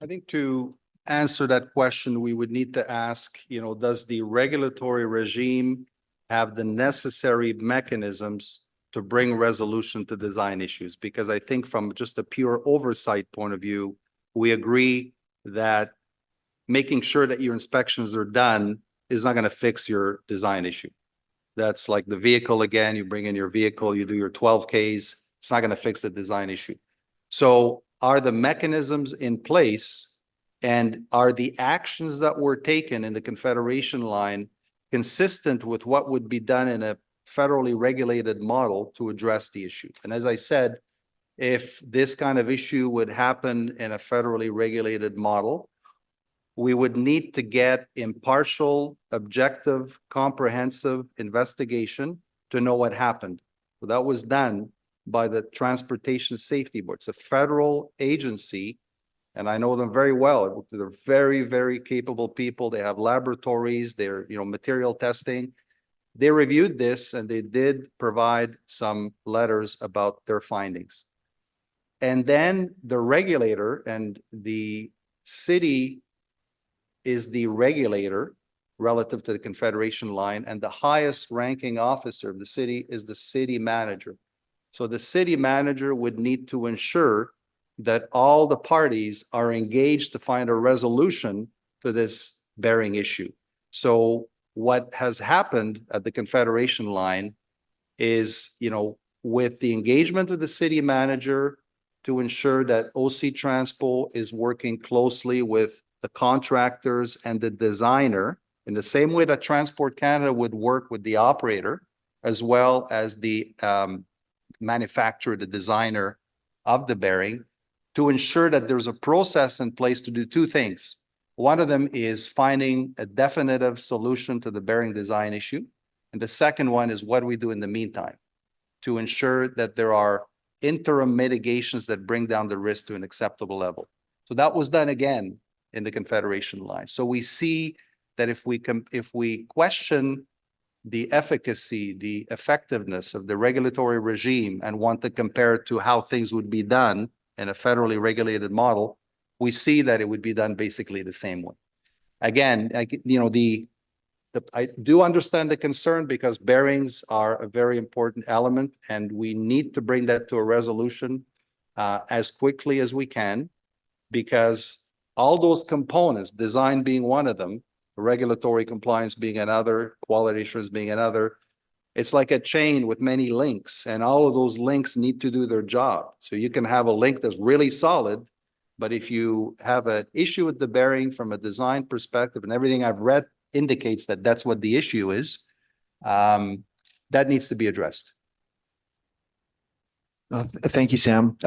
I think to answer that question, we would need to ask, you know, does the regulatory regime have the necessary mechanisms to bring resolution to design issues? Because I think from just a pure oversight point of view, we agree that making sure that your inspections are done is not going to fix your design issue. That's like the vehicle again, you bring in your vehicle, you do your 12Ks, it's not going to fix the design issue. So are the mechanisms in place, and are the actions that were taken in the Confederation line consistent with what would be done in a federally regulated model to address the issue? And as I said, if this kind of issue would happen in a federally regulated model, we would need to get impartial, objective, comprehensive investigation to know what happened. So that was done by the Transportation Safety Board. It's a federal agency, and I know them very well. They're very, very capable people. They have laboratories, they're, material testing. They reviewed this and they did provide some letters about their findings. And then the regulator, and the city is the regulator relative to the Confederation line, and the highest ranking officer of the city is the city manager. So the city manager would need to ensure that all the parties are engaged to find a resolution to this bearing issue. So what has happened at the Confederation line is, with the engagement of the city manager to ensure that OC Transpo is working closely with the contractors and the designer in the same way that Transport Canada would work with the operator, as well as the manufacturer, the designer of the bearing, to ensure that there's a process in place to do two things. One of them is finding a definitive solution to the bearing design issue. And the second one is what we do in the meantime to ensure that there are interim mitigations that bring down the risk to an acceptable level. So that was done again in the Confederation line. So we see that if we question the efficacy, the effectiveness of the regulatory regime and want to compare it to how things would be done in a federally regulated model, we see that it would be done basically the same way. Again, I do understand the concern because bearings are a very important element, and we need to bring that to a resolution as quickly as we can, because all those components, design being one of them, regulatory compliance being another, quality assurance being another, it's like a chain with many links, and all of those links need to do their job. So you can have a link that's really solid, but if you have an issue with the bearing from a design perspective, and everything I've read indicates that that's what the issue is, that needs to be addressed. Thank you, Sam.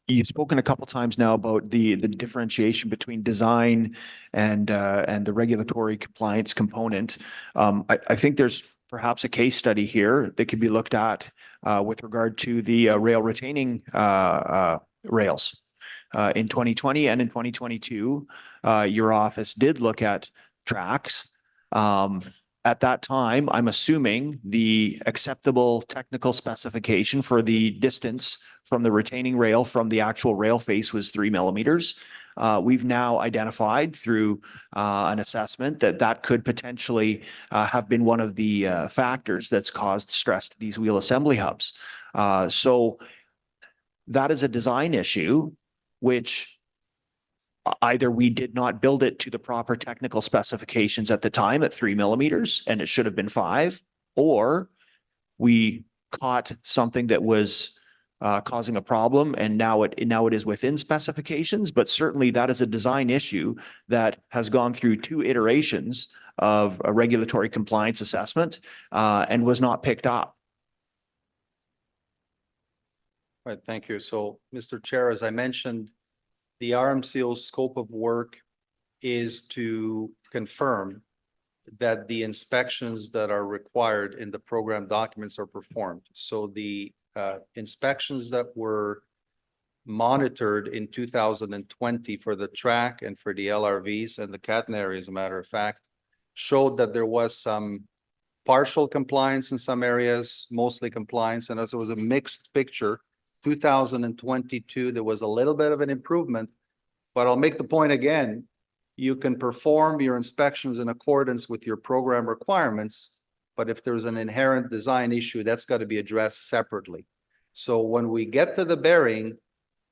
You've spoken a couple times now about the differentiation between design and the regulatory compliance component. I think there's perhaps a case study here that could be looked at with regard to the rail retaining rails. In 2020 and in 2022, your office did look at tracks. At that time, I'm assuming the acceptable technical specification for the distance from the retaining rail from the actual rail face was 3 millimeters. We've now identified through an assessment that could potentially have been one of the factors that's caused stress to these wheel assembly hubs. So that is a design issue, which either we did not build it to the proper technical specifications at the time at 3 millimeters and it should have been 5, or we caught something that was causing a problem and now it is within specifications. But certainly that is a design issue that has gone through 2 iterations of a regulatory compliance assessment and was not picked up. Right, thank you. So, Mr. Chair, as I mentioned, the RMCO's scope of work is to confirm that the inspections that are required in the program documents are performed. So the inspections that were monitored in 2020 for the track and for the LRVs and the catenary, as a matter of fact, showed that there was some partial compliance in some areas, mostly compliance, and as it was a mixed picture. 2022, there was a little bit of an improvement, but I'll make the point again, you can perform your inspections in accordance with your program requirements, but if there's an inherent design issue, that's got to be addressed separately. So when we get to the bearing,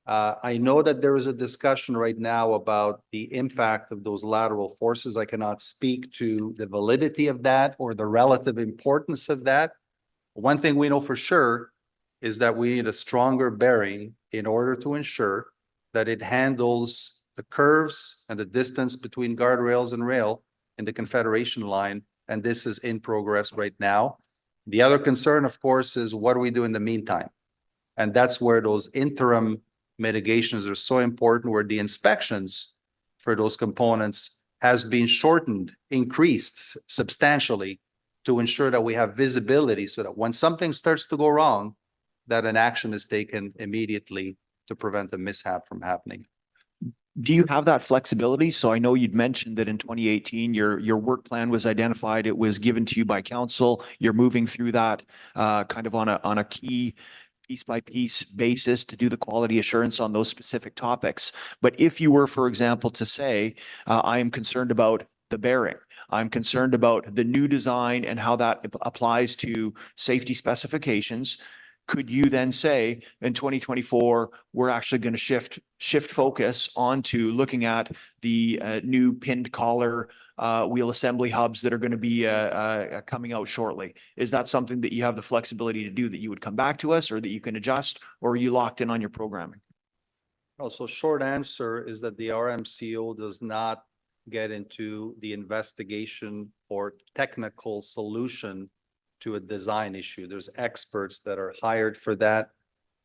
I know that there is a discussion right now about the impact of those lateral forces. I cannot speak to the validity of that or the relative importance of that. One thing we know for sure is that we need a stronger bearing in order to ensure that it handles the curves and the distance between guardrails and rail in the Confederation line. And this is in progress right now. The other concern, of course, is what do we do in the meantime? And that's where those interim mitigations are so important, where the inspections for those components has been shortened, increased substantially to ensure that we have visibility so that when something starts to go wrong, that an action is taken immediately to prevent a mishap from happening. Do you have that flexibility? So I know you'd mentioned that in 2018, your work plan was identified. It was given to you by council. You're moving through that kind of on a key piece by piece basis to do the quality assurance on those specific topics. But if you were, for example, to say, I am concerned about the bearing, I'm concerned about the new design and how that applies to safety specifications, could you then say in 2024, we're actually going to shift focus onto looking at the new pinned collar wheel assembly hubs that are going to be coming out shortly? Is that something that you have the flexibility to do, that you would come back to us or that you can adjust, or are you locked in on your programming? Also, short answer is that the RMCO does not get into the investigation or technical solution to a design issue. There's experts that are hired for that.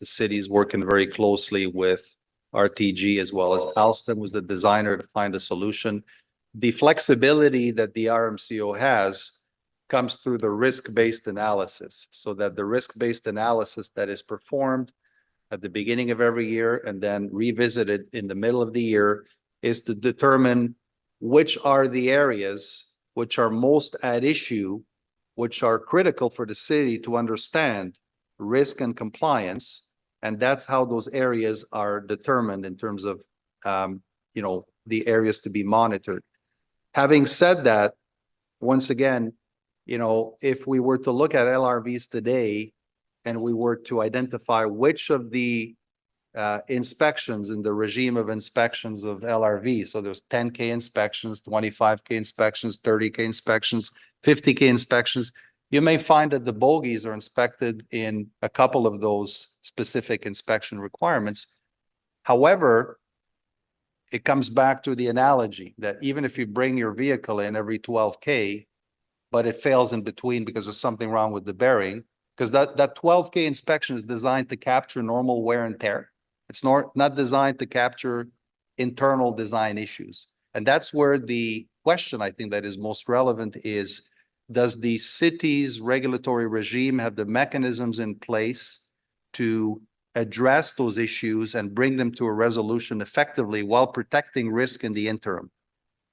The city's working very closely with RTG as well as Alstom, who's the designer, to find a solution. The flexibility that the RMCO has comes through the risk-based analysis, so that the risk-based analysis that is performed at the beginning of every year and then revisited in the middle of the year is to determine which are the areas which are most at issue, which are critical for the city to understand risk and compliance. And that's how those areas are determined in terms of, the areas to be monitored. Having said that, once again, if we were to look at LRVs today and we were to identify which of the inspections in the regime of inspections of LRV. So there's 10K inspections, 25K inspections, 30K inspections, 50K inspections. You may find that the bogies are inspected in a couple of those specific inspection requirements. However, it comes back to the analogy that even if you bring your vehicle in every 12K, but it fails in between because there's something wrong with the bearing, because that 12K inspection is designed to capture normal wear and tear. It's not designed to capture internal design issues. And that's where the question I think that is most relevant is, does the city's regulatory regime have the mechanisms in place to address those issues and bring them to a resolution effectively while protecting risk in the interim?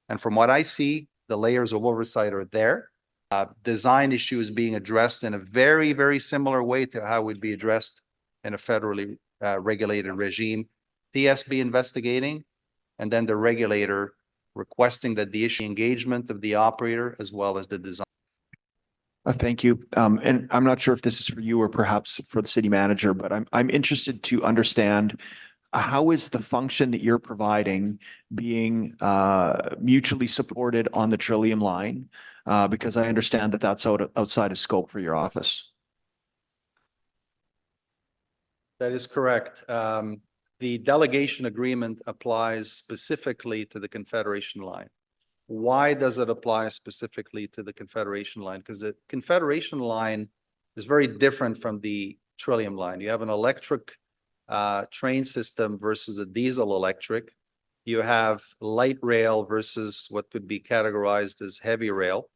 And from what I see, the layers of oversight are there. Design issues being addressed in a very, very similar way to how it would be addressed in a federally regulated regime. TSB investigating, and then the regulator requesting that the issue engagement of the operator as well as the design. Thank you. And I'm not sure if this is for you or perhaps for the city manager, but I'm interested to understand how is the function that you're providing being mutually supported on the Trillium line? Because I understand that that's outside of scope for your office. That is correct. The delegation agreement applies specifically to the Confederation line. Why does it apply specifically to the Confederation line? Because the Confederation line is very different from the Trillium line. You have an electric train system versus a diesel electric. You have light rail versus what could be categorized as heavy rail.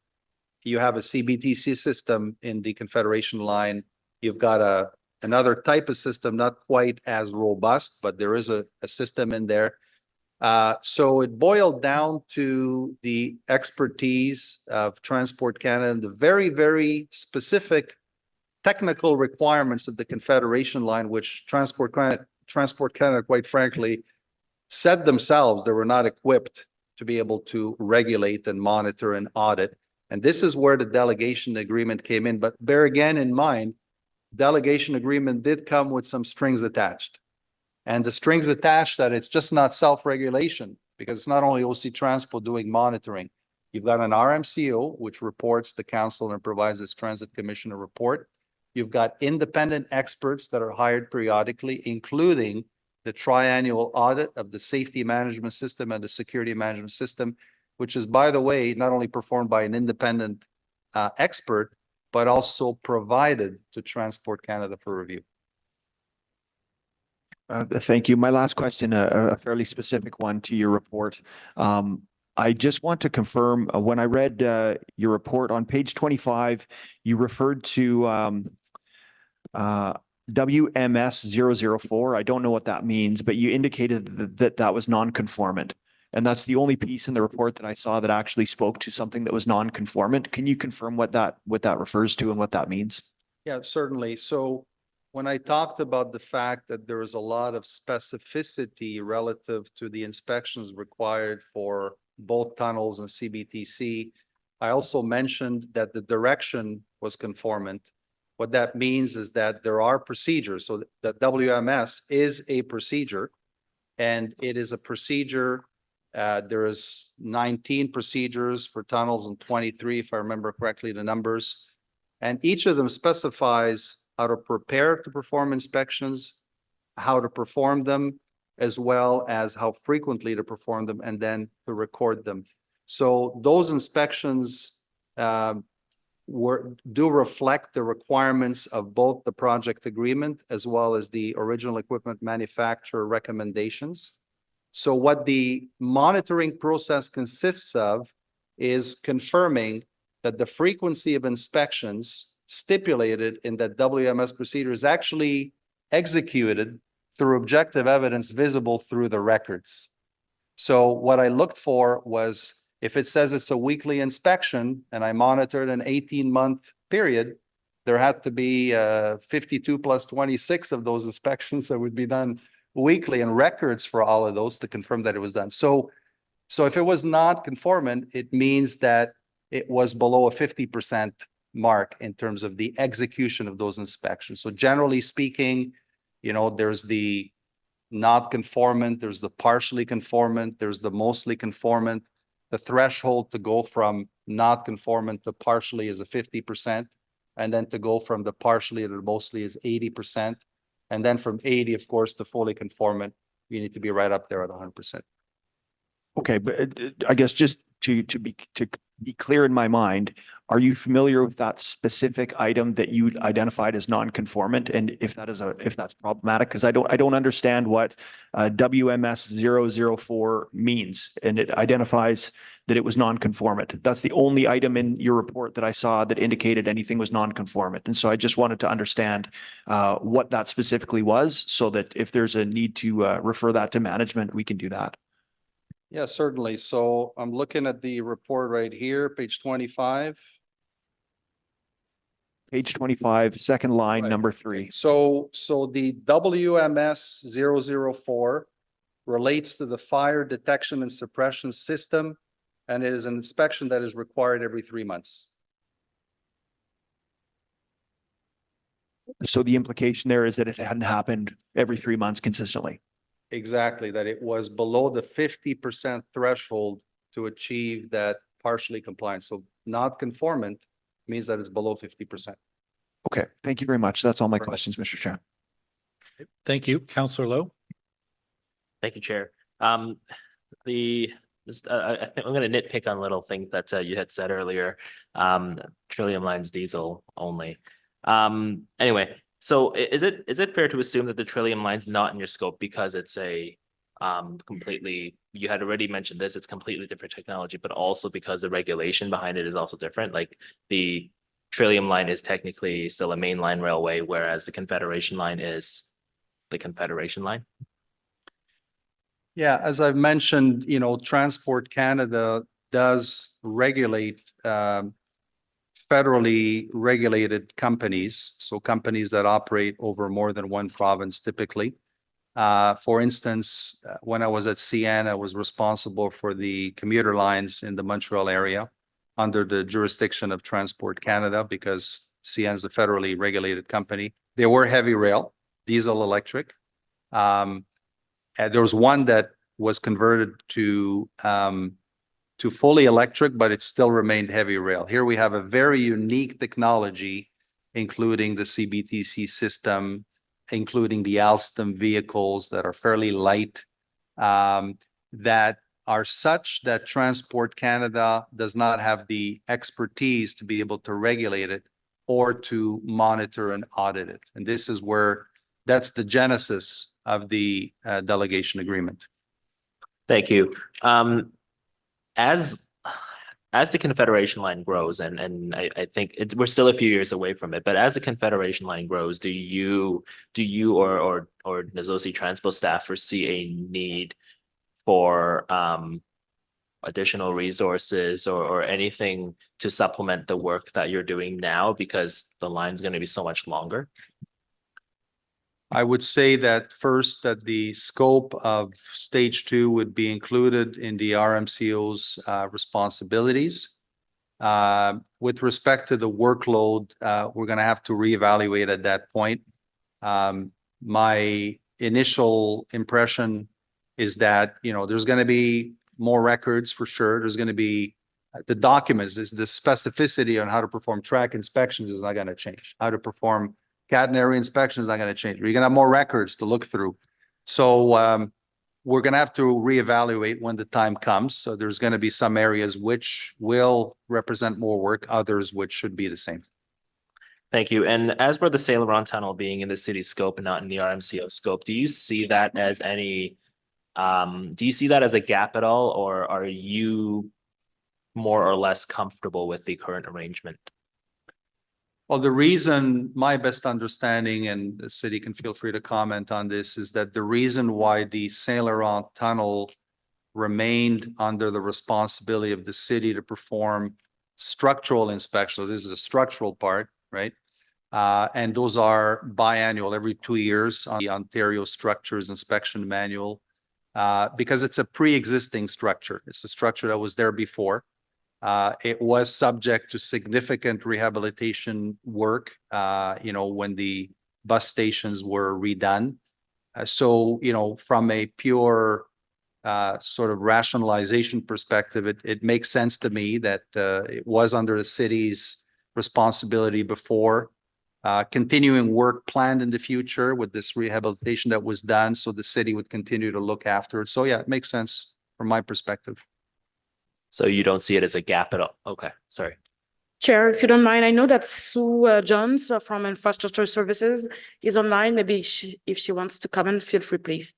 You have a CBTC system in the Confederation line. You've got another type of system, not quite as robust, but there is a system in there. So it boiled down to the expertise of Transport Canada and the very, very specific technical requirements of the Confederation line, which Transport Canada, quite frankly, said themselves they were not equipped to be able to regulate and monitor and audit. And this is where the delegation agreement came in. But bear again in mind, delegation agreement did come with some strings attached. And the strings attached that it's just not self-regulation, because it's not only OC Transpo doing monitoring. You've got an RMCO, which reports to council and provides this transit commissioner report. You've got independent experts that are hired periodically, including the triannual audit of the safety management system and the security management system, which is, by the way, not only performed by an independent expert, but also provided to Transport Canada for review. Thank you. My last question, a fairly specific one to your report. I just want to confirm, when I read your report on page 25, you referred to WMS 004. I don't know what that means, but you indicated that was non-conformant. And that's the only piece in the report that I saw that actually spoke to something that was non-conformant. Can you confirm what that refers to and what that means? Yeah, certainly. So when I talked about the fact that there is a lot of specificity relative to the inspections required for both tunnels and CBTC, I also mentioned that the direction was conformant. What that means is that there are procedures. So the WMS is a procedure, and it is a procedure. There is 19 procedures for tunnels and 23, if I remember correctly, the numbers. And each of them specifies how to prepare to perform inspections, how to perform them, as well as how frequently to perform them, and then to record them. So those inspections do reflect the requirements of both the project agreement as well as the original equipment manufacturer recommendations. So what the monitoring process consists of is confirming that the frequency of inspections stipulated in that WMS procedure is actually executed through objective evidence visible through the records. So what I looked for was, if it says it's a weekly inspection and I monitored an 18-month period, there had to be 52 plus 26 of those inspections that would be done weekly, and records for all of those to confirm that it was done. So if it was not conformant, it means that it was below a 50% mark in terms of the execution of those inspections. So generally speaking, there's the not conformant, there's the partially conformant, there's the mostly conformant. The threshold to go from not conformant to partially is a 50%. And then to go from the partially to the mostly is 80%. And then from 80, of course, to fully conformant, you need to be right up there at 100%. Okay, but I guess just to be clear in my mind, are you familiar with that specific item that you identified as non-conformant, and if that's problematic? Because I don't understand what WMS 004 means, and it identifies that it was non-conformant. That's the only item in your report that I saw that indicated anything was non-conformant, and so I just wanted to understand what that specifically was, so that if there's a need to refer that to management, we can do that. Yeah, certainly. So I'm looking at the report right here, page 25. Page 25, second line, Right. number 3. So the WMS 004 relates to the fire detection and suppression system, and it is an inspection that is required every 3 months. So the implication there is that it hadn't happened every 3 months consistently. Exactly, that it was below the 50% threshold to achieve that partially compliant. So not conformant means that it's below 50%. Okay, thank you very much. That's all my questions, Mr. Chair. Thank you. Councillor Lowe. Thank you, Chair. I think I'm going to nitpick on little things that you had said earlier. Trillium lines diesel only. Anyway, so is it fair to assume that the Trillium line's not in your scope because it's a completely, you had already mentioned this, it's completely different technology, but also because the regulation behind it is also different? Like the Trillium line is technically still a mainline railway, whereas the Confederation line is the Confederation line. Yeah, as I've mentioned, Transport Canada does regulate federally regulated companies, so companies that operate over more than one province typically. For instance, when I was at CN, I was responsible for the commuter lines in the Montreal area under the jurisdiction of Transport Canada, because CN is a federally regulated company. They were heavy rail, diesel electric. And there was one that was converted to fully electric, but it still remained heavy rail. Here we have a very unique technology, including the CBTC system, including the Alstom vehicles that are fairly light, that are such that Transport Canada does not have the expertise to be able to regulate it or to monitor and audit it. And this is where, that's the genesis of the delegation agreement. Thank you. As the Confederation line grows, and I think we're still a few years away from it, but as the Confederation line grows, do you or Nazosi Transpo staff foresee a need for additional resources or anything to supplement the work that you're doing now, because the line's going to be so much longer? I would say that first, that the scope of stage 2 would be included in the RMCO's responsibilities. With respect to the workload, we're going to have to reevaluate at that point. My initial impression is that, there's going to be more records for sure. There's going to be the documents, the specificity on how to perform track inspections is not going to change. How to perform catenary inspection is not going to change. You're going to have more records to look through. So we're going to have to reevaluate when the time comes. So there's going to be some areas which will represent more work, others which should be the same. Thank you. And as for the Saint Laurent Tunnel being in the city scope and not in the RMCO scope, do you see that as a gap at all, or are you more or less comfortable with the current arrangement? Well, the reason, my best understanding, and the city can feel free to comment on this, is that the reason why the Saint Laurent Tunnel remained under the responsibility of the city to perform structural inspections. This is a structural part, right? And those are biannual, every 2 years on the Ontario Structures Inspection Manual, because it's a pre-existing structure. It's a structure that was there before. It was subject to significant rehabilitation work, when the bus stations were redone. So, from a pure sort of rationalization perspective, it makes sense to me that it was under the city's responsibility before. Continuing work planned in the future with this rehabilitation that was done, so the city would continue to look after it. So yeah, it makes sense from my perspective. So you don't see it as a gap at all? Okay, sorry. Chair, if you don't mind, I know that Sue Jones from Infrastructure Services is online. Maybe if she wants to comment, feel free, please.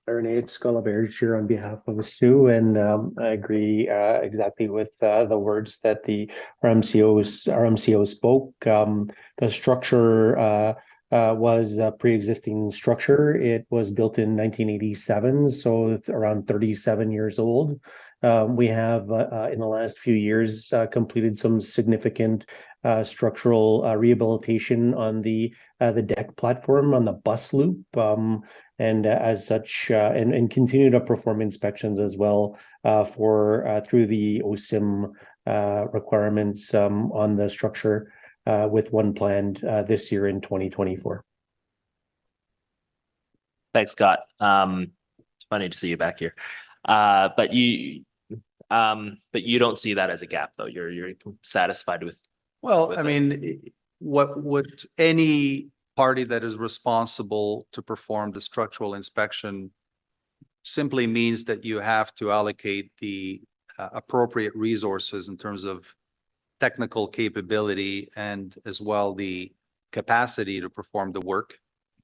It's Galaberge here on behalf of Sue, and I agree exactly with the words that the RMCO spoke. The structure was a pre-existing structure. It was built in 1987, so it's around 37 years old. We have in the last few years completed some significant structural rehabilitation on the deck platform on the bus loop, and as such, and continue to perform inspections as well through the OSIM requirements on the structure, with one planned this year in 2024. Thanks, Scott. It's funny to see you back here. But you don't see that as a gap, though. You're satisfied with. Well, I mean, what any party that is responsible to perform the structural inspection simply means that you have to allocate the appropriate resources in terms of technical capability and as well the capacity to perform the work.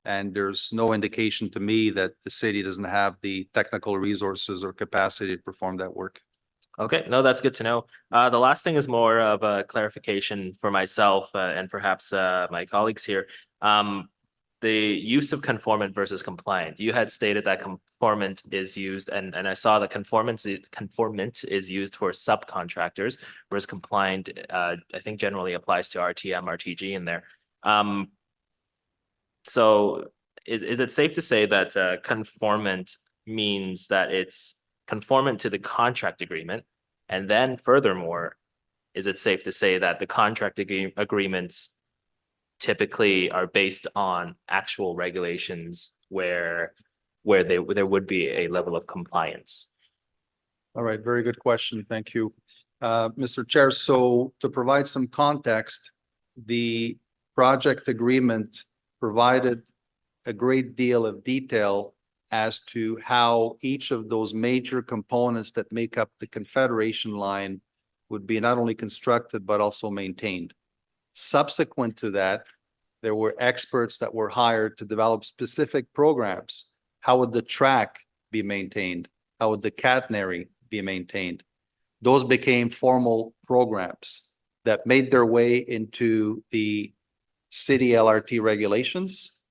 And there's no indication to me that the city doesn't have the technical resources or capacity to perform that work. Okay, no, that's good to know. The last thing is more of a clarification for myself and perhaps my colleagues here. The use of conformant versus compliant. You had stated that conformant is used, and I saw that conformant is used for subcontractors, whereas compliant, I think, generally applies to RTM, RTG in there. So is it safe to say that conformant means that it's conformant to the contract agreement? And then furthermore, is it safe to say that the contract agreements typically are based on actual regulations where there would be a level of compliance? All right, very good question. Thank you, Mr. Chair. So to provide some context, the project agreement provided a great deal of detail as to how each of those major components that make up the Confederation line would be not only constructed, but also maintained. Subsequent to that, There were experts that were hired to develop specific programs. How would the track be maintained? How would the catenary be maintained? Those became formal programs that made their way into the city LRT regulations,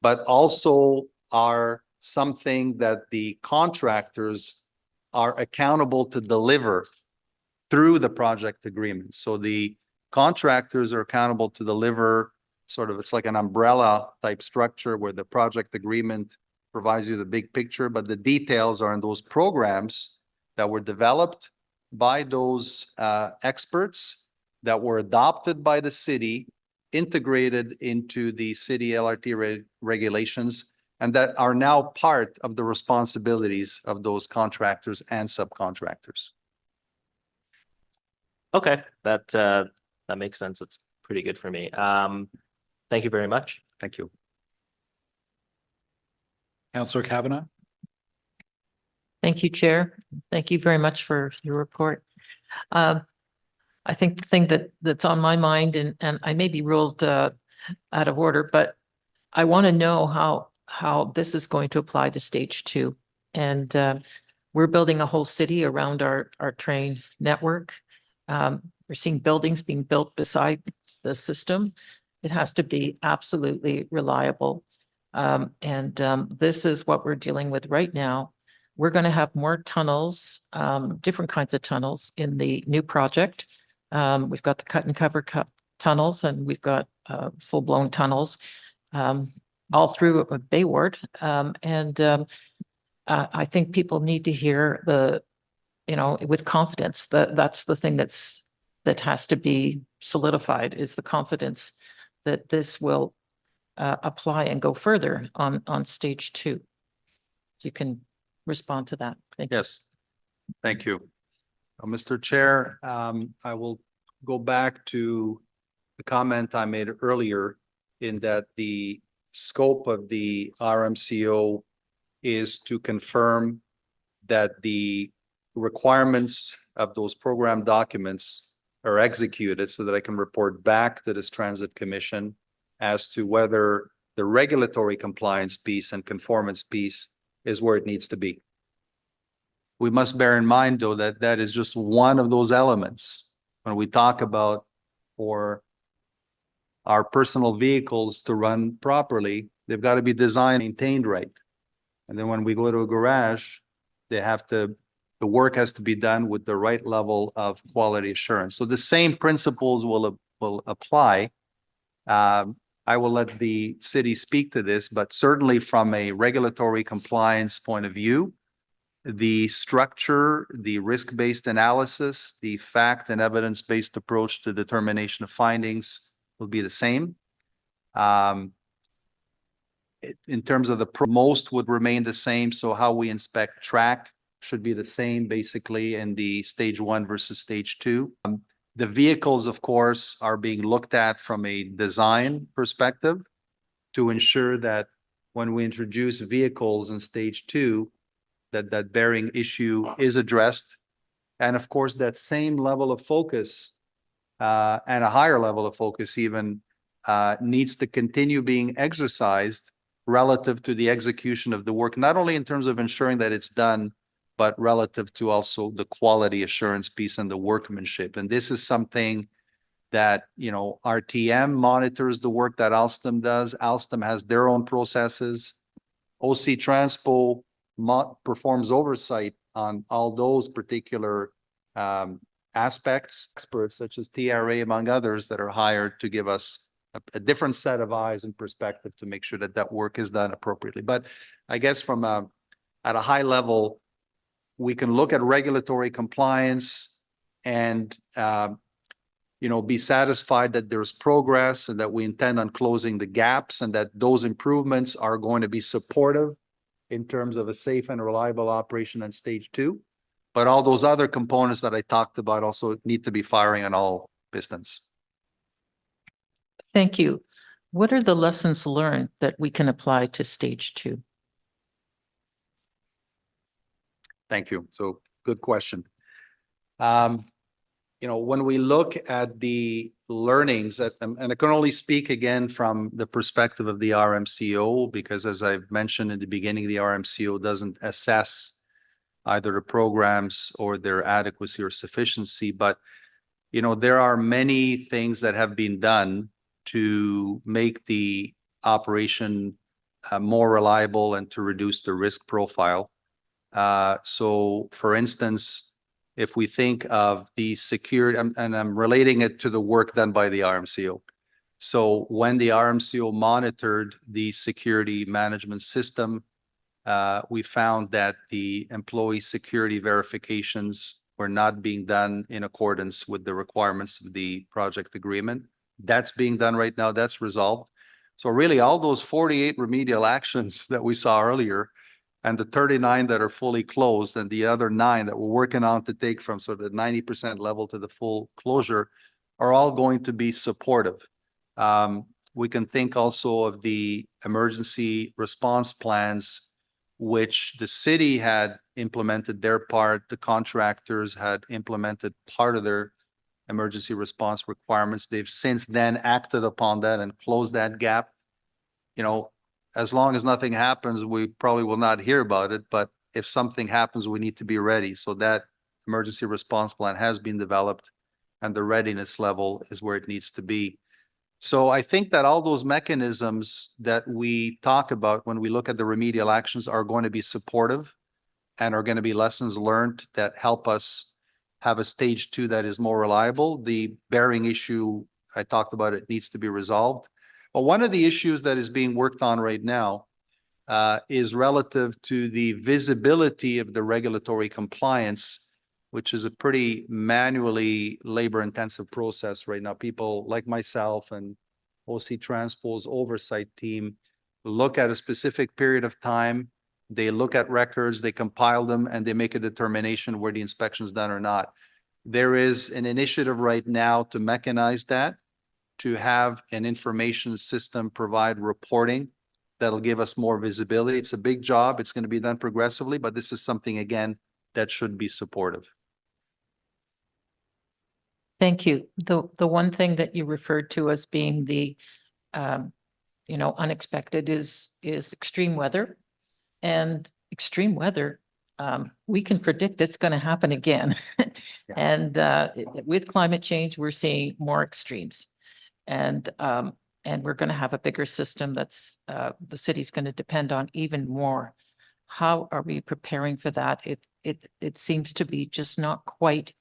but also are something that the contractors are accountable to deliver through the project agreement. So the contractors are accountable to deliver sort of, it's like an umbrella type structure where the project agreement provides you the big picture, but the details are in those programs that were developed by those experts that were adopted by the city, integrated into the city LRT regulations, and that are now part of the responsibilities of those contractors and subcontractors. Okay, that makes sense. It's pretty good for me. Thank you very much. Thank you. Councillor Kavanaugh. Thank you, Chair. Thank you very much for your report. I think the thing that's on my mind, and I may be ruled out of order, but I want to know how this is going to apply to stage 2. And we're building a whole city around our train network. We're seeing buildings being built beside the system. It has to be absolutely reliable. This is what we're dealing with right now. We're going to have more tunnels, different kinds of tunnels in the new project. We've got the cut and cover tunnels, and we've got full-blown tunnels all through Bayward. I think people need to hear with confidence that that's the thing that has to be solidified, is the confidence that this will apply and go further on stage 2. So you can respond to that. Thank you. Yes, thank you. Mr. Chair, I will go back to the comment I made earlier in that the scope of the RMCO is to confirm that the requirements of those program documents are executed so that I can report back to this Transit Commission as to whether the regulatory compliance piece and conformance piece is where it needs to be. We must bear in mind, though, that that is just one of those elements. When we talk about for our personal vehicles to run properly, they've got to be designed, maintained right. And then when we go to a garage, the work has to be done with the right level of quality assurance. So the same principles will apply. I will let the city speak to this, but certainly from a regulatory compliance point of view, the structure, the risk-based analysis, the fact and evidence-based approach to determination of findings will be the same. In terms of most would remain the same. So how we inspect track should be the same basically in the stage 1 versus stage 2. The vehicles, of course, are being looked at from a design perspective to ensure that when we introduce vehicles in stage 2, that bearing issue is addressed. And of course, that same level of focus and a higher level of focus even needs to continue being exercised relative to the execution of the work, not only in terms of ensuring that it's done, but relative to also the quality assurance piece and the workmanship. And this is something that, RTM monitors the work that Alstom does. Alstom has their own processes. OC Transpo performs oversight on all those particular aspects, experts such as TRA, among others, that are hired to give us a different set of eyes and perspective to make sure that that work is done appropriately. But I guess at a high level, we can look at regulatory compliance and be satisfied that there's progress and that we intend on closing the gaps and that those improvements are going to be supportive in terms of a safe and reliable operation on stage 2. But all those other components that I talked about also need to be firing on all pistons. Thank you. What are the lessons learned that we can apply to stage 2? Thank you. So good question. when we look at the learnings and I can only speak again from the perspective of the RMCO, because as I've mentioned in the beginning, the RMCO doesn't assess either the programs or their adequacy or sufficiency, but there are many things that have been done to make the operation more reliable and to reduce the risk profile. So for instance, if we think of the security, and I'm relating it to the work done by the RMCO. So when the RMCO monitored the security management system, we found that the employee security verifications were not being done in accordance with the requirements of the project agreement. That's being done right now. That's resolved. So really all those 48 remedial actions that we saw earlier and the 39 that are fully closed and the other 9 that we're working on to take from sort of the 90% level to the full closure are all going to be supportive. We can think also of the emergency response plans, which the city had implemented their part, the contractors had implemented part of their emergency response requirements. They've since then acted upon that and closed that gap. As long as nothing happens, we probably will not hear about it, but if something happens, we need to be ready. So that emergency response plan has been developed and the readiness level is where it needs to be. So I think that all those mechanisms that we talk about when we look at the remedial actions are going to be supportive and are going to be lessons learned that help us have a stage 2 that is more reliable. The bearing issue, I talked about, it needs to be resolved. But one of the issues that is being worked on right now is relative to the visibility of the regulatory compliance, which is a pretty manually labor-intensive process right now. People like myself and OC Transpo's oversight team look at a specific period of time. They look at records, they compile them, and they make a determination where the inspection is done or not. There is an initiative right now to mechanize that, to have an information system provide reporting that'll give us more visibility. It's a big job. It's going to be done progressively, but this is something, again, that should be supportive. Thank you. The one thing that you referred to as being the, unexpected is extreme weather. And extreme weather, we can predict it's going to happen again. And with climate change, we're seeing more extremes. And we're going to have a bigger system that's the city's going to depend on even more. How are we preparing for that? It seems to be just not quite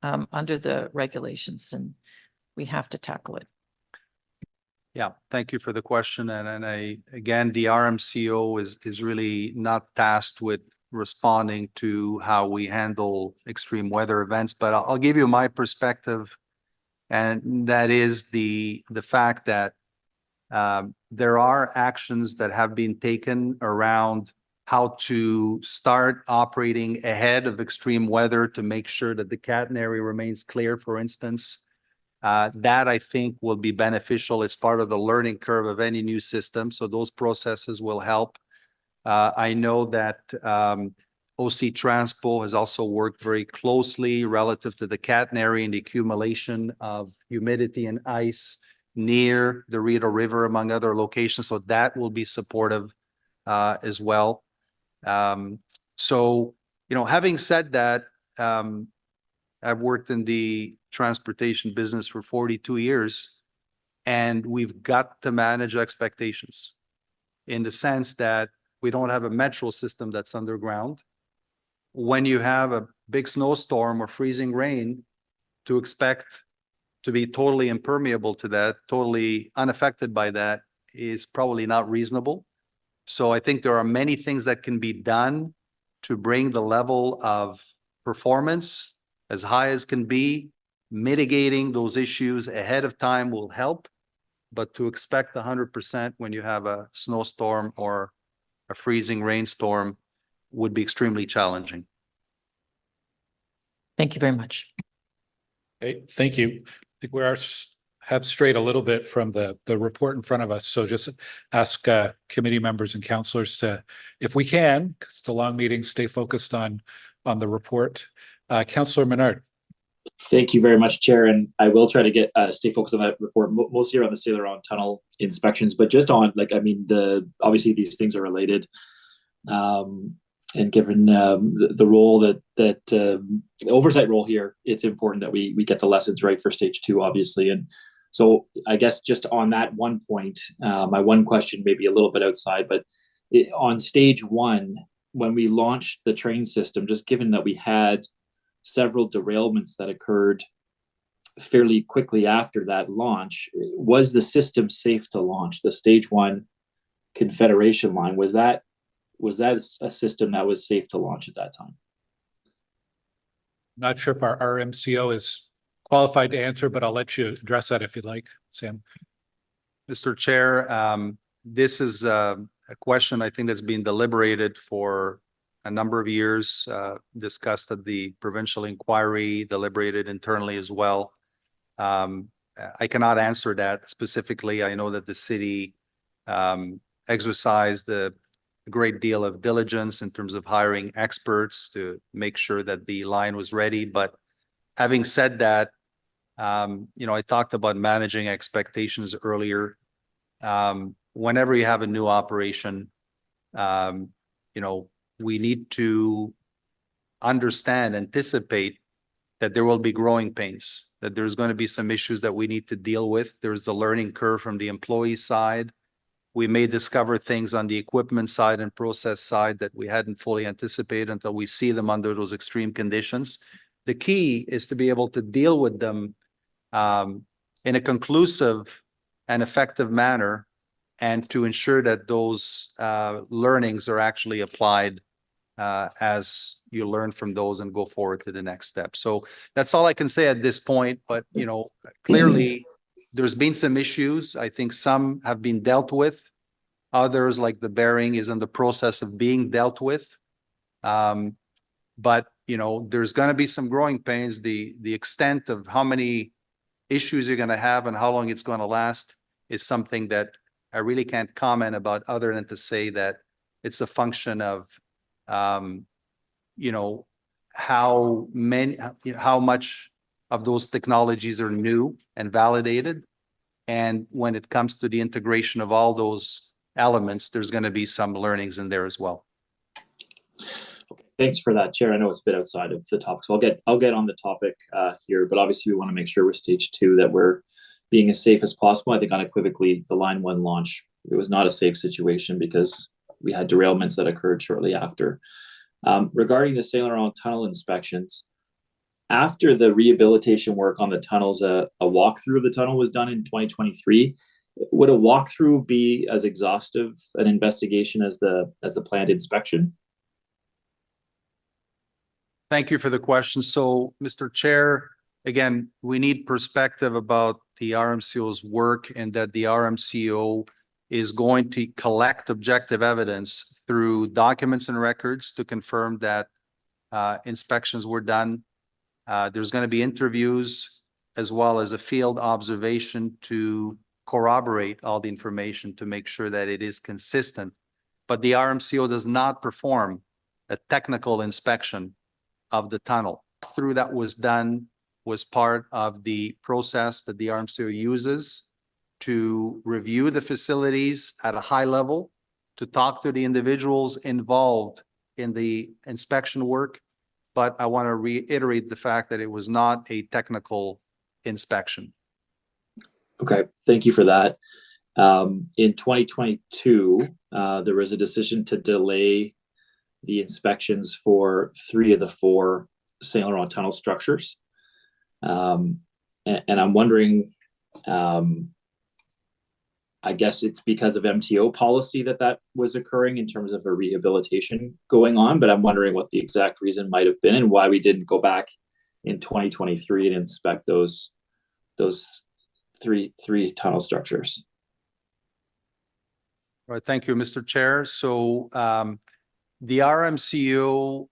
under the regulations, and we have to tackle it. Yeah, thank you for the question. And again, the RMCO is really not tasked with responding to how we handle extreme weather events, but I'll give you my perspective. And that is the fact that there are actions that have been taken around how to start operating ahead of extreme weather to make sure that the catenary remains clear, for instance. That I think will be beneficial. It's part of the learning curve of any new system. So those processes will help. I know that OC Transpo has also worked very closely relative to the catenary and the accumulation of humidity and ice near the Rideau River, among other locations. So that will be supportive as well. So, having said that, I've worked in the transportation business for 42 years, and we've got to manage expectations in the sense that we don't have a metro system that's underground. When you have a big snowstorm or freezing rain, to expect to be totally impermeable to that, totally unaffected by that, is probably not reasonable. So I think there are many things that can be done to bring the level of performance as high as can be. Mitigating those issues ahead of time will help, but to expect 100% when you have a snowstorm or a freezing rainstorm would be extremely challenging. Thank you very much. Okay, thank you. I think we have strayed a little bit from the report in front of us. So just ask committee members and councillors to, if we can, because it's a long meeting, stay focused on the report. Councillor Menard. Thank you very much, Chair. And I will try to get stay focused on that report, mostly around the Saint Laurent Tunnel inspections, but just on obviously these things are related. And given the role that oversight role here, it's important that we get the lessons right for stage 2, obviously. And so I guess just on that one point, my one question may be a little bit outside, but on stage 1, when we launched the train system, just given that we had several derailments that occurred fairly quickly after that launch, was the system safe to launch? The stage 1 Confederation line, was that a system that was safe to launch at that time? Not sure if our RMCO is qualified to answer, but I'll let you address that if you'd like, Sam. Mr. Chair, this is a question I think that's been deliberated for a number of years, discussed at the provincial inquiry, deliberated internally as well. I cannot answer that specifically. I know that the city exercised a great deal of diligence in terms of hiring experts to make sure that the line was ready. But having said that, I talked about managing expectations earlier. Whenever you have a new operation, we need to anticipate that there will be growing pains, that there's going to be some issues that we need to deal with. There's the learning curve from the employee side. We may discover things on the equipment side and process side that we hadn't fully anticipated until we see them under those extreme conditions. The key is to be able to deal with them in a conclusive and effective manner, and to ensure that those learnings are actually applied as you learn from those and go forward to the next step. So that's all I can say at this point. But clearly there's been some issues. I think some have been dealt with. Others, like the bearing, is in the process of being dealt with. But there's going to be some growing pains. The extent of how many issues you're going to have and how long it's going to last is something that I really can't comment about, other than to say that it's a function of how much of those technologies are new and validated. And when it comes to the integration of all those elements, there's going to be some learnings in there as well. Okay, thanks for that, Chair. I know it's a bit outside of the topic, so I'll get on the topic here, but obviously we want to make sure with stage 2 that we're being as safe as possible. I think unequivocally the Line 1 launch, it was not a safe situation because we had derailments that occurred shortly after. Regarding the Saint Laurent tunnel inspections, after the rehabilitation work on the tunnels, a walkthrough of the tunnel was done in 2023. Would a walkthrough be as exhaustive an investigation as the planned inspection? Thank you for the question. So, Mr. Chair, again, we need perspective about the RMCO's work, and that the RMCO is going to collect objective evidence through documents and records to confirm that inspections were done. There's going to be interviews as well as a field observation to corroborate all the information to make sure that it is consistent. But the RMCO does not perform a technical inspection of the tunnel. Through that was done was part of the process that the RMCO uses to review the facilities at a high level, to talk to the individuals involved in the inspection work. But I want to reiterate the fact that it was not a technical inspection. Okay, thank you for that. In 2022, there was a decision to delay the inspections for 3 of the 4 Saint Laurent tunnel structures. And I'm wondering, I guess it's because of MTO policy that was occurring in terms of a rehabilitation going on, but I'm wondering what the exact reason might have been and why we didn't go back in 2023 and inspect those three tunnel structures. All right, thank you, Mr. Chair. So the RMCO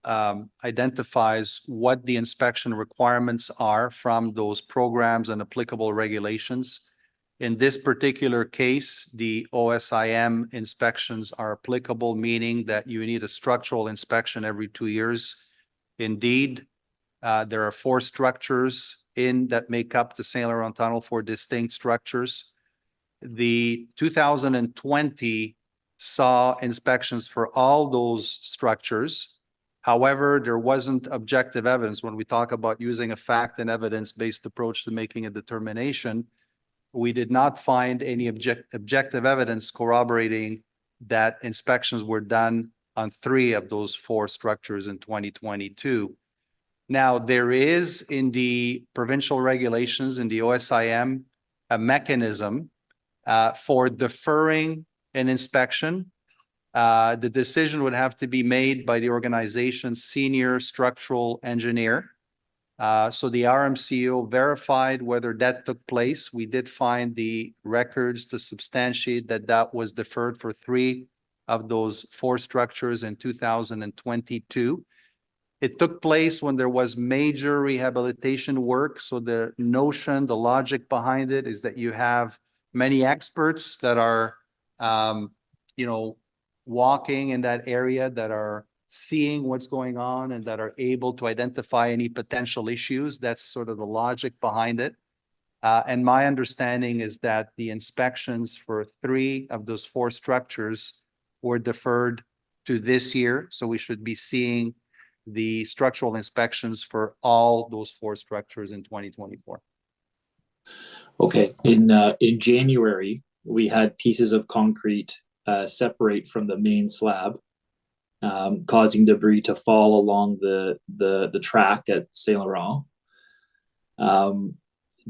identifies what the inspection requirements are from those programs and applicable regulations. In this particular case, the OSIM inspections are applicable, meaning that you need a structural inspection every 2 years. Indeed, There are 4 structures that make up the Saint Laurent Tunnel, 4 distinct structures. The 2020 saw inspections for all those structures. However, there wasn't objective evidence. When we talk about using a fact and evidence-based approach to making a determination, we did not find any objective evidence corroborating that inspections were done on 3 of those 4 structures in 2022. Now, there is in the provincial regulations, in the OSIM, a mechanism for deferring an inspection. The decision would have to be made by the organization's senior structural engineer. So the RMCO verified whether that took place. We did find the records to substantiate that that was deferred for 3 of those 4 structures in 2022. It took place when there was major rehabilitation work. So the notion, the logic behind it is that you have many experts that are, walking in that area, that are seeing what's going on and that are able to identify any potential issues. That's sort of the logic behind it. And my understanding is that the inspections for 3 of those 4 structures were deferred to this year. So we should be seeing the structural inspections for all those 4 structures in 2024. Okay, in January, we had pieces of concrete separate from the main slab, causing debris to fall along the track at Saint Laurent.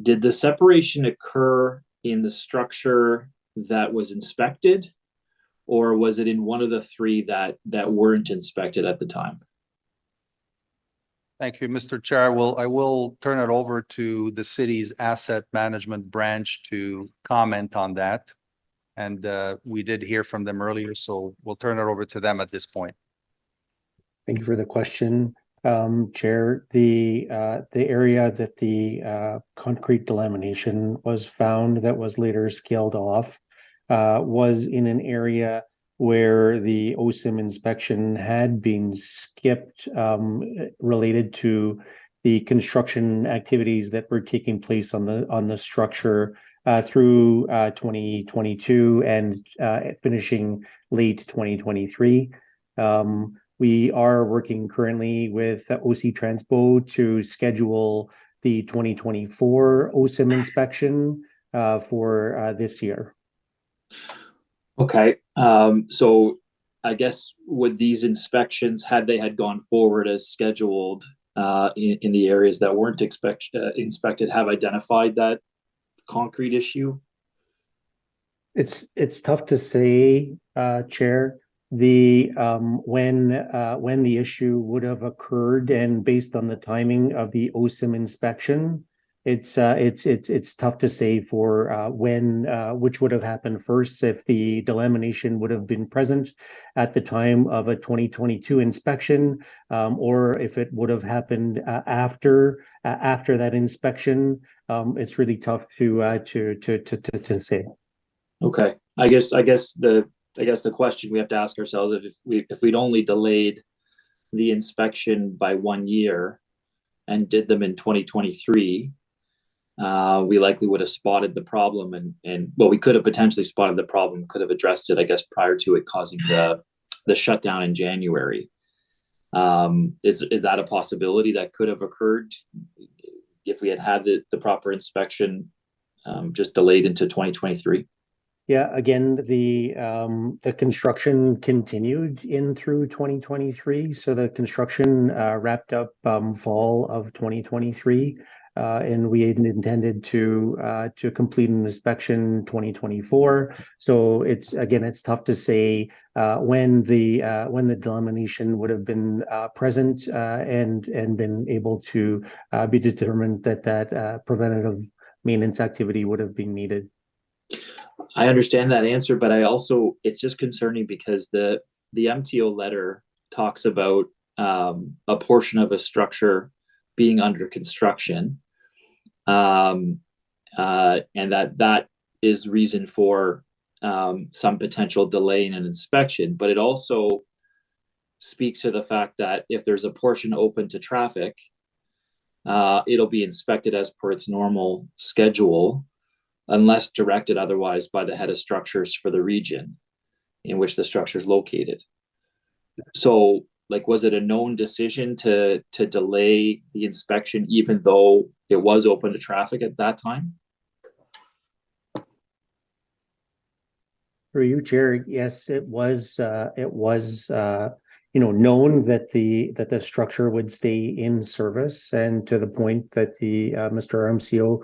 Did the separation occur in the structure that was inspected, or was it in one of the 3 that weren't inspected at the time? Thank you, Mr. Chair. I will turn it over to the city's asset management branch to comment on that. And we did hear from them earlier, so we'll turn it over to them at this point. Thank you for the question, Chair. The area that the concrete delamination was found that was later scaled off was in an area where the OSIM inspection had been skipped related to the construction activities that were taking place on the structure through 2022 and finishing late 2023. We are working currently with OC Transpo to schedule the 2024 OSIM inspection for this year. Okay, so I guess would these inspections, had they gone forward as scheduled in the areas that weren't inspected, have identified that concrete issue? It's tough to say, Chair. When the issue would have occurred and based on the timing of the OSIM inspection, it's tough to say for when which would have happened first, if the delamination would have been present at the time of a 2022 inspection, or if it would have happened after that inspection. It's really tough to say. Okay, I guess the question we have to ask ourselves, if we'd only delayed the inspection by 1 year and did them in 2023, we likely would have spotted the problem and we could have potentially spotted the problem, could have addressed it, I guess, prior to it causing the shutdown in January. Is that a possibility that could have occurred if we had the proper inspection, just delayed into 2023? Yeah, again, the construction continued in through 2023. So the construction wrapped up fall of 2023. And we had intended to complete an inspection 2024. So it's tough to say when the delamination would have been present and been able to be determined that preventative maintenance activity would have been needed. I understand that answer, but it's just concerning because the MTO letter talks about a portion of a structure being under construction, and that is reason for some potential delay in an inspection. But it also speaks to the fact that if there's a portion open to traffic, it'll be inspected as per its normal schedule unless directed otherwise by the head of structures for the region in which the structure is located. So, like, was it a known decision to delay the inspection even though it was open to traffic at that time? Through you, Chair, yes, it was known that the structure would stay in service, and to the point that the Mr. RMCO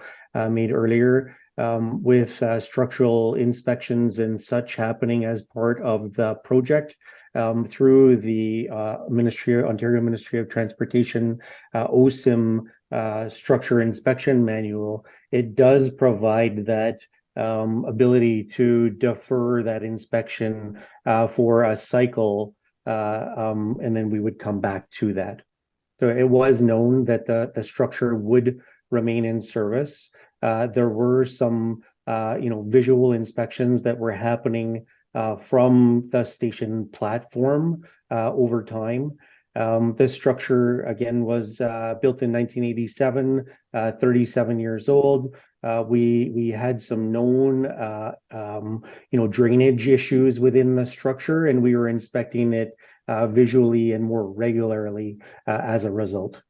made earlier, with structural inspections and such happening as part of the project, through the Ontario Ministry of Transportation OSIM structure inspection manual, it does provide that ability to defer that inspection for a cycle, and then we would come back to that. So it was known that the structure would remain in service. There were some visual inspections that were happening from the station platform over time. This structure, again, was built in 1987, 37 years old. We had some known, drainage issues within the structure, and we were inspecting it visually and more regularly as a result.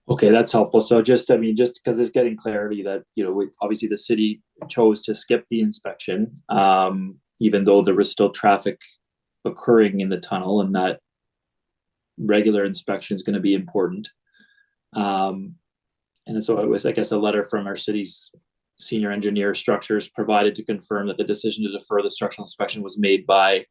Okay, that's helpful. So just because it's getting clarity that, obviously the city chose to skip the inspection, even though there was still traffic occurring in the tunnel, and that regular inspection is going to be important. And so it was, I guess, a letter from our city's senior engineer structures provided to confirm that the decision to defer the structural inspection was made by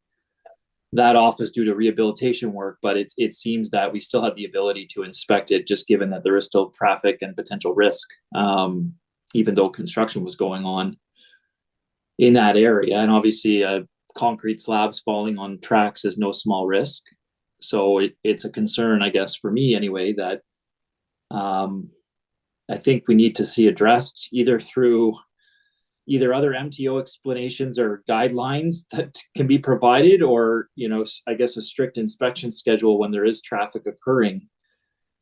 that office due to rehabilitation work, but it seems that we still have the ability to inspect it, just given that there is still traffic and potential risk, even though construction was going on in that area. And obviously, concrete slabs falling on tracks is no small risk. So it's a concern, I guess, for me anyway, that I think we need to see addressed either through other MTO explanations or guidelines that can be provided, or, I guess a strict inspection schedule when there is traffic occurring.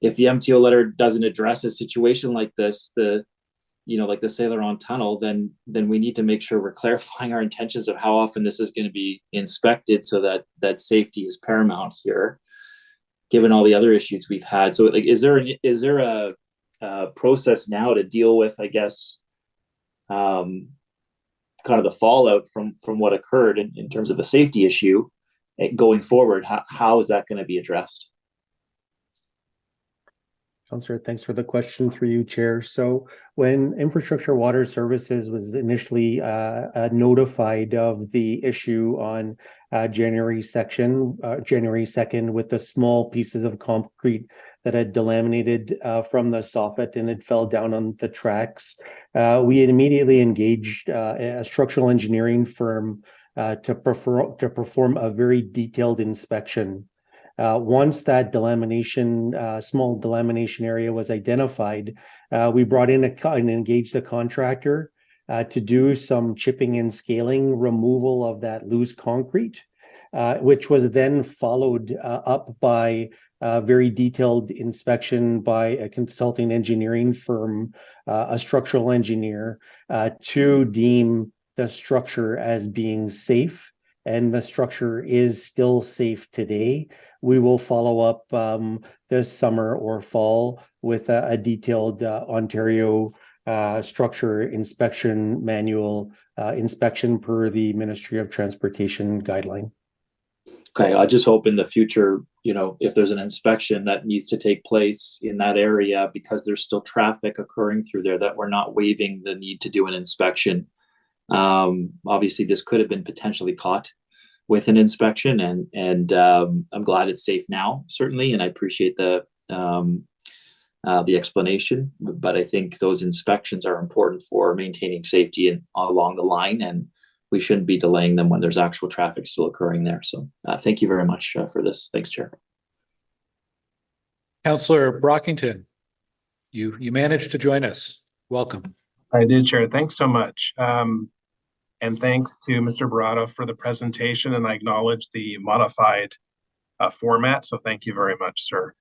If the MTO letter doesn't address a situation like this, like the Saint Laurent tunnel, then we need to make sure we're clarifying our intentions of how often this is going to be inspected, so that safety is paramount here, given all the other issues we've had. So, like, is there a process now to deal with, I guess, kind of the fallout from what occurred in terms of a safety issue going forward? How is that going to be addressed? Councillor, thanks for the question, through you, Chair. So when Infrastructure Water Services was initially notified of the issue on January 2nd, with the small pieces of concrete that had delaminated from the soffit and it fell down on the tracks, we had immediately engaged a structural engineering firm to perform a very detailed inspection. Once that small delamination area was identified, we brought in and engaged a contractor to do some chipping and scaling removal of that loose concrete, which was then followed up by a very detailed inspection by a consulting engineering firm, a structural engineer, to deem the structure as being safe. And the structure is still safe today. We will follow up this summer or fall with a detailed Ontario structure inspection manual inspection per the Ministry of Transportation guideline. Okay, I just hope in the future, if there's an inspection that needs to take place in that area because there's still traffic occurring through there, that we're not waiving the need to do an inspection. Obviously, this could have been potentially caught with an inspection, and I'm glad it's safe now, certainly, and I appreciate the explanation. But I think those inspections are important for maintaining safety along the line, and we shouldn't be delaying them when there's actual traffic still occurring there. So thank you very much for this. Thanks, Chair. Councillor Brockington, you managed to join us. Welcome. I did, Chair. Thanks so much. And thanks to Mr. Barata for the presentation, and I acknowledge the modified format. So thank you very much, sir.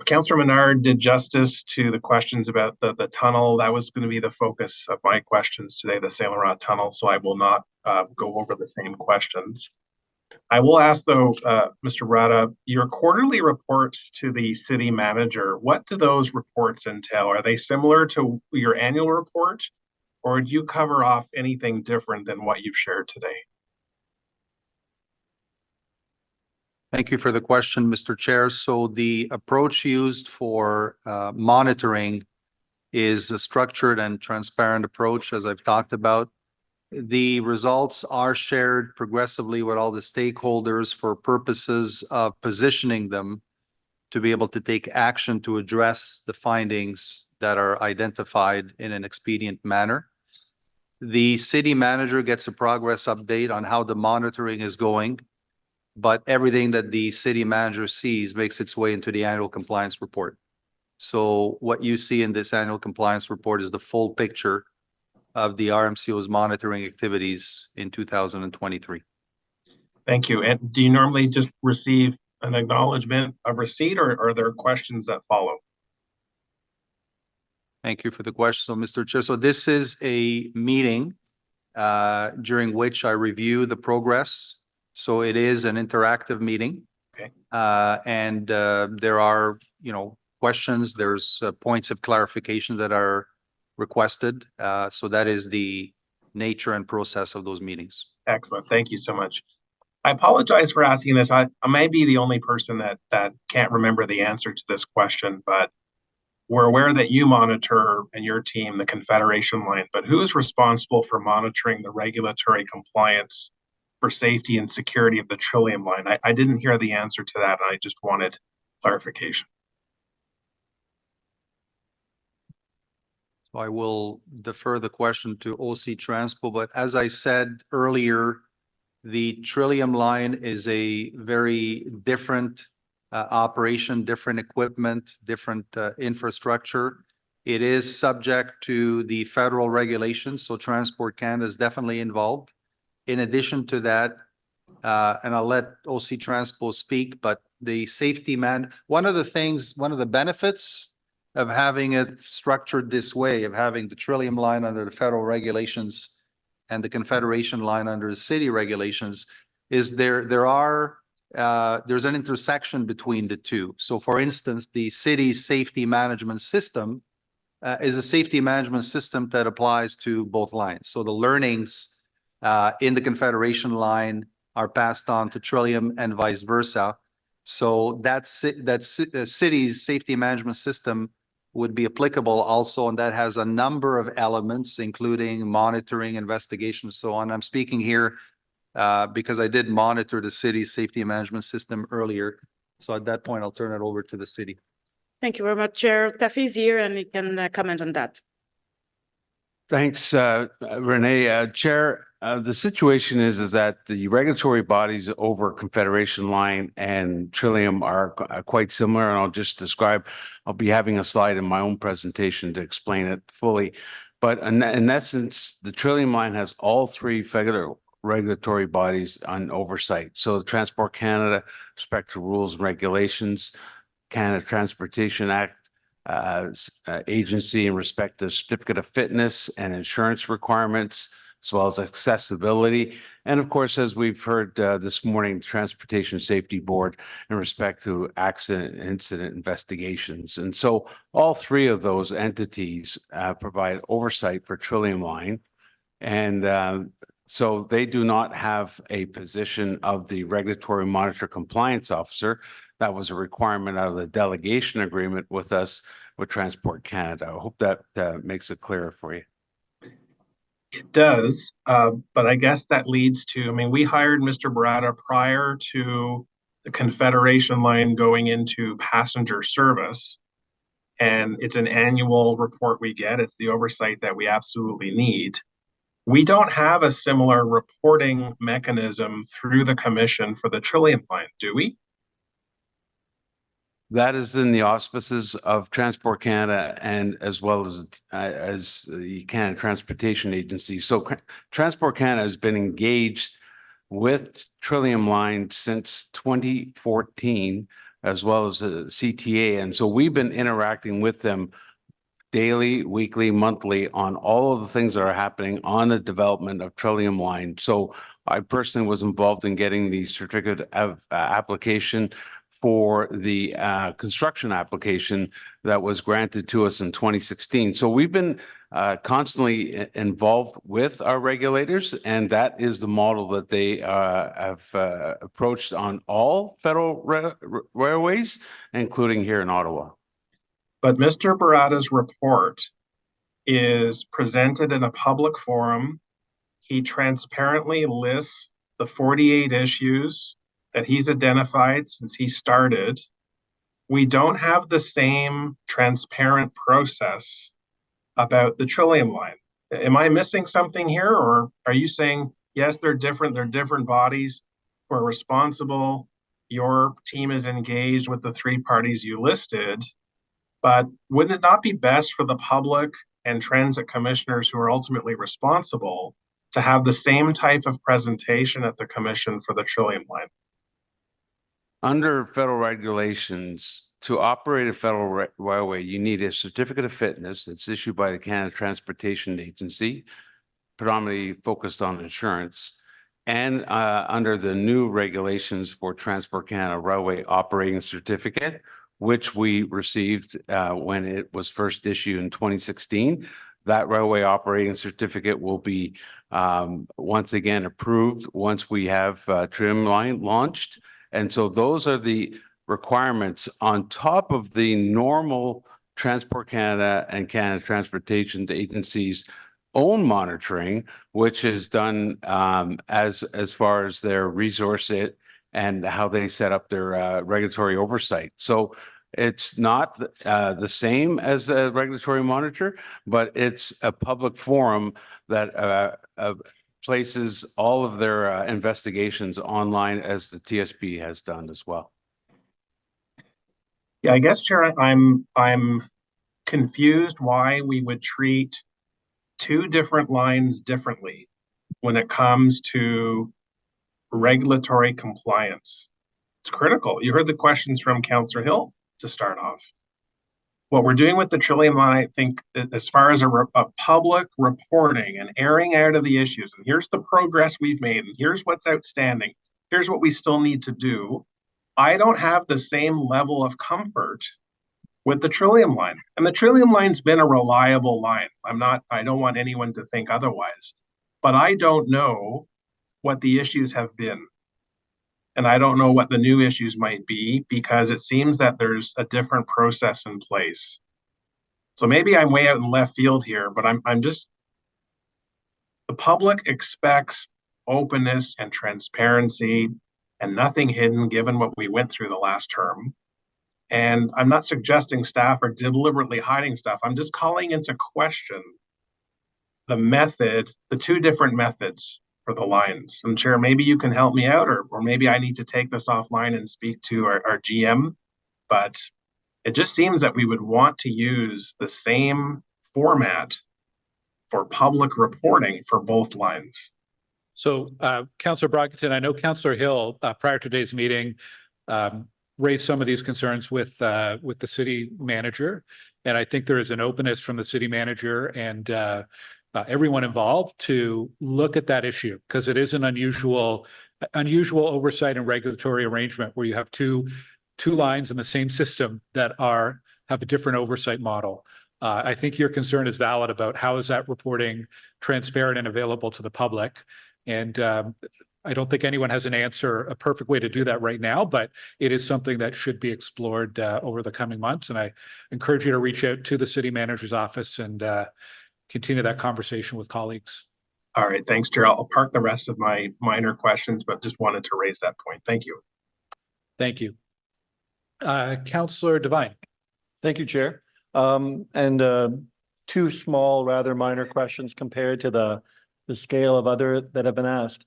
Councillor Menard did justice to the questions about the tunnel. That was going to be the focus of my questions today, the Saint Laurent Tunnel, so I will not go over the same questions. I will ask though, Mr. Brada, your quarterly reports to the city manager, what do those reports entail? Are they similar to your annual report, or do you cover off anything different than what you've shared today? Thank you for the question, Mr. Chair. So the approach used for monitoring is a structured and transparent approach, as I've talked about. The results are shared progressively with all the stakeholders for purposes of positioning them to be able to take action to address the findings that are identified in an expedient manner. The city manager gets a progress update on how the monitoring is going, but everything that the city manager sees makes its way into the annual compliance report. So what you see in this annual compliance report is the full picture of the RMCO's monitoring activities in 2023. Thank you. And do you normally just receive an acknowledgement of receipt, or are there questions that follow? Thank you for the question. So, Mr. Chair, so this is a meeting during which I review the progress. So it is an interactive meeting. Okay. And there are, questions, there's points of clarification that are requested. So that is the nature and process of those meetings. Excellent. Thank you so much. I apologize for asking this. I may be the only person that can't remember the answer to this question, but we're aware that you monitor and your team the Confederation line, but who's responsible for monitoring the regulatory compliance for safety and security of the Trillium line? I didn't hear the answer to that. I just wanted clarification. So I will defer the question to OC Transpo, but as I said earlier, the Trillium line is a very different operation, different equipment, different infrastructure. It is subject to the federal regulations, so Transport Canada is definitely involved. In addition to that, and I'll let OC Transpo speak, but the safety one of the benefits of having it structured this way, of having the Trillium line under the federal regulations and the Confederation line under the city regulations, is there's an intersection between the two. So for instance, the city's safety management system is a safety management system that applies to both lines. So the learnings in the Confederation line are passed on to Trillium and vice versa. So that city's safety management system would be applicable also, and that has a number of elements, including monitoring, investigation, and so on. I'm speaking here because I did monitor the city's safety management system earlier. So at that point, I'll turn it over to the city. Thank you very much, Chair. Taffy is here and he can comment on that. Thanks, Renee. Chair, the situation is that the regulatory bodies over Confederation line and Trillium are quite similar, and I'll just describe. I'll be having a slide in my own presentation to explain it fully. But in essence, the Trillium line has all three federal regulatory bodies on oversight. So the Transport Canada, respect to rules and regulations, Canada Transportation Act, agency in respect to certificate of fitness and insurance requirements, as well as accessibility. And of course, as we've heard this morning, the Transportation Safety Board in respect to accident and incident investigations. And so all three of those entities provide oversight for Trillium line. And so they do not have a position of the regulatory monitor compliance officer. That was a requirement out of the delegation agreement with us with Transport Canada. I hope that makes it clearer for you. It does, but I guess that leads to, we hired Mr. Brada prior to the Confederation line going into passenger service. And it's an annual report we get. It's the oversight that we absolutely need. We don't have a similar reporting mechanism through the commission for the Trillium line, do we? That is in the auspices of Transport Canada and as well as the Canada Transportation Agency. So Transport Canada has been engaged with Trillium line since 2014 as well as the CTA. And so we've been interacting with them daily, weekly, monthly on all of the things that are happening on the development of Trillium Line. So I personally was involved in getting the certificate of application for the construction application that was granted to us in 2016. So we've been constantly involved with our regulators, and that is the model that they have approached on all federal railways, including here in Ottawa. But Mr. Barada's report is presented in a public forum. He transparently lists the 48 issues that he's identified since he started. We don't have the same transparent process about the Trillium Line. Am I missing something here, or are you saying, yes, they're different bodies who are responsible, your team is engaged with the three parties you listed, but wouldn't it not be best for the public and transit commissioners who are ultimately responsible to have the same type of presentation at the commission for the Trillium Line? Under federal regulations, to operate a federal railway, you need a certificate of fitness that's issued by the Canada Transportation Agency, predominantly focused on insurance, and under the new regulations for Transport Canada Railway Operating Certificate, which we received when it was first issued in 2016. That railway operating certificate will be once again approved once we have Trillium Line launched. And so those are the requirements on top of the normal Transport Canada and Canada Transportation Agency's own monitoring, which is done as far as their resource it and how they set up their regulatory oversight. So it's not the same as a regulatory monitor, but it's a public forum that places all of their investigations online, as the TSP has done as well. Yeah, I guess, Chair, I'm confused why we would treat two different lines differently when it comes to regulatory compliance. It's critical. You heard the questions from Councillor Hill to start off. What we're doing with the Trillium Line, I think, as far as a public reporting and airing out of the issues, and here's the progress we've made, and here's what's outstanding, here's what we still need to do. I don't have the same level of comfort with the Trillium Line. And the Trillium Line's been a reliable line. I don't want anyone to think otherwise, but I don't know what the issues have been. And I don't know what the new issues might be, because it seems that there's a different process in place. So maybe I'm way out in left field here, but I'm just, the public expects openness and transparency and nothing hidden, given what we went through the last term. And I'm not suggesting staff are deliberately hiding stuff. I'm just calling into question the method, the two different methods for the lines. And Chair, maybe you can help me out, or maybe I need to take this offline and speak to our GM, but it just seems that we would want to use the same format for public reporting for both lines. So Councillor Brockington, I know Councillor Hill, prior to today's meeting, raised some of these concerns with the city manager. And I think there is an openness from the city manager and everyone involved to look at that issue, because it is an unusual oversight and regulatory arrangement where you have two lines in the same system that have a different oversight model. I think your concern is valid about how is that reporting transparent and available to the public. And I don't think anyone has a perfect way to do that right now, but it is something that should be explored over the coming months. And I encourage you to reach out to the city manager's office and continue that conversation with colleagues. All right, thanks, Chair. I'll park the rest of my minor questions, but just wanted to raise that point. Thank you. Thank you. Councillor Devine. Thank you, Chair. Two small, rather minor questions compared to the scale of other that have been asked.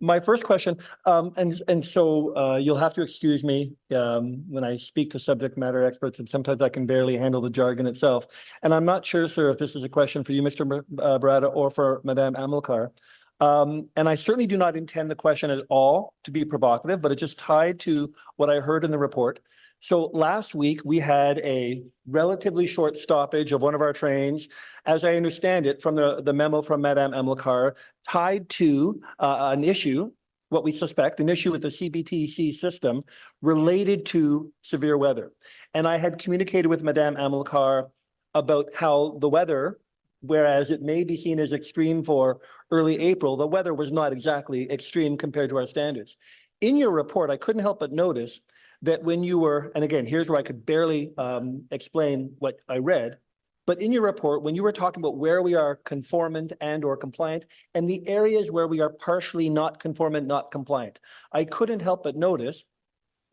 My first question, so you'll have to excuse me when I speak to subject matter experts, and sometimes I can barely handle the jargon itself. And I'm not sure, sir, if this is a question for you, Mr. Barada, or for Madame Amilcar. And I certainly do not intend the question at all to be provocative, but it's just tied to what I heard in the report. So last week, we had a relatively short stoppage of one of our trains, as I understand it from the memo from Madame Amilcar, tied to an issue, what we suspect, an issue with the CBTC system related to severe weather. And I had communicated with Madame Amilcar about how the weather, whereas it may be seen as extreme for early April, the weather was not exactly extreme compared to our standards. In your report, I couldn't help but notice that when you were, and again, here's where I could barely explain what I read, but in your report, when you were talking about where we are conformant and or compliant, and the areas where we are partially not conformant, not compliant, I couldn't help but notice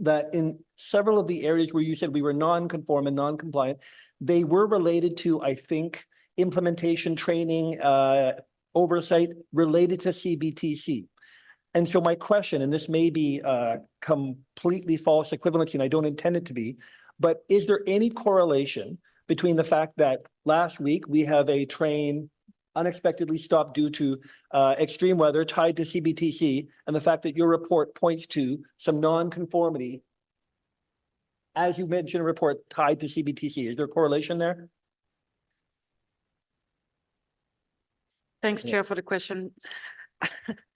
that in several of the areas where you said we were non-conformant, non-compliant, they were related to, I think, implementation, training, oversight related to CBTC. And so my question, and this may be completely false equivalency, and I don't intend it to be, but is there any correlation between the fact that last week we have a train unexpectedly stopped due to extreme weather tied to CBTC, and the fact that your report points to some non-conformity, as you mentioned, a report tied to CBTC? Is there a correlation there? Thanks, Chair, for the question.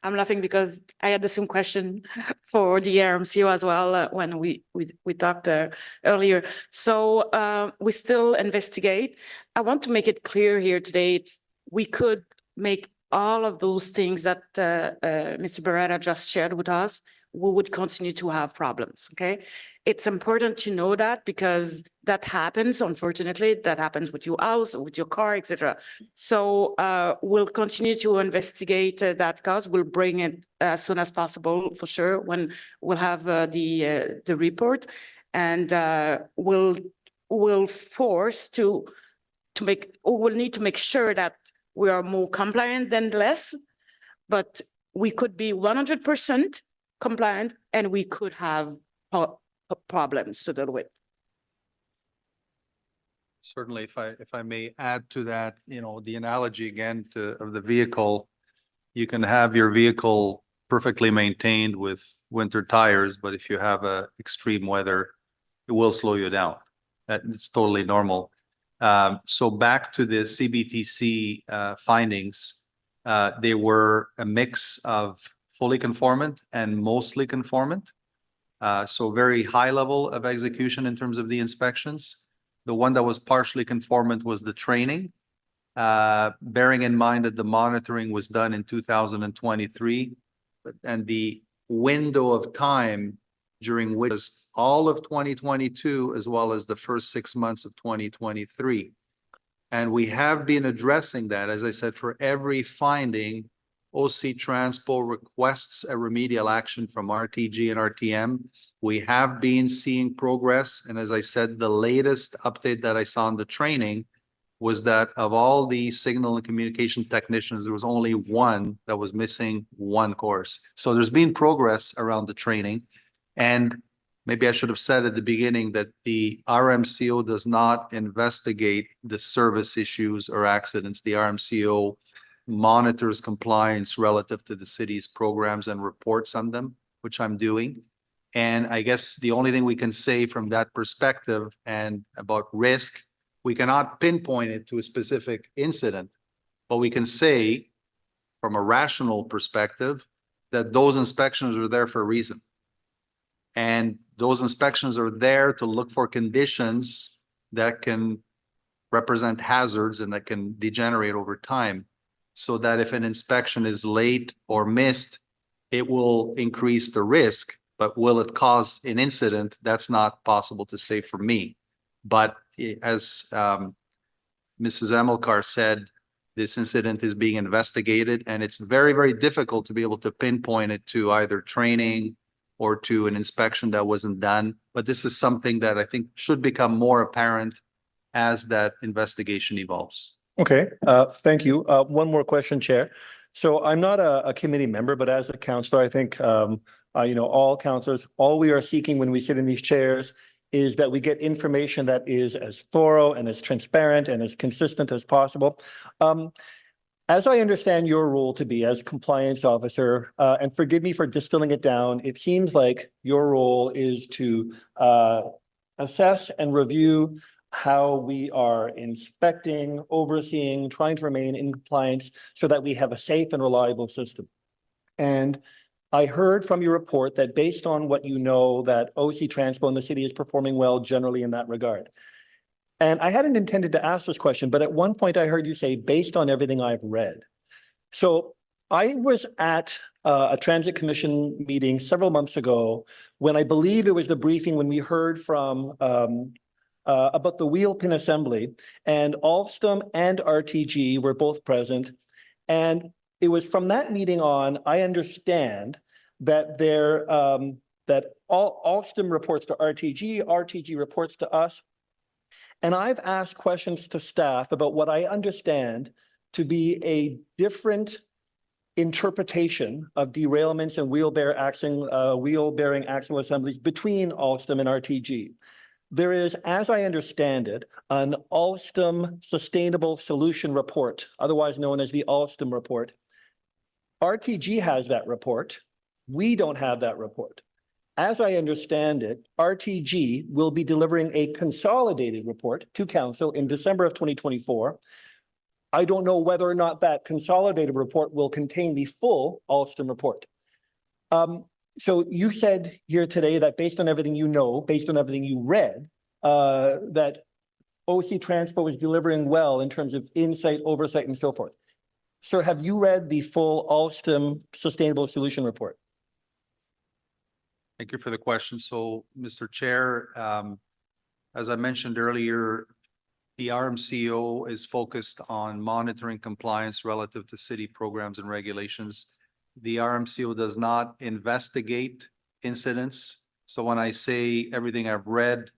I'm laughing because I had the same question for the RMCO as well when we talked earlier. So we still investigate. I want to make it clear here today, we could make all of those things that Mr. Beretta just shared with us, we would continue to have problems, okay? It's important to know that because that happens, unfortunately, that happens with your house, with your car, etc. So we'll continue to investigate that cause. We'll bring it as soon as possible, for sure, when we'll have the report, and we'll force to make, or we'll need to make sure that we are more compliant than less, but we could be 100% compliant and we could have problems to deal with. Certainly, if I may add to that, you know, the analogy again of the vehicle, you can have your vehicle perfectly maintained with winter tires, but if you have extreme weather, it will slow you down. It's totally normal. So back to the CBTC findings, they were a mix of fully conformant and mostly conformant. So very high level of execution in terms of the inspections. The one that was partially conformant was the training, bearing in mind that the monitoring was done in 2023, and the window of time during which was all of 2022, as well as the first 6 months of 2023. And we have been addressing that. As I said, for every finding, OC Transpo requests a remedial action from RTG and RTM. We have been seeing progress. And as I said, the latest update that I saw in the training was that of all the signal and communication technicians, there was only one that was missing one course. So there's been progress around the training. And maybe I should have said at the beginning that the RMCO does not investigate the service issues or accidents. The RMCO monitors compliance relative to the city's programs and reports on them, which I'm doing. And I guess the only thing we can say from that perspective and about risk, we cannot pinpoint it to a specific incident, but we can say from a rational perspective that those inspections are there for a reason. And those inspections are there to look for conditions that can represent hazards and that can degenerate over time, so that if an inspection is late or missed, it will increase the risk. But will it cause an incident? That's not possible to say for me. But as Mrs. Amilcar said, this incident is being investigated, and it's very, very difficult to be able to pinpoint it to either training or to an inspection that wasn't done. But this is something that I think should become more apparent as that investigation evolves. Okay, thank you. One more question, Chair. So I'm not a committee member, but as a councillor, I think, you know, all councillors, all we are seeking when we sit in these chairs is that we get information that is as thorough and as transparent and as consistent as possible. As I understand your role to be as compliance officer, and forgive me for distilling it down, it seems like your role is to assess and review how we are inspecting, overseeing, trying to remain in compliance so that we have a safe and reliable system. And I heard from your report that based on what you know, that OC Transpo in the city is performing well generally in that regard. And I hadn't intended to ask this question, but at one point I heard you say, based on everything I've read. So I was at a transit commission meeting several months ago when I believe it was the briefing when we heard from about the wheel pin assembly, and Alstom and RTG were both present. And it was from that meeting on, I understand that that Alstom reports to RTG, RTG reports to us. And I've asked questions to staff about what I understand to be a different interpretation of derailments and wheel-bearing axle assemblies between Alstom and RTG. There is, as I understand it, an Alstom Sustainable Solution Report, otherwise known as the Alstom Report. RTG has that report. We don't have that report. As I understand it, RTG will be delivering a consolidated report to council in December of 2024. I don't know whether or not that consolidated report will contain the full Alstom report. So you said here today that based on everything you know, based on everything you read, that OC Transpo is delivering well in terms of insight, oversight, and so forth. Sir, have you read the full Alstom Sustainable Solution Report? Thank you for the question. So, Mr. Chair, as I mentioned earlier, the RMCO is focused on monitoring compliance relative to city programs and regulations. The RMCO does not investigate incidents. So when I say everything I've read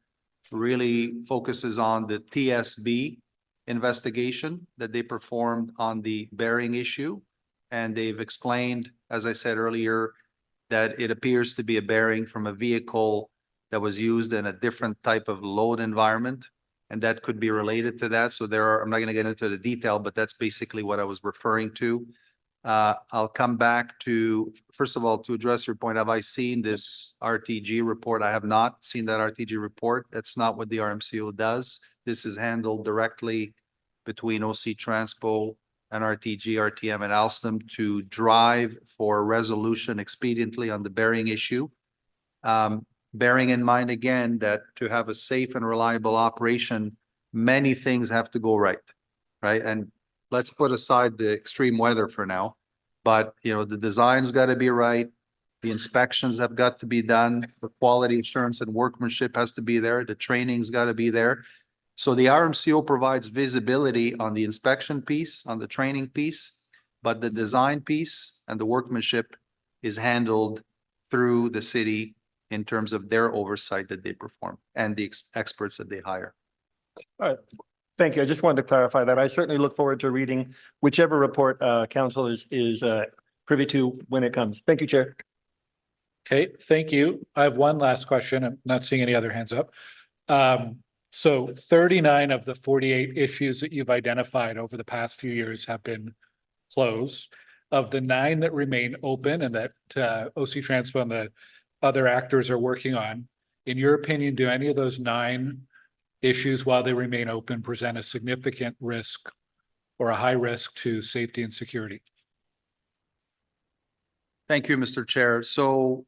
really focuses on the TSB investigation that they performed on the bearing issue. And they've explained, as I said earlier, that it appears to be a bearing from a vehicle that was used in a different type of load environment. And that could be related to that. So I'm not going to get into the detail, but that's basically what I was referring to. I'll come back to, first of all, to address your point. Have I seen this RTG report? I have not seen that RTG report. That's not what the RMCO does. This is handled directly between OC Transpo and RTG, RTM, and Alstom to drive for resolution expediently on the bearing issue. Bearing in mind again that to have a safe and reliable operation, many things have to go right, right? And let's put aside the extreme weather for now, but the design's got to be right. The inspections have got to be done. The quality assurance and workmanship has to be there. The training's got to be there. So the RMCO provides visibility on the inspection piece, on the training piece, but the design piece and the workmanship is handled through the city in terms of their oversight that they perform and the experts that they hire. All right. Thank you. I just wanted to clarify that. I certainly look forward to reading whichever report council is privy to when it comes. Thank you, Chair. Okay, thank you. I have one last question. I'm not seeing any other hands up. So 39 of the 48 issues that you've identified over the past few years have been closed. Of the 9 that remain open and that OC Transpo and the other actors are working on, in your opinion, do any of those 9 issues, while they remain open, present a significant risk or a high risk to safety and security? Thank you, Mr. Chair. So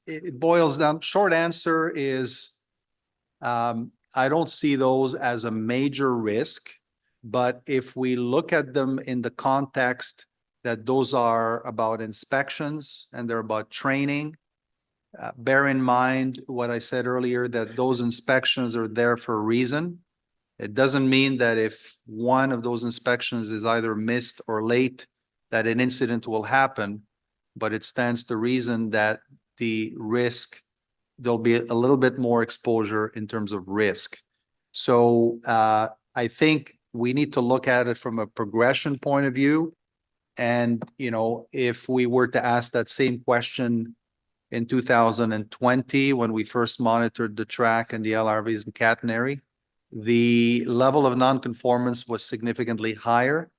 it boils down, short answer is, I don't see those as a major risk, but if we look at them in the context that those are about inspections and they're about training, bear in mind what I said earlier, that those inspections are there for a reason. It doesn't mean that if one of those inspections is either missed or late, that an incident will happen, but it stands to reason that the risk, there'll be a little bit more exposure in terms of risk. So I think we need to look at it from a progression point of view. And, if we were to ask that same question in 2020, when we first monitored the track and the LRVs in catenary, the level of nonconformance was significantly higher.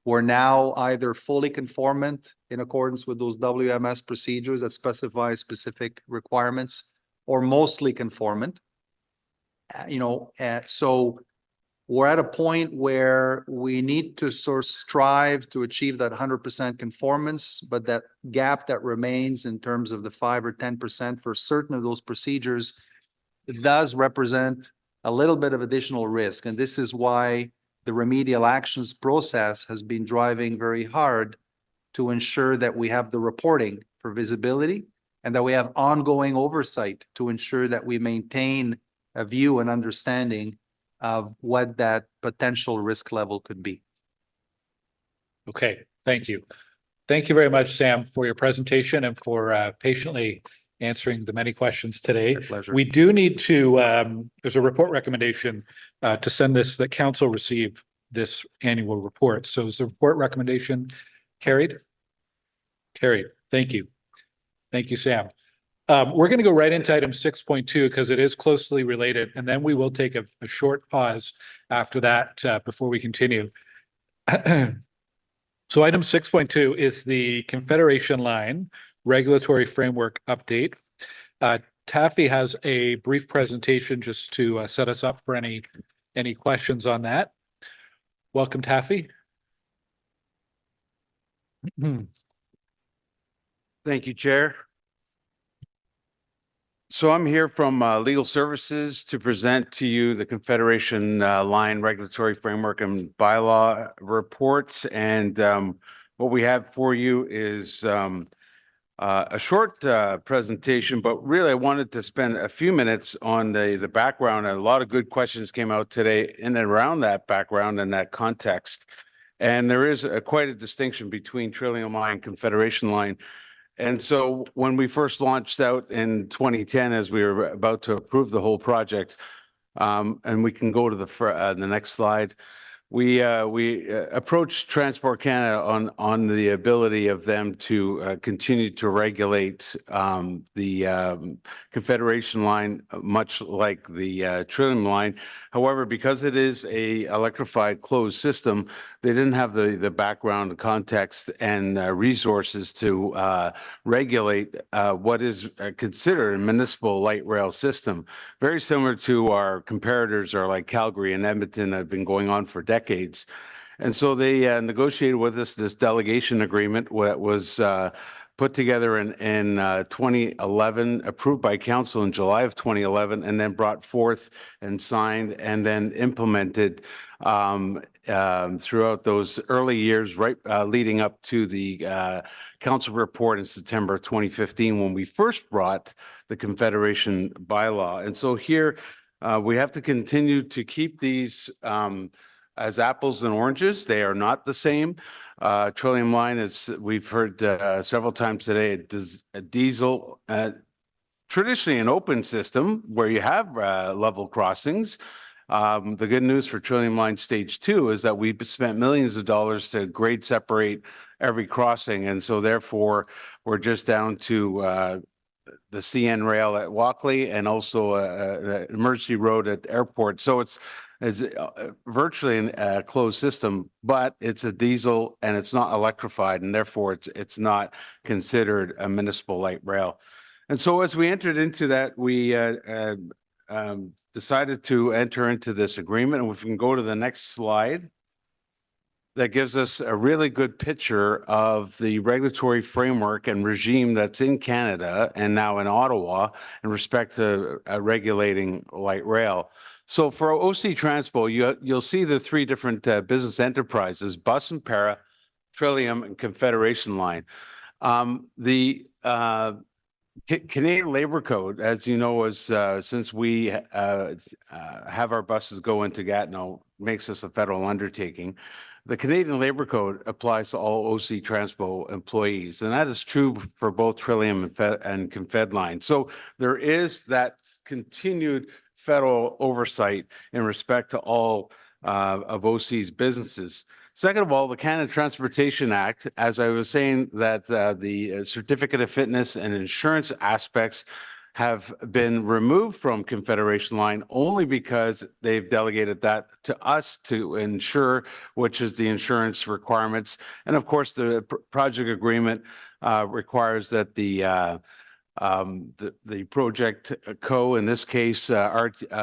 We're now either fully conformant in accordance with those WMS procedures that specify specific requirements or mostly conformant. So we're at a point where we need to sort of strive to achieve that 100% conformance, but that gap that remains in terms of the 5 or 10% for certain of those procedures, it does represent a little bit of additional risk. And this is why the remedial actions process has been driving very hard to ensure that we have the reporting for visibility and that we have ongoing oversight to ensure that we maintain a view and understanding of what that potential risk level could be. Okay, thank you. Thank you very much, Sam, for your presentation and for patiently answering the many questions today. My pleasure. We do need to, there's a report recommendation to send this, that council receive this annual report. So is the report recommendation carried? Carried. Thank you. Thank you, Sam. We're going to go right into item 6.2 because it is closely related, and then we will take a short pause after that before we continue. So item 6.2 is the Confederation Line Regulatory Framework Update. Taffy has a brief presentation just to set us up for any questions on that. Welcome, Taffy. Thank you, Chair. So I'm here from Legal Services to present to you the Confederation Line Regulatory Framework and Bylaw Report. And what we have for you is a short presentation, but really I wanted to spend a few minutes on the background. And a lot of good questions came out today in and around that background and that context. And there is quite a distinction between Trillium Line and Confederation Line. And so when we first launched out in 2010, as we were about to approve the whole project, and we can go to the next slide, we approached Transport Canada on the ability of them to continue to regulate the Confederation Line, much like the Trillium Line. However, because it is a electrified closed system, they didn't have the background, the context, and resources to regulate what is considered a municipal light rail system. Very similar to our comparators are like Calgary and Edmonton that have been going on for decades. And so they negotiated with us this delegation agreement that was put together in 2011, approved by council in July of 2011, and then brought forth and signed and then implemented throughout those early years, right leading up to the council report in September 2015 when we first brought the Confederation bylaw. And so here we have to continue to keep these as apples and oranges. They are not the same. Trillium Line is, we've heard several times today, a diesel, traditionally an open system where you have level crossings. The good news for Trillium Line Stage 2 is that we've spent millions of dollars to grade separate every crossing. And so therefore, we're just down to the CN rail at Walkley and also an emergency road at the airport. So it's virtually a closed system, but it's a diesel and it's not electrified, and therefore it's not considered a municipal light rail. And so as we entered into that, we decided to enter into this agreement. And if we can go to the next slide, that gives us a really good picture of the regulatory framework and regime that's in Canada and now in Ottawa in respect to regulating light rail. So for OC Transpo, you'll see the three different business enterprises: Bus and Para, Trillium, and Confederation Line. The Canadian Labor Code, as you know, is since we have our buses go into Gatineau, makes us a federal undertaking. The Canadian Labor Code applies to all OC Transpo employees, and that is true for both Trillium and Confed Line. So there is that continued federal oversight in respect to all of OC's businesses. Second of all, the Canada Transportation Act, as I was saying, that the certificate of fitness and insurance aspects have been removed from Confederation Line only because they've delegated that to us to ensure, which is the insurance requirements. And of course, the project agreement requires that the project co, in this case, RTG,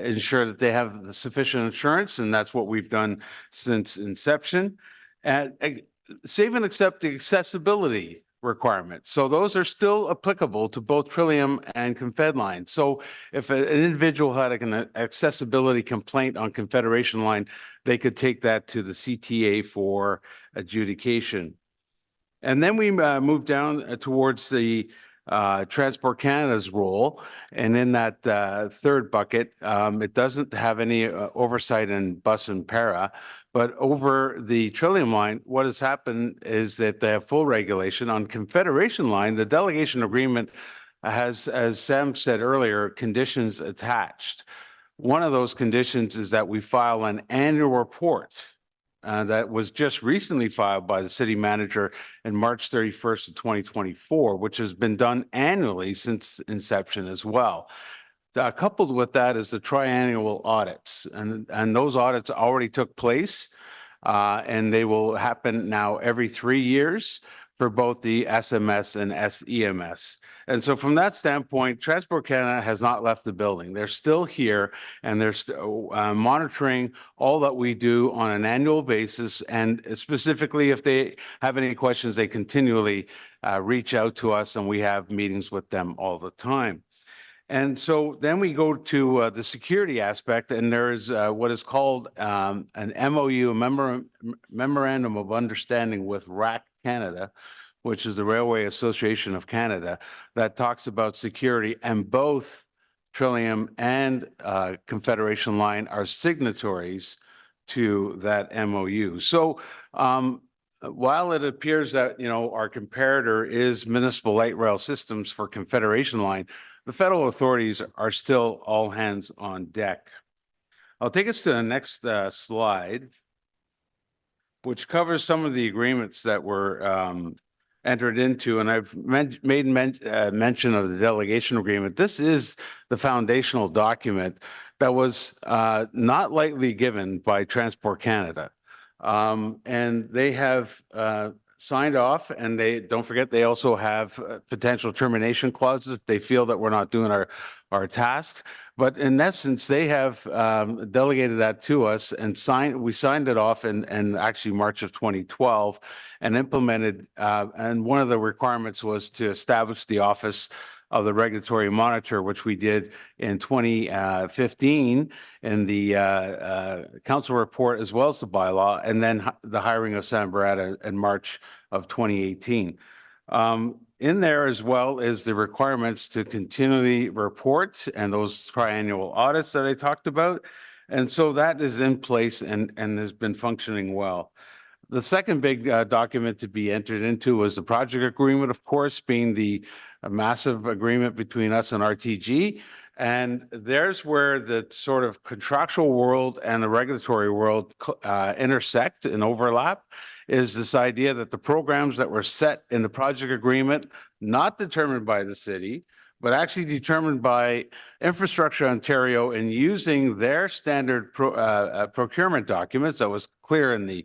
ensure that they have the sufficient insurance, and that's what we've done since inception. And save and accept the accessibility requirements. So those are still applicable to both Trillium and Confed Line. So if an individual had an accessibility complaint on Confederation Line, they could take that to the CTA for adjudication. And then we move down towards the Transport Canada's role. And in that third bucket, it doesn't have any oversight in bus and para. But over the Trillium Line, what has happened is that they have full regulation. On Confederation Line, the delegation agreement has, as Sam said earlier, conditions attached. One of those conditions is that we file an annual report that was just recently filed by the city manager in March 31st of 2024, which has been done annually since inception as well. Coupled with that is the triannual audits, and those audits already took place, and they will happen now every 3 years for both the SMS and SEMS. And so from that standpoint, Transport Canada has not left the building. They're still here, and they're monitoring all that we do on an annual basis. And specifically, if they have any questions, they continually reach out to us, and we have meetings with them all the time. And so then we go to the security aspect, and there is what is called an MOU, a Memorandum of Understanding with RAC Canada, which is the Railway Association of Canada, that talks about security, and both Trillium and Confederation Line are signatories to that MOU. So while it appears that, you know, our comparator is Municipal Light Rail Systems for Confederation Line, the federal authorities are still all hands on deck. I'll take us to the next slide, which covers some of the agreements that were entered into. And I've made mention of the delegation agreement. This is the foundational document that was not lightly given by Transport Canada. And they have signed off, and they don't forget, they also have potential termination clauses if they feel that we're not doing our tasks. But in essence, they have delegated that to us, and we signed it off in actually March of 2012 and implemented. And one of the requirements was to establish the Office of the Regulatory Monitor, which we did in 2015 in the council report, as well as the bylaw, and then the hiring of Sam Barretta in March of 2018. In there as well is the requirements to continually report and those triannual audits that I talked about. And so that is in place and has been functioning well. The second big document to be entered into was the project agreement, of course, being the massive agreement between us and RTG. And there's where the sort of contractual world and the regulatory world intersect and overlap, is this idea that the programs that were set in the project agreement, not determined by the city, but actually determined by Infrastructure Ontario in using their standard procurement documents that was clear in the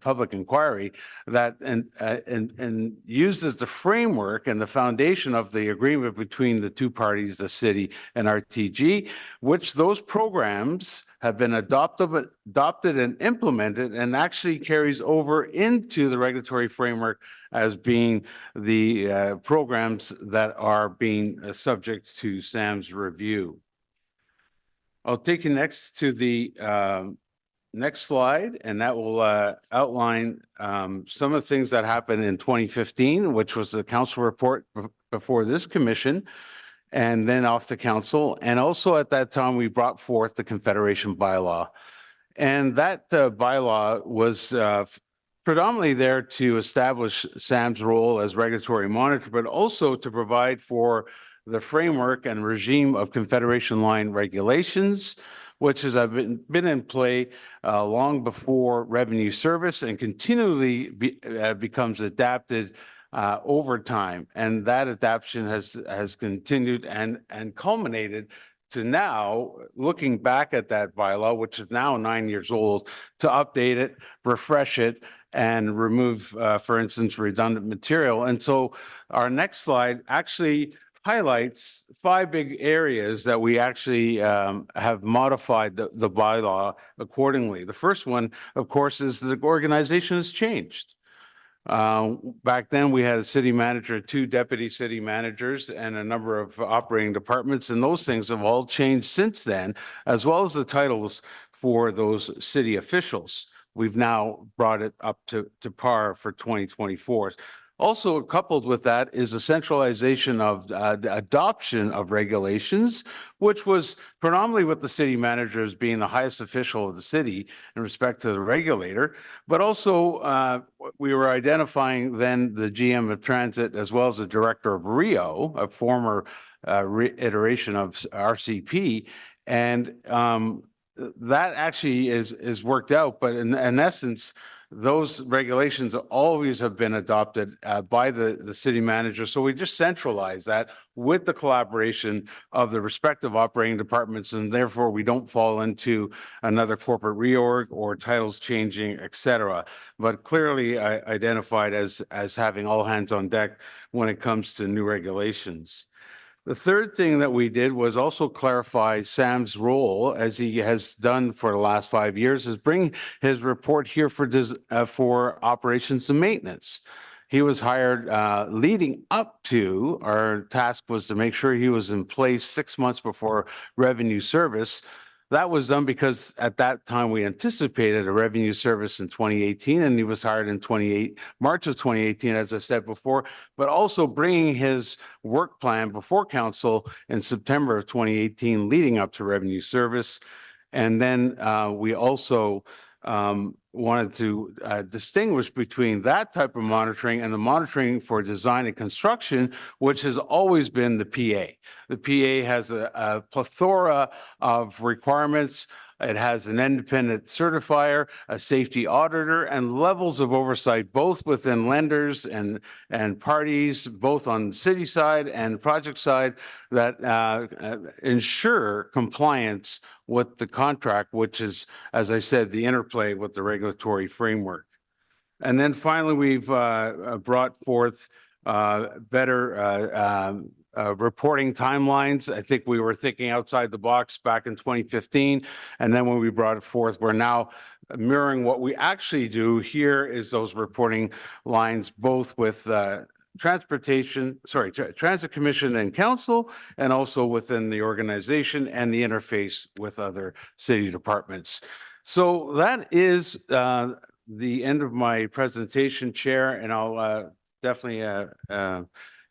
public inquiry, that and used as the framework and the foundation of the agreement between the two parties, the city and RTG, which those programs have been adopted and implemented, and actually carries over into the regulatory framework as being the programs that are being subject to Sam's review. I'll take you next to the next slide, and that will outline some of the things that happened in 2015, which was the council report before this commission, and then off to council. And also at that time, we brought forth the Confederation bylaw. And that bylaw was predominantly there to establish Sam's role as regulatory monitor, but also to provide for the framework and regime of Confederation Line regulations, which has been in play long before revenue service, and continually becomes adapted over time. And that adaptation has continued and culminated to now, looking back at that bylaw, which is now 9 years old, to update it, refresh it, and remove, for instance, redundant material. And so our next slide actually highlights 5 big areas that we actually have modified the bylaw accordingly. The first one, of course, is the organization has changed. Back then, we had a city manager, 2 deputy city managers, and a number of operating departments, and those things have all changed since then, as well as the titles for those city officials. We've now brought it up to par for 2024. Also coupled with that is a centralization of the adoption of regulations, which was predominantly with the city managers being the highest official of the city in respect to the regulator. But also we were identifying then the GM of transit as well as the director of Rio, a former iteration of RCP. And that actually is worked out. But in essence, those regulations always have been adopted by the city manager. So we just centralize that with the collaboration of the respective operating departments, and therefore we don't fall into another corporate reorg or titles changing, et cetera, but clearly identified as having all hands on deck when it comes to new regulations. The third thing that we did was also clarify Sam's role, as he has done for the last 5 years, is bring his report here for operations and maintenance. He was hired leading up to, our task was to make sure he was in place 6 months before revenue service. That was done because at that time we anticipated a revenue service in 2018, and he was hired in March of 2018, as I said before, but also bringing his work plan before council in September of 2018, leading up to revenue service. And then we also wanted to distinguish between that type of monitoring and the monitoring for design and construction, which has always been the PA. The PA has a plethora of requirements. It has an independent certifier, a safety auditor, and levels of oversight, both within lenders and parties, both on the city side and project side, that ensure compliance with the contract, which is, as I said, the interplay with the regulatory framework. And then finally, we've brought forth better reporting timelines. I think we were thinking outside the box back in 2015. And then when we brought it forth, we're now mirroring what we actually do. Here is those reporting lines, both with Transit Commission and Council, and also within the organization and the interface with other city departments. So that is the end of my presentation, Chair, and I'll definitely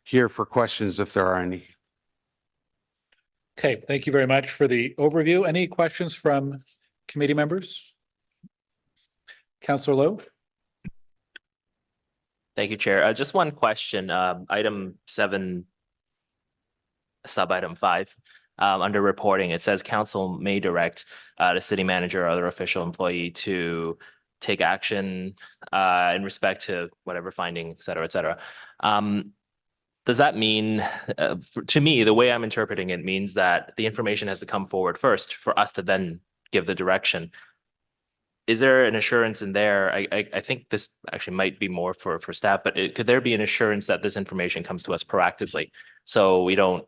here for questions if there are any. Okay, thank you very much for the overview. Any questions from committee members? Councillor Lowe? Thank you, Chair. Just one question. Item 7, sub-item 5, under reporting, it says council may direct the city manager or other official employee to take action in respect to whatever finding, et cetera, et cetera. Does that mean, to me, the way I'm interpreting it means that the information has to come forward first for us to then give the direction? Is there an assurance in there? I think this actually might be more for staff, but could there be an assurance that this information comes to us proactively, so we don't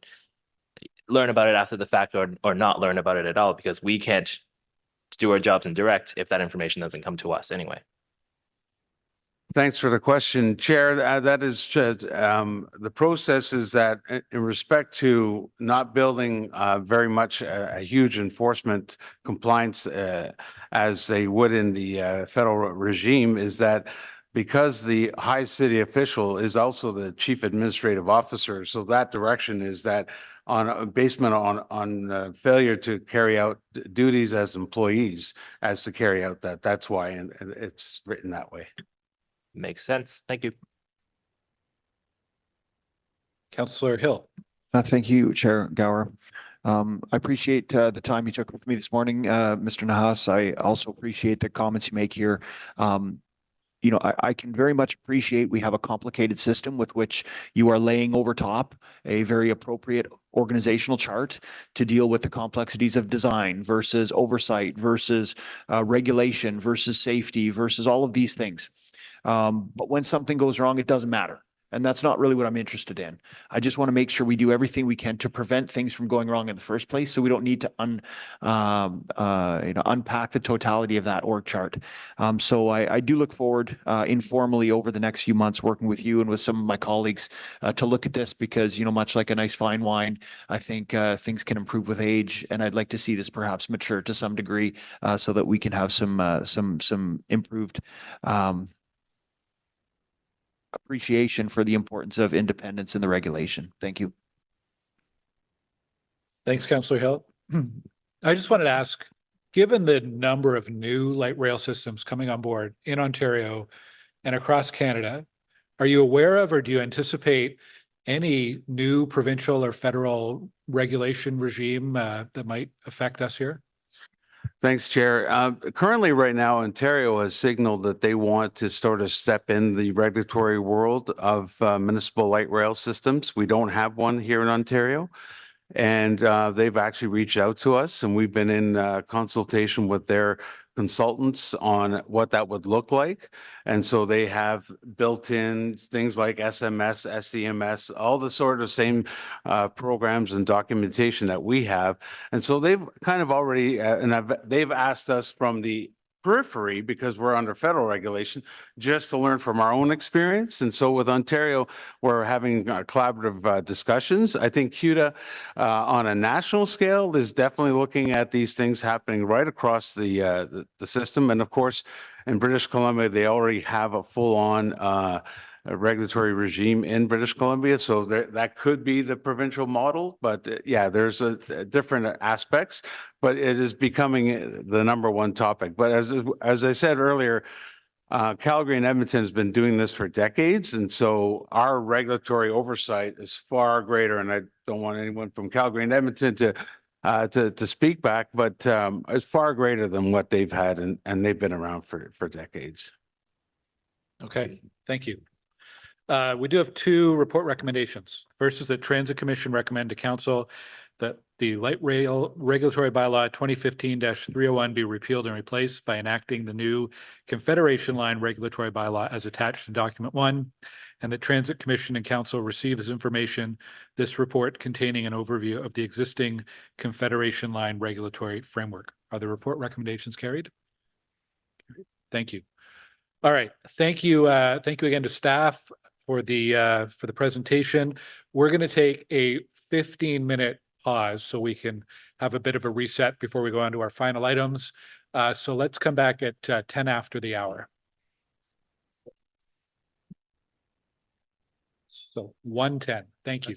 learn about it after the fact or not learn about it at all, because we can't do our jobs in direct if that information doesn't come to us anyway? Thanks for the question, Chair. That is the process is that in respect to not building very much a huge enforcement compliance as they would in the federal regime, is that because the high city official is also the chief administrative officer, so that direction is that on a basement on failure to carry out duties as employees as to carry out that's why, and it's written that way. Makes sense. Thank you. Councillor Hill. Thank you, Chair Gower. I appreciate the time you took with me this morning, Mr. Nahas. I also appreciate the comments you make here. I can very much appreciate we have a complicated system with which you are laying over top a very appropriate organizational chart to deal with the complexities of design versus oversight versus regulation versus safety versus all of these things. But when something goes wrong, it doesn't matter. And that's not really what I'm interested in. I just want to make sure we do everything we can to prevent things from going wrong in the first place, so we don't need to unpack the totality of that org chart. So I do look forward informally over the next few months working with you and with some of my colleagues to look at this, because much like a nice fine wine, I think things can improve with age, and I'd like to see this perhaps mature to some degree so that we can have some improved appreciation for the importance of independence in the regulation. Thank you. Thanks, Councillor Hill. I just wanted to ask, given the number of new light rail systems coming on board in Ontario and across Canada, are you aware of or do you anticipate any new provincial or federal regulation regime that might affect us here? Thanks, Chair. Currently, right now, Ontario has signaled that they want to sort of step in the regulatory world of municipal light rail systems. We don't have one here in Ontario. And they've actually reached out to us, and we've been in consultation with their consultants on what that would look like. And so they have built in things like SMS, SDMS, all the sort of same programs and documentation that we have. And so they've kind of already, they've asked us from the periphery, because we're under federal regulation, just to learn from our own experience. And so with Ontario, we're having collaborative discussions. I think CUDA on a national scale is definitely looking at these things happening right across the system. And of course, in British Columbia, they already have a full-on regulatory regime in British Columbia. So that could be the provincial model, but yeah, there's different aspects, but it is becoming the number one topic. But as I said earlier, Calgary and Edmonton has been doing this for decades. And so our regulatory oversight is far greater. And I don't want anyone from Calgary and Edmonton to speak back, but it's far greater than what they've had. And they've been around for decades. Okay, thank you. We do have two report recommendations. First is that Transit Commission recommend to Council that the light rail regulatory bylaw 2015-301 be repealed and replaced by enacting the new Confederation Line regulatory bylaw as attached to document 1, and that Transit Commission and Council receive as information this report containing an overview of the existing Confederation Line regulatory framework. Are the report recommendations carried? Thank you. All right, thank you again to staff for the presentation. We're going to take a 15-minute pause so we can have a bit of a reset before we go on to our final items. So let's come back at 10 after the hour. So 1:10. Thank you.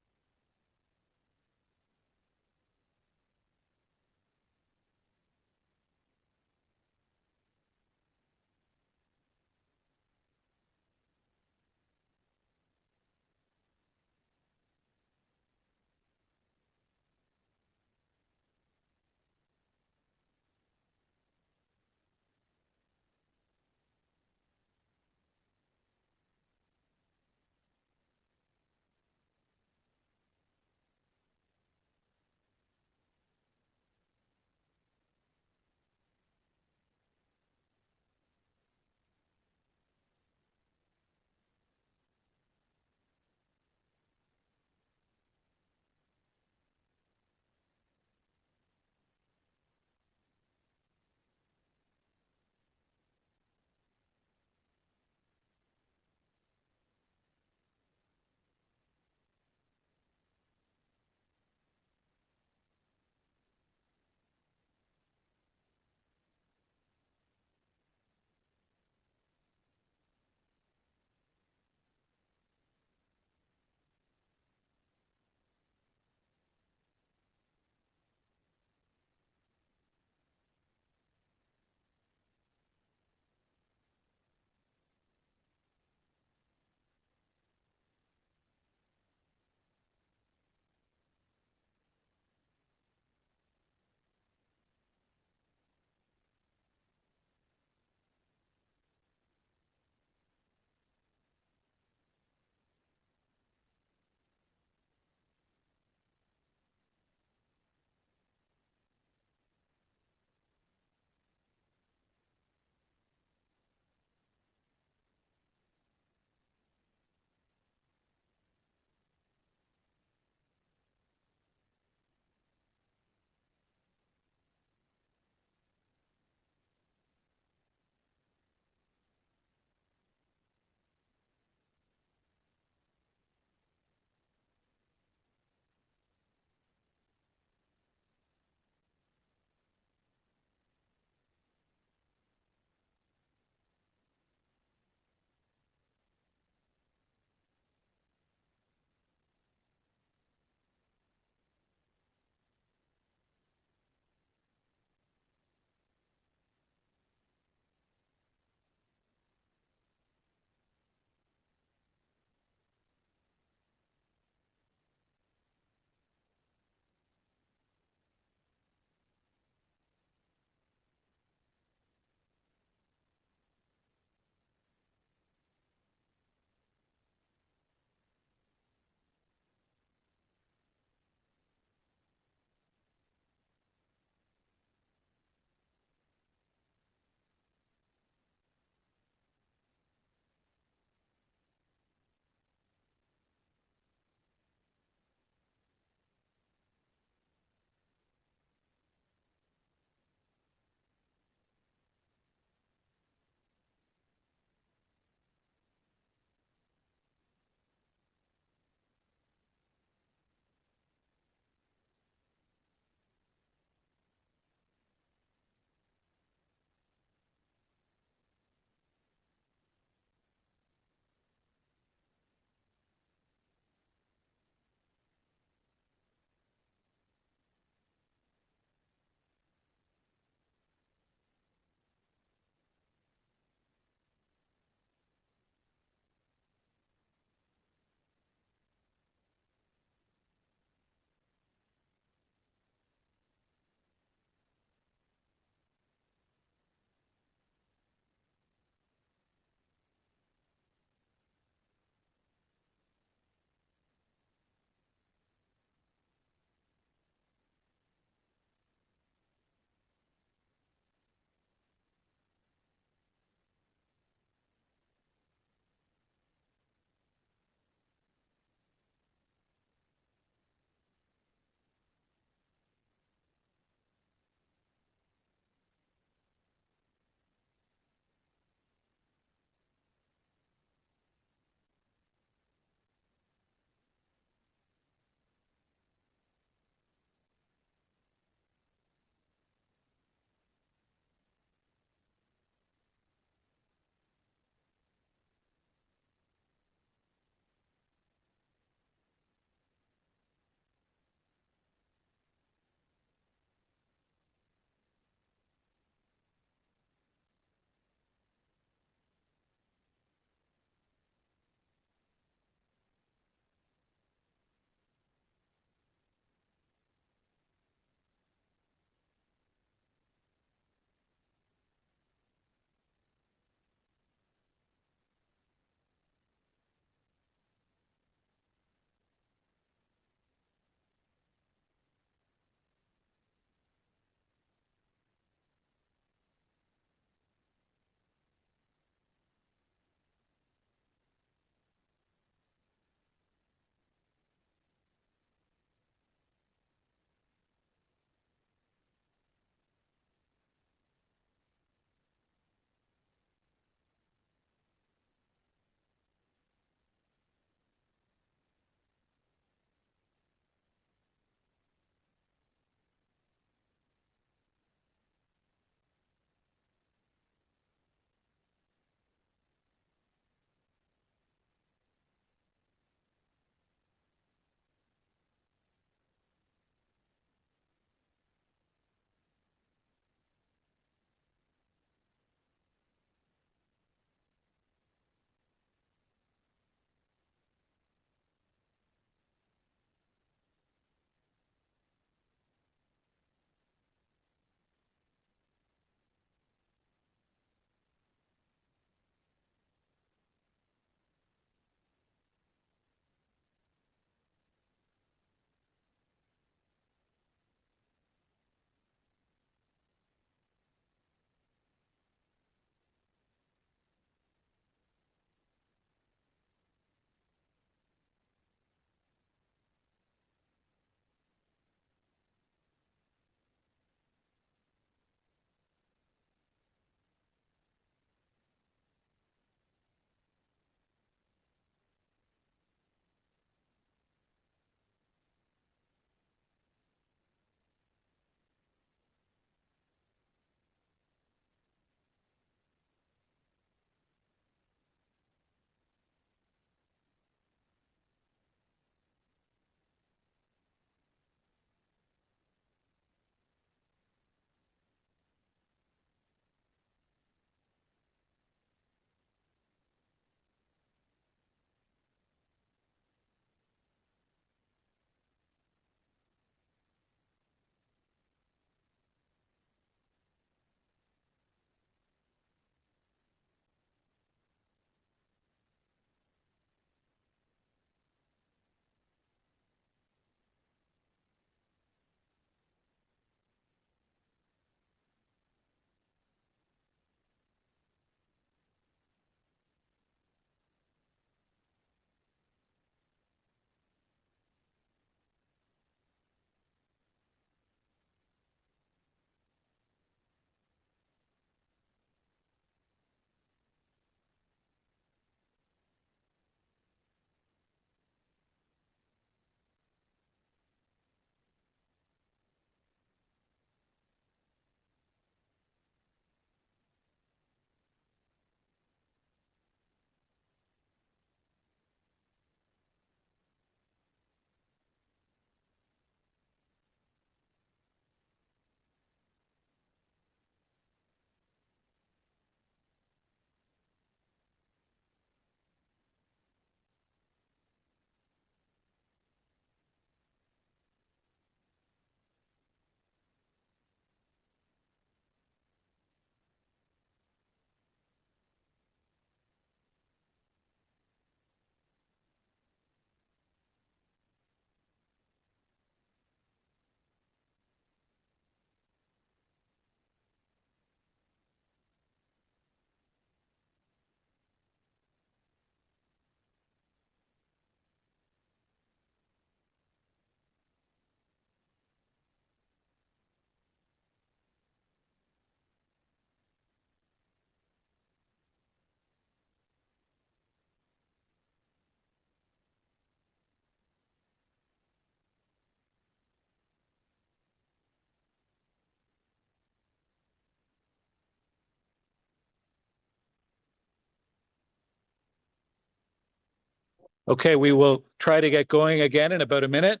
Okay, we will try to get going again in about a minute.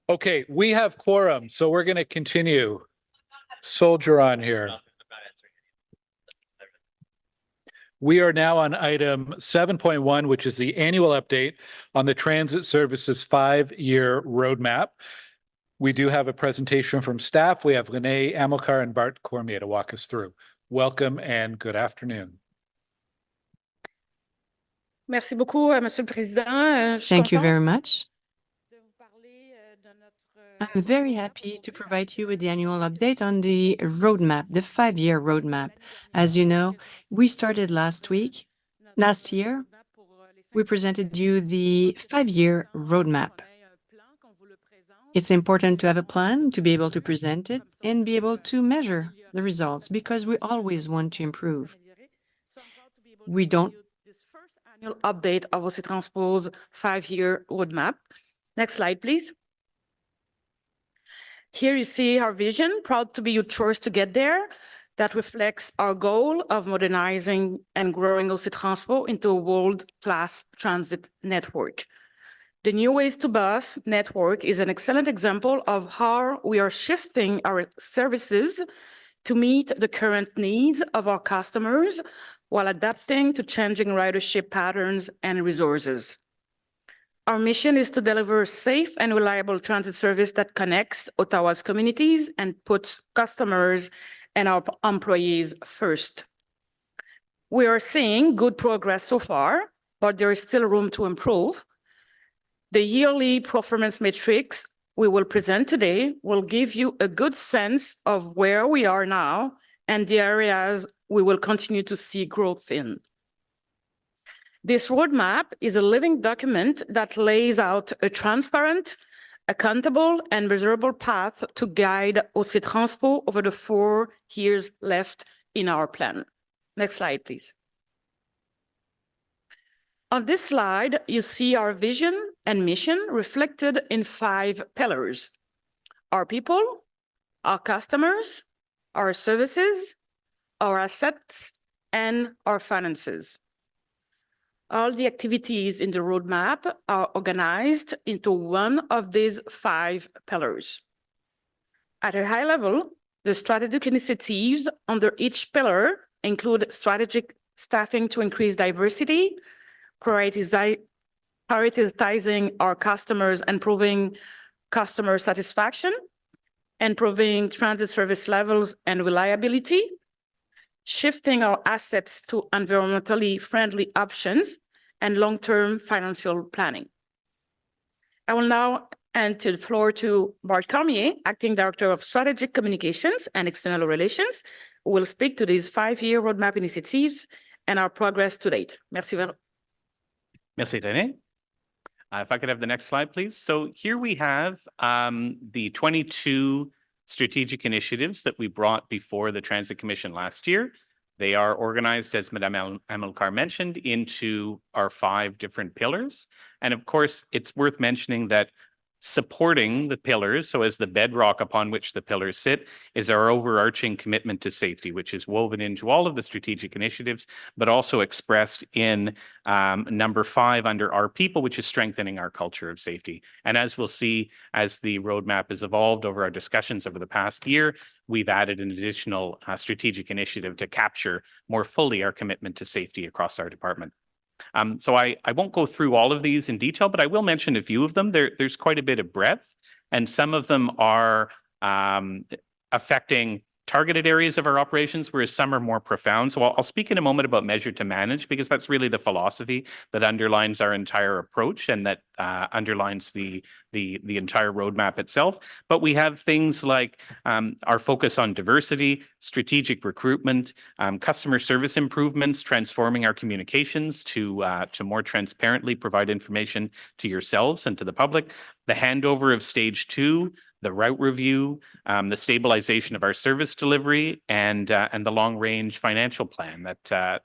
Okay, we have quorum, so we're going to continue. Soldier on here. We are now on item 7.1, which is the annual update on the Transit Services 5-year roadmap. We do have a presentation from staff. We have Renee Amilcar and Bart Cormier to walk us through. Welcome and good afternoon. Merci beaucoup, Monsieur le Président. Thank you very much. I'm very happy to provide you with the annual update on the roadmap, the 5-year roadmap. As you know, we started last year, we presented you the 5-year roadmap. It's important to have a plan, to be able to present it and be able to measure the results because we always want to improve. We don't. This first annual update of OC Transpo's 5-year roadmap. Next slide, please. Here you see our vision, proud to be your choice to get there. That reflects our goal of modernizing and growing OC Transpo into a world-class transit network. The New Ways to Bus network is an excellent example of how we are shifting our services to meet the current needs of our customers while adapting to changing ridership patterns and resources. Our mission is to deliver safe and reliable transit service that connects Ottawa's communities and puts customers and our employees first. We are seeing good progress so far, but there is still room to improve. The yearly performance metrics we will present today will give you a good sense of where we are now and the areas we will continue to see growth in. This roadmap is a living document that lays out a transparent, accountable, and measurable path to guide OC Transpo over the 4 years left in our plan. Next slide, please. On this slide, you see our vision and mission reflected in 5 pillars: our people, our customers, our services, our assets, and our finances. All the activities in the roadmap are organized into one of these 5 pillars. At a high level, the strategic initiatives under each pillar include strategic staffing to increase diversity, prioritizing our customers, improving customer satisfaction, improving transit service levels and reliability, shifting our assets to environmentally friendly options, and long-term financial planning. I will now hand the floor to Bart Cormier, Acting Director of Strategic Communications and External Relations, who will speak to these 5-year roadmap initiatives and our progress to date. Merci. Merci, René. If I could have the next slide, please. So here we have the 22 strategic initiatives that we brought before the Transit Commission last year. They are organized, as Madame Amilcar mentioned, into our 5 different pillars. And of course, it's worth mentioning that supporting the pillars, so as the bedrock upon which the pillars sit, is our overarching commitment to safety, which is woven into all of the strategic initiatives, but also expressed in number 5 under our people, which is strengthening our culture of safety. And as we'll see, as the roadmap has evolved over our discussions over the past year, we've added an additional strategic initiative to capture more fully our commitment to safety across our department. So I won't go through all of these in detail, but I will mention a few of them. There's quite a bit of breadth, and some of them are affecting targeted areas of our operations, whereas some are more profound. So I'll speak in a moment about measure to manage, because that's really the philosophy that underlines our entire approach and that underlines the entire roadmap itself. But we have things like our focus on diversity, strategic recruitment, customer service improvements, transforming our communications to more transparently provide information to yourselves and to the public, the handover of stage 2, the route review, the stabilization of our service delivery, and the long-range financial plan that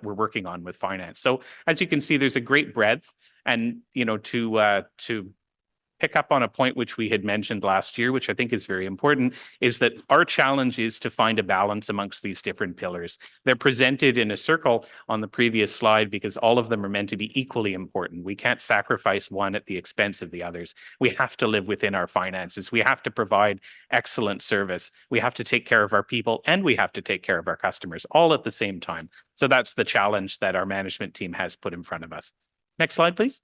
we're working on with finance. So as you can see, there's a great breadth, and to pick up on a point which we had mentioned last year, which I think is very important, is that our challenge is to find a balance amongst these different pillars. They're presented in a circle on the previous slide because all of them are meant to be equally important. We can't sacrifice one at the expense of the others. We have to live within our finances. We have to provide excellent service. We have to take care of our people, and we have to take care of our customers all at the same time. So that's the challenge that our management team has put in front of us. Next slide, please.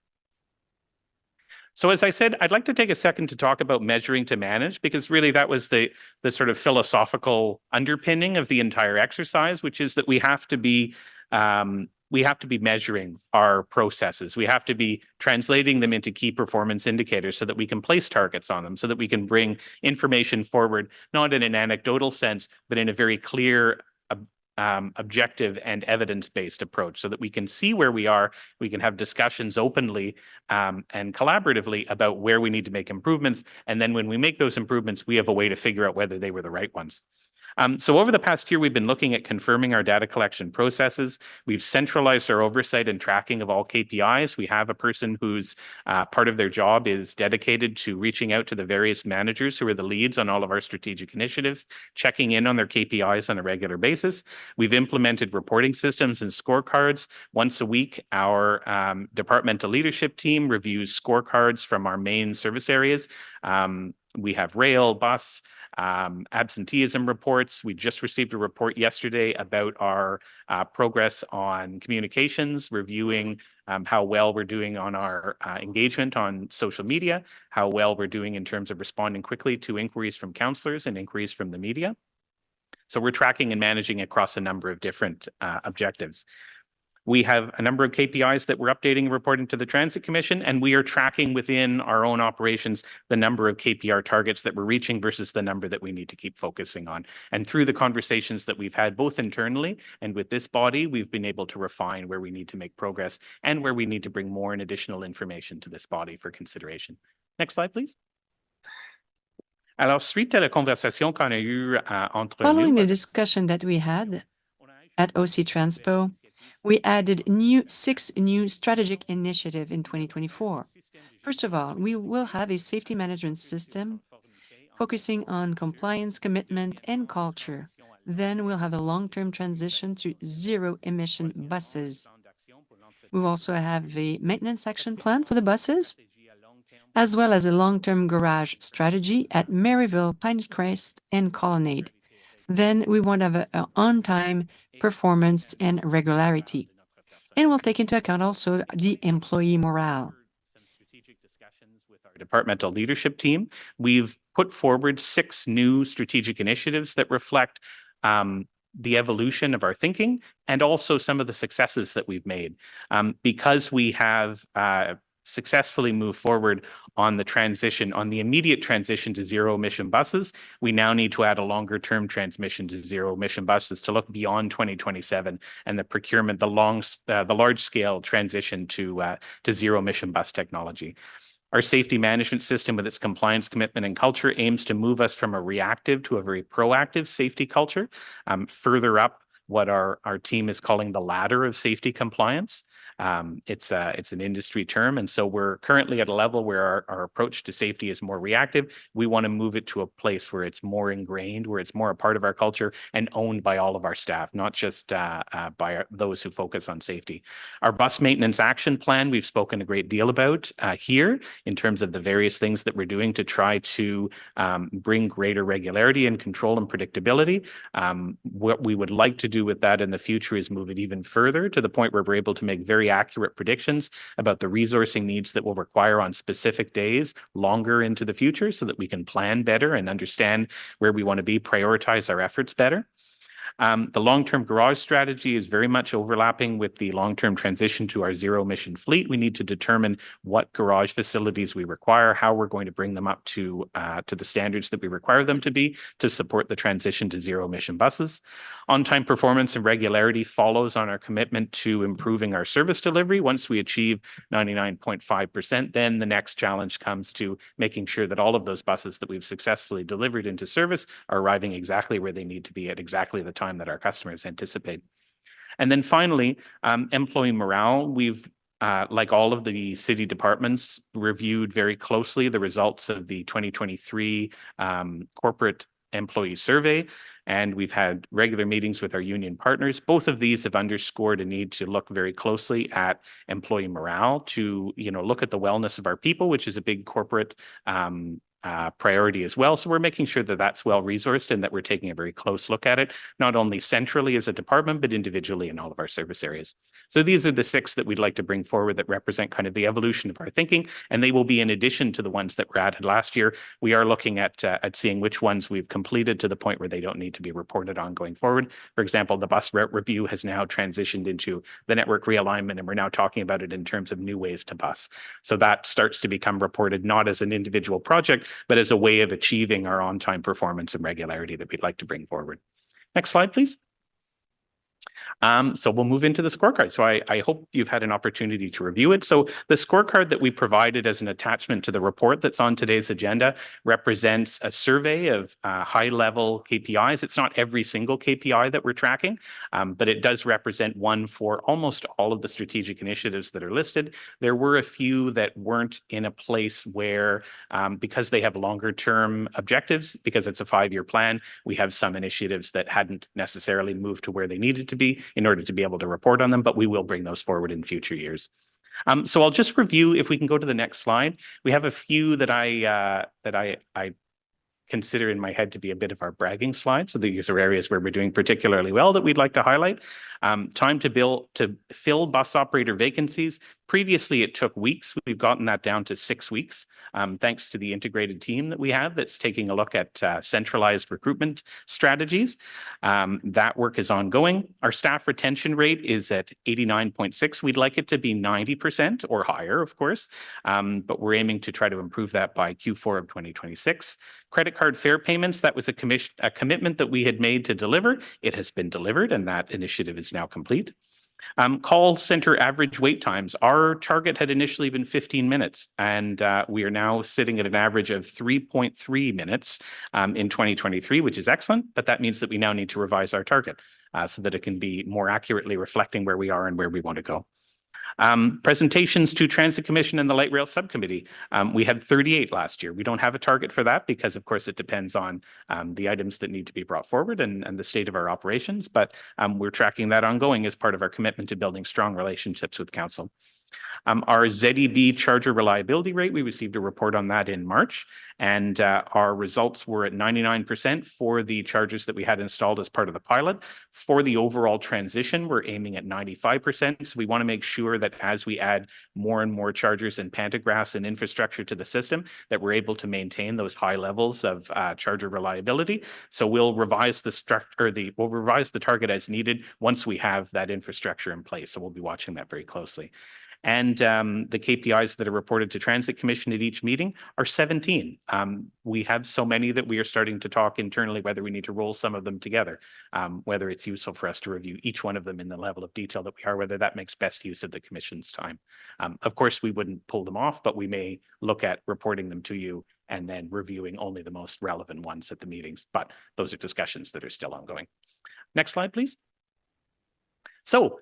So as I said, I'd like to take a second to talk about measuring to manage, because really that was the sort of philosophical underpinning of the entire exercise, which is that we have to be measuring our processes. We have to be translating them into key performance indicators so that we can place targets on them, so that we can bring information forward, not in an anecdotal sense, but in a very clear, objective and evidence-based approach, so that we can see where we are, we can have discussions openly and collaboratively about where we need to make improvements. And then when we make those improvements, we have a way to figure out whether they were the right ones. So over the past year, we've been looking at confirming our data collection processes. We've centralized our oversight and tracking of all KPIs. We have a person whose part of their job is dedicated to reaching out to the various managers who are the leads on all of our strategic initiatives, checking in on their KPIs on a regular basis. We've implemented reporting systems and scorecards. Once a week, our departmental leadership team reviews scorecards from our main service areas. We have rail, bus, absenteeism reports. We just received a report yesterday about our progress on communications, reviewing how well we're doing on our engagement on social media, how well we're doing in terms of responding quickly to inquiries from councillors and inquiries from the media. So we're tracking and managing across a number of different objectives. We have a number of KPIs that we're updating and reporting to the Transit Commission, and we are tracking within our own operations the number of KPI targets that we're reaching versus the number that we need to keep focusing on. And through the conversations that we've had both internally and with this body, we've been able to refine where we need to make progress and where we need to bring more and additional information to this body for consideration. Next slide, please. Alors, suite à la conversation qu'on a eue entre Following nous, the discussion that we had at OC Transpo, we added 6 new strategic initiatives in 2024. First of all, we will have a safety management system focusing on compliance, commitment, and culture. Then we'll have a long-term transition to zero-emission buses. We will also have a maintenance action plan for the buses, as well as a long-term garage strategy at Maryville, Pinecrest, and Colonnade. Then we want to have an on-time performance and regularity. and will take into account also the employee morale. Some strategic discussions with our departmental leadership team. We've put forward 6 new strategic initiatives that reflect the evolution of our thinking and also some of the successes that we've made. Because we have successfully moved forward on the immediate transition to zero emission buses, we now need to add a longer term transmission to zero emission buses to look beyond 2027 and the procurement, the large scale transition to zero emission bus technology. Our safety management system with its compliance commitment and culture aims to move us from a reactive to a very proactive safety culture, further up what our team is calling the ladder of safety compliance. It's an industry term. And so we're currently at a level where our approach to safety is more reactive. We want to move it to a place where it's more ingrained, where it's more a part of our culture and owned by all of our staff, not just by those who focus on safety. Our bus maintenance action plan, we've spoken a great deal about here in terms of the various things that we're doing to try to bring greater regularity and control and predictability. What we would like to do with that in the future is move it even further to the point where we're able to make very accurate predictions about the resourcing needs that will require on specific days longer into the future so that we can plan better and understand where we want to be, prioritize our efforts better. The long-term garage strategy is very much overlapping with the long-term transition to our zero-emission fleet. We need to determine what garage facilities we require, how we're going to bring them up to the standards that we require them to be to support the transition to zero-emission buses. On-time performance and regularity follows on our commitment to improving our service delivery. Once we achieve 99.5%, then the next challenge comes to making sure that all of those buses that we've successfully delivered into service are arriving exactly where they need to be at exactly the time that our customers anticipate. And then finally, employee morale. We've, like all of the city departments, reviewed very closely the results of the 2023 corporate employee survey, and we've had regular meetings with our union partners. Both of these have underscored a need to look very closely at employee morale, to look at the wellness of our people, which is a big corporate priority as well. So we're making sure that that's well resourced and that we're taking a very close look at it, not only centrally as a department, but individually in all of our service areas. So these are the 6 that we'd like to bring forward that represent kind of the evolution of our thinking, and they will be in addition to the ones that were added last year. We are looking at seeing which ones we've completed to the point where they don't need to be reported on going forward. For example, the bus route review has now transitioned into the network realignment, and we're now talking about it in terms of new ways to bus. So that starts to become reported not as an individual project, but as a way of achieving our on-time performance and regularity that we'd like to bring forward. Next slide, please. So we'll move into the scorecard. So I hope you've had an opportunity to review it. So the scorecard that we provided as an attachment to the report that's on today's agenda represents a survey of high-level KPIs. It's not every single KPI that we're tracking, but it does represent one for almost all of the strategic initiatives that are listed. There were a few that weren't in a place where, because they have longer-term objectives, because it's a 5-year plan, we have some initiatives that hadn't necessarily moved to where they needed to be in order to be able to report on them, but we will bring those forward in future years. So I'll just review, if we can go to the next slide. We have a few that I consider in my head to be a bit of our bragging slides. So these are areas where we're doing particularly well that we'd like to highlight. Time to fill bus operator vacancies. Previously, it took weeks. We've gotten that down to 6 weeks, thanks to the integrated team that we have that's taking a look at centralized recruitment strategies. That work is ongoing. Our staff retention rate is at 89.6. We'd like it to be 90% or higher, of course, but we're aiming to try to improve that by Q4 of 2026. Credit card fare payments, that was a commitment that we had made to deliver. It has been delivered, and that initiative is now complete. Call center average wait times. Our target had initially been 15 minutes, and we are now sitting at an average of 3.3 minutes in 2023, which is excellent, but that means that we now need to revise our target so that it can be more accurately reflecting where we are and where we want to go. Presentations to Transit Commission and the Light Rail Subcommittee. We had 38 last year. We don't have a target for that because, of course, it depends on the items that need to be brought forward and the state of our operations, but we're tracking that ongoing as part of our commitment to building strong relationships with Council. Our ZEB charger reliability rate, we received a report on that in March, and our results were at 99% for the chargers that we had installed as part of the pilot. For the overall transition, we're aiming at 95%. So we want to make sure that as we add more and more chargers and pantographs and infrastructure to the system, that we're able to maintain those high levels of charger reliability. So we'll revise the we'll revise the target as needed once we have that infrastructure in place. So we'll be watching that very closely. And the KPIs that are reported to Transit Commission at each meeting are 17. We have so many that we are starting to talk internally whether we need to roll some of them together, whether it's useful for us to review each one of them in the level of detail that we are, whether that makes best use of the Commission's time. Of course, we wouldn't pull them off, but we may look at reporting them to you and then reviewing only the most relevant ones at the meetings. But those are discussions that are still ongoing. Next slide, please. So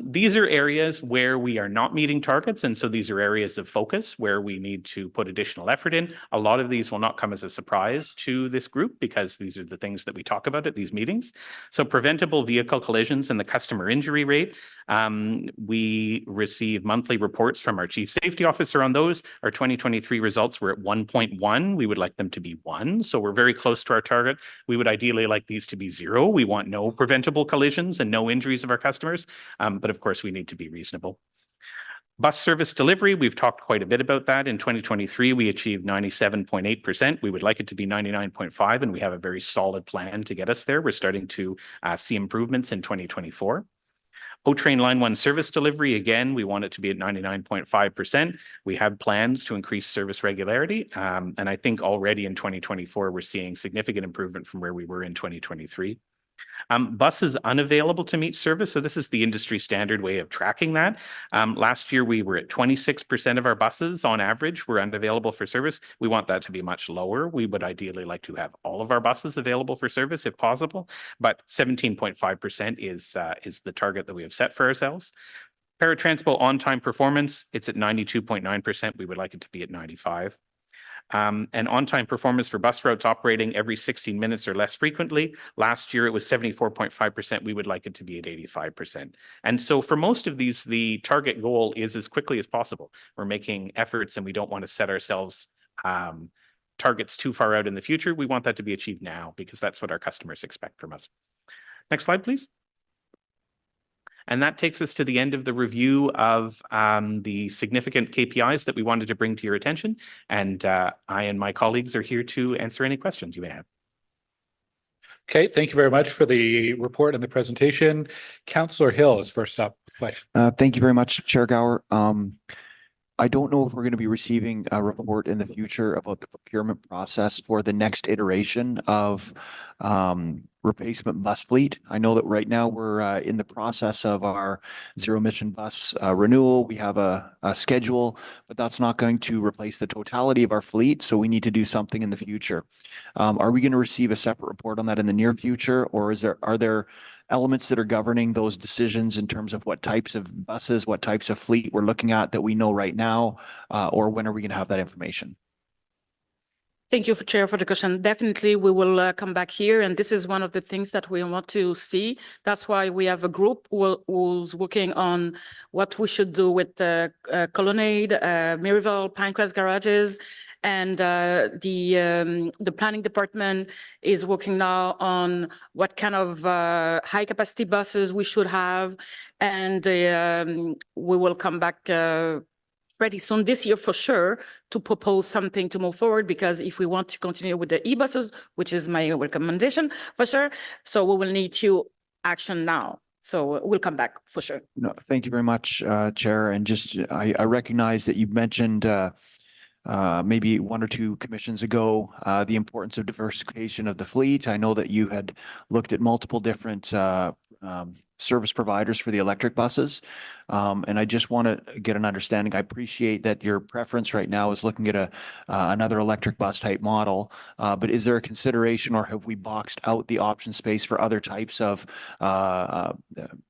these are areas where we are not meeting targets. And so these are areas of focus where we need to put additional effort in. A lot of these will not come as a surprise to this group because these are the things that we talk about at these meetings. So preventable vehicle collisions and the customer injury rate. We receive monthly reports from our chief safety officer on those. Our 2023 results were at 1.1. We would like them to be 1. So we're very close to our target. We would ideally like these to be 0. We want no preventable collisions and no injuries of our customers. But of course, we need to be reasonable. Bus service delivery, we've talked quite a bit about that. In 2023, we achieved 97.8%. We would like it to be 99.5%, and we have a very solid plan to get us there. We're starting to see improvements in 2024. O-Train Line 1 service delivery, again, we want it to be at 99.5%. We have plans to increase service regularity, and I think already in 2024, we're seeing significant improvement from where we were in 2023. Buses unavailable to meet service. So this is the industry standard way of tracking that. Last year, we were at 26% of our buses on average were unavailable for service. We want that to be much lower. We would ideally like to have all of our buses available for service if possible, but 17.5% is the target that we have set for ourselves. Paratranspo on-time performance, it's at 92.9%. We would like it to be at 95%. And on-time performance for bus routes operating every 16 minutes or less frequently. Last year, it was 74.5%. We would like it to be at 85%. And so for most of these, the target goal is as quickly as possible. We're making efforts and we don't want to set ourselves targets too far out in the future. We want that to be achieved now because that's what our customers expect from us. Next slide, please. And that takes us to the end of the review of the significant KPIs that we wanted to bring to your attention. And I and my colleagues are here to answer any questions you may have. Okay, thank you very much for the report and the presentation. Councillor Hill is first up. Question. Thank you very much, Chair Gower. I don't know if we're going to be receiving a report in the future about the procurement process for the next iteration of replacement bus fleet. I know that right now we're in the process of our zero emission bus renewal. We have a schedule, but that's not going to replace the totality of our fleet. So we need to do something in the future. Are we going to receive a separate report on that in the near future, or are there elements that are governing those decisions in terms of what types of buses, what types of fleet we're looking at that we know right now, or when are we going to have that information? Thank you, Chair, for the question. Definitely, we will come back here, and this is one of the things that we want to see. That's why we have a group who's working on what we should do with the Colonnade, Maryville, Pinecrest garages, and the planning department is working now on what kind of high capacity buses we should have, and we will come back pretty soon this year for sure to propose something to move forward, because if we want to continue with the e-buses, which is my recommendation for sure, so we will need to action now. So we'll come back for sure. No, thank you very much, Chair. And just I recognize that you mentioned maybe 1 or 2 commissions ago, the importance of diversification of the fleet. I know that you had looked at multiple different service providers for the electric buses. And I just want to get an understanding. I appreciate that your preference right now is looking at another electric bus type model. But is there a consideration, or have we boxed out the option space for other types of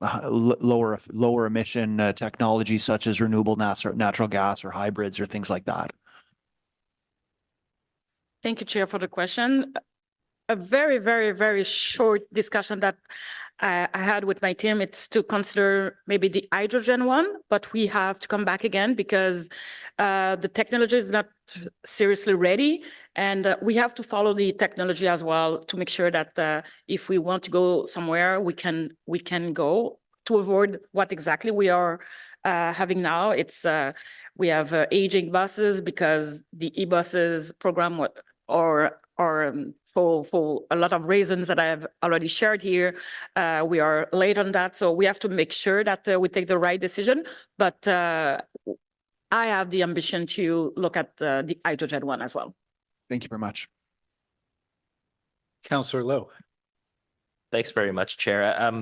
lower emission technologies such as renewable natural gas or hybrids or things like that? Thank you, Chair, for the question. A very, very, very short discussion that I had with my team, it's to consider maybe the hydrogen one, but we have to come back again because the technology is not seriously ready. And we have to follow the technology as well to make sure that if we want to go somewhere, we can go to avoid what exactly we are having now. It's we have aging buses because the e-buses program or for a lot of reasons that I have already shared here, we are late on that. So we have to make sure that we take the right decision. But I have the ambition to look at the hydrogen one as well. Thank you very much. Councillor Lowe. Thanks very much, Chair.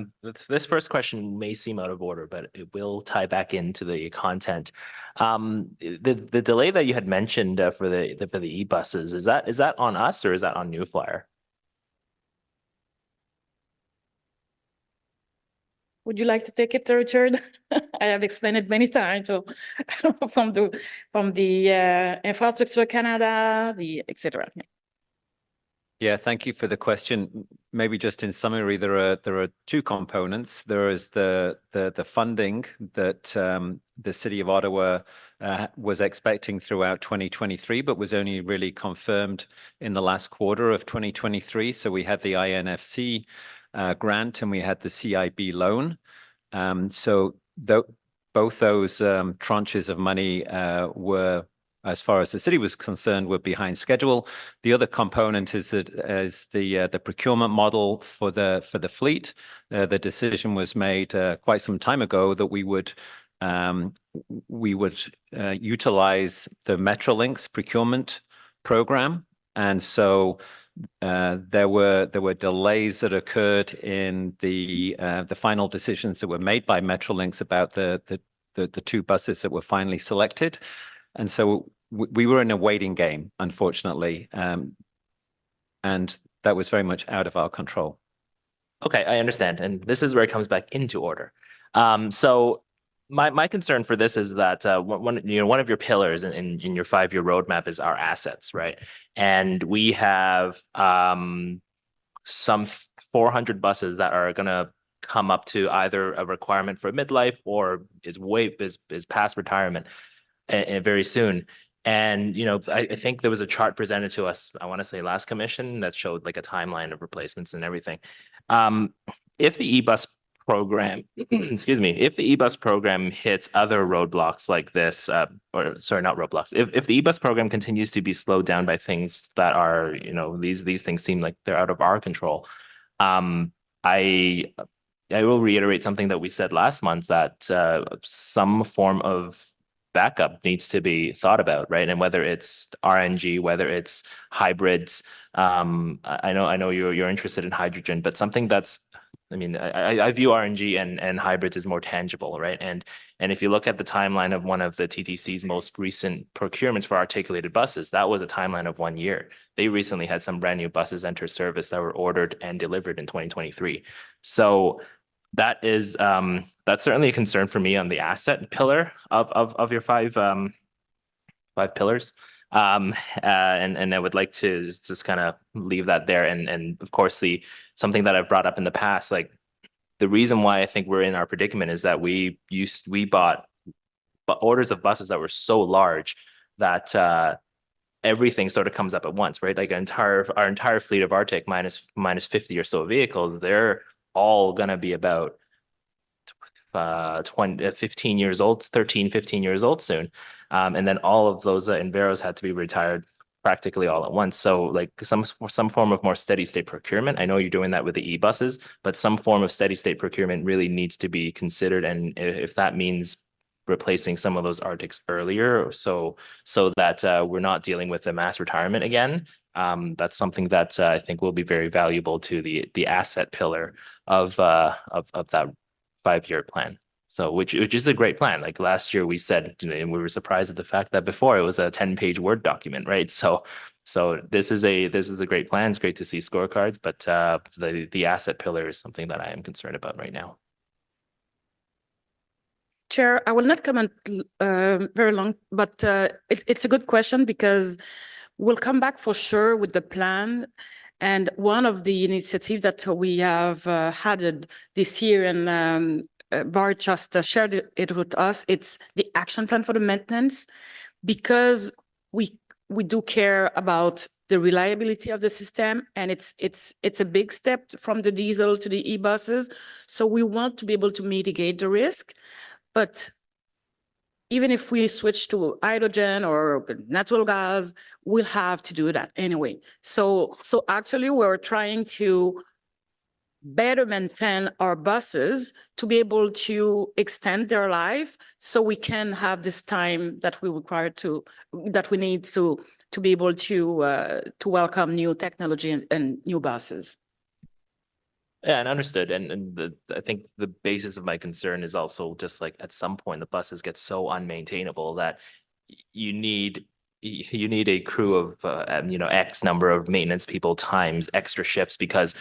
This first question may seem out of order, but it will tie back into the content. The delay that you had mentioned for the e-buses, is that on us or is that on New Flyer? Would you like to take it, Richard? I have explained it many times. So from the Infrastructure Canada, the etc. Yeah, thank you for the question. Maybe just in summary, there are two components. There is the funding that the City of Ottawa was expecting throughout 2023, but was only really confirmed in the last quarter of 2023. So we had the INFC grant and we had the CIB loan. So both those tranches of money were, as far as the city was concerned, were behind schedule. The other component is the procurement model for the fleet. The decision was made quite some time ago that we would utilize the Metrolinx procurement program, and so there were delays that occurred in the final decisions that were made by Metrolinx about the two buses that were finally selected. And so we were in a waiting game, unfortunately, and that was very much out of our control. Okay, I understand. And this is where it comes back into order. So my concern for this is that one of your pillars in your 5-year roadmap is our assets, right? And we have some 400 buses that are going to come up to either a requirement for midlife or is past retirement very soon. And, I think there was a chart presented to us, I want to say last commission, that showed like a timeline of replacements and everything. If the e-bus program, excuse me, if the e-bus program hits other roadblocks like this, or sorry, not roadblocks, if the e-bus program continues to be slowed down by things that are, these things seem like they're out of our control, I will reiterate something that we said last month, that some form of backup needs to be thought about, right? And whether it's RNG, whether it's hybrids, I know you're interested in hydrogen, but something that's, I view RNG and hybrids as more tangible, right? And if you look at the timeline of one of the TTC's most recent procurements for articulated buses, that was a timeline of 1 year. They recently had some brand new buses enter service that were ordered and delivered in 2023. So that is that's certainly a concern for me on the asset pillar of your five pillars. And I would like to just kind of leave that there. And of course, something that I've brought up in the past, like the reason why I think we're in our predicament is that we bought orders of buses that were so large that everything sort of comes up at once, right? Like our entire fleet of Arctic minus 50 or so vehicles, they're all going to be about 15 years old, 13, 15 years old soon. And then all of those Enveros had to be retired practically all at once. So like some form of more steady state procurement. I know you're doing that with the e-buses, but some form of steady state procurement really needs to be considered. And if that means replacing some of those Arctics earlier, so that we're not dealing with the mass retirement again, that's something that I think will be very valuable to the asset pillar of that 5-year plan. So which is a great plan. Like last year we said, and we were surprised at the fact that before it was a 10-page Word document, right? So this is a great plan. It's great to see scorecards, but the asset pillar is something that I am concerned about right now. Chair, I will not comment very long, but it's a good question because we'll come back for sure with the plan. And one of the initiatives that we have had this year, and Bart just shared it with us, it's the action plan for the maintenance, because we do care about the reliability of the system, and it's a big step from the diesel to the e-buses. So we want to be able to mitigate the risk, but even if we switch to hydrogen or natural gas, we'll have to do that anyway. So actually we're trying to better maintain our buses to be able to extend their life, so we can have this time that we need to be able to welcome new technology and new buses. Yeah, and understood. And I think the basis of my concern is also just like at some point the buses get so unmaintainable that you need a crew of X number of maintenance people times extra shifts, because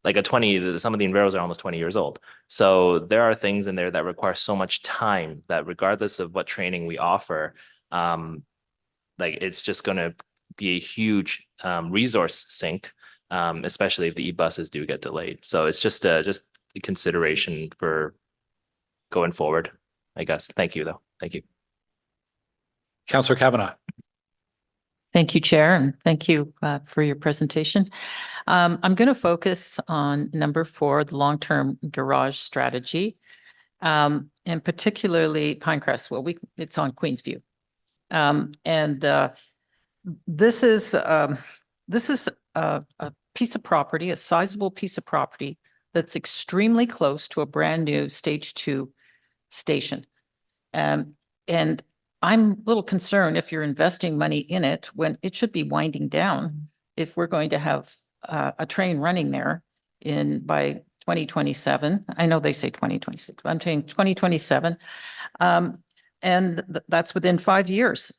like some of the Enveros are almost 20 years old. So there are things in there that require so much time that regardless of what training we offer, like it's just going to be a huge resource sink, especially if the e-buses do get delayed. So it's just a consideration for going forward, I guess. Thank you, though. Thank you. Councillor Kavanagh. Thank you, Chair, and thank you for your presentation. I'm going to focus on number 4, the long-term garage strategy, and particularly Pinecrest. Well, it's on Queensview, and this is a piece of property, a sizable piece of property that's extremely close to a brand new Stage 2 station, and I'm a little concerned if you're investing money in it when it should be winding down, if we're going to have a train running there by 2027. I know they say 2026, but I'm saying 2027. And that's within 5 years.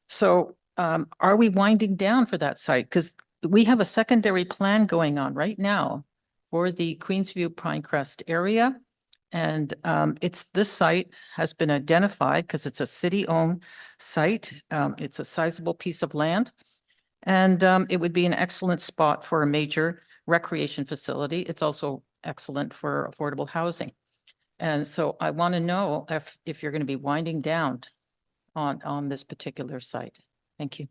So are we winding down for that site? Because we have a secondary plan going on right now for the Queensview Pinecrest area. And this site has been identified because it's a city-owned site. It's a sizable piece of land. And it would be an excellent spot for a major recreation facility. It's also excellent for affordable housing. And so I want to know if you're going to be winding down on this particular site. Thank you.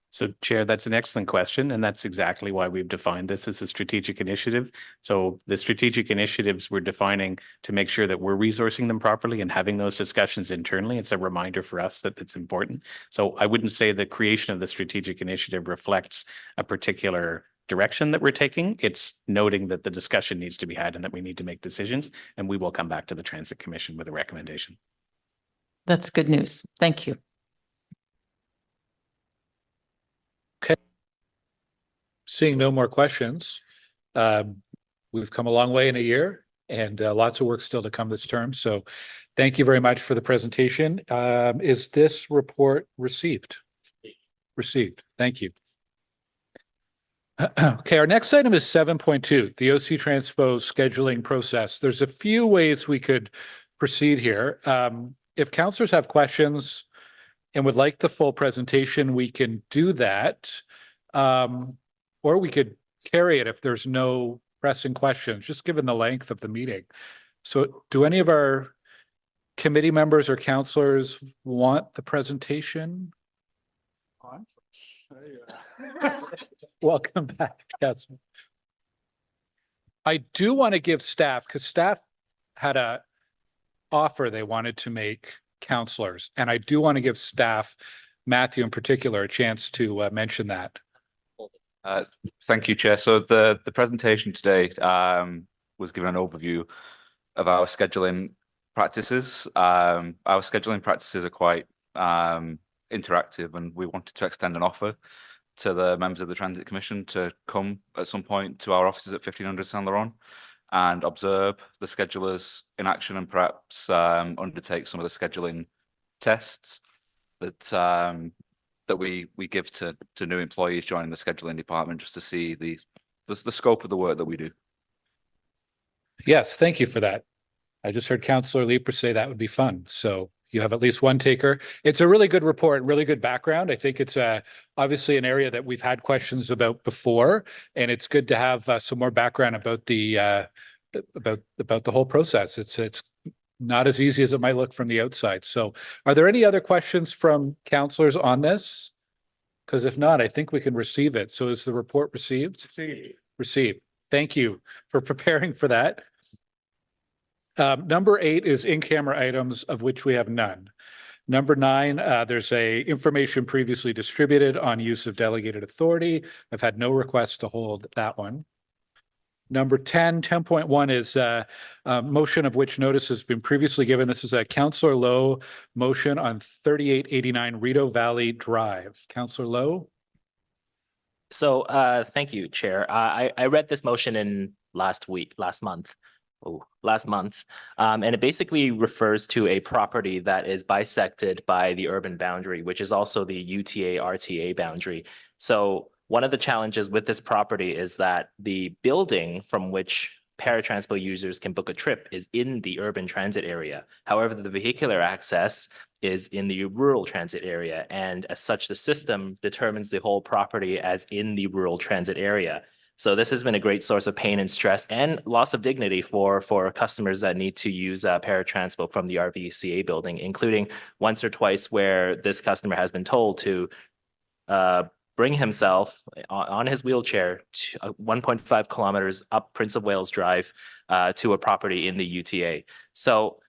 So Chair, that's an excellent question. And that's exactly why we've defined this as a strategic initiative. So the strategic initiatives we're defining to make sure that we're resourcing them properly and having those discussions internally. It's a reminder for us that it's important. So I wouldn't say the creation of the strategic initiative reflects a particular direction that we're taking. It's noting that the discussion needs to be had and that we need to make decisions. And we will come back to the Transit Commission with a recommendation. That's good news. Thank you. Okay. Seeing no more questions, we've come a long way in a year, and lots of work still to come this term. So thank you very much for the presentation. Is this report received? Received. Thank you. Okay, our next item is 7.2, the OC Transpo scheduling process. There's a few ways we could proceed here. If councillors have questions and would like the full presentation, we can do that. Or we could carry it if there's no pressing questions, just given the length of the meeting. So do any of our committee members or councillors want the presentation? Welcome back, Councilman. I do want to give staff, because staff had a offer they wanted to make councillors, and I do want to give staff, Matthew in particular, a chance to mention that. Thank you, Chair. So the presentation today was given an overview of our scheduling practices. Our scheduling practices are quite interactive, and we wanted to extend an offer to the members of the Transit Commission to come at some point to our offices at 1500 Saint Laurent and observe the schedulers in action, and perhaps undertake some of the scheduling tests that we give to new employees joining the scheduling department, just to see the scope of the work that we do. Yes, thank you for that. I just heard Councillor Leeper say that would be fun. So You have at least one taker. It's a really good report, really good background. I think it's obviously an area that we've had questions about before, and it's good to have some more background about the whole process. It's not as easy as it might look from the outside. So are there any other questions from councillors on this? Because if not, I think we can receive it. So is the report received? Received. Thank you for preparing for that. Number 8 is in-camera items, of which we have none. Number 9, there's information previously distributed on use of delegated authority. I've had no requests to hold that one. Number 10.1 is a motion of which notice has been previously given. This is a Councillor Lowe motion on 3889 Rideau Valley Drive. Councillor Lowe? So thank you, Chair. I read this motion in last month. And it basically refers to a property that is bisected by the urban boundary, which is also the UTA-RTA boundary. So one of the challenges with this property is that the building from which Paratranspo users can book a trip is in the urban transit area. However, the vehicular access is in the rural transit area. And as such, the system determines the whole property as in the rural transit area. So this has been a great source of pain and stress and loss of dignity for customers that need to use Paratranspo from the RVCA building, including once or twice where this customer has been told to bring himself on his wheelchair to 1.5 kilometers up Prince of Wales Drive to a property in the UTA. So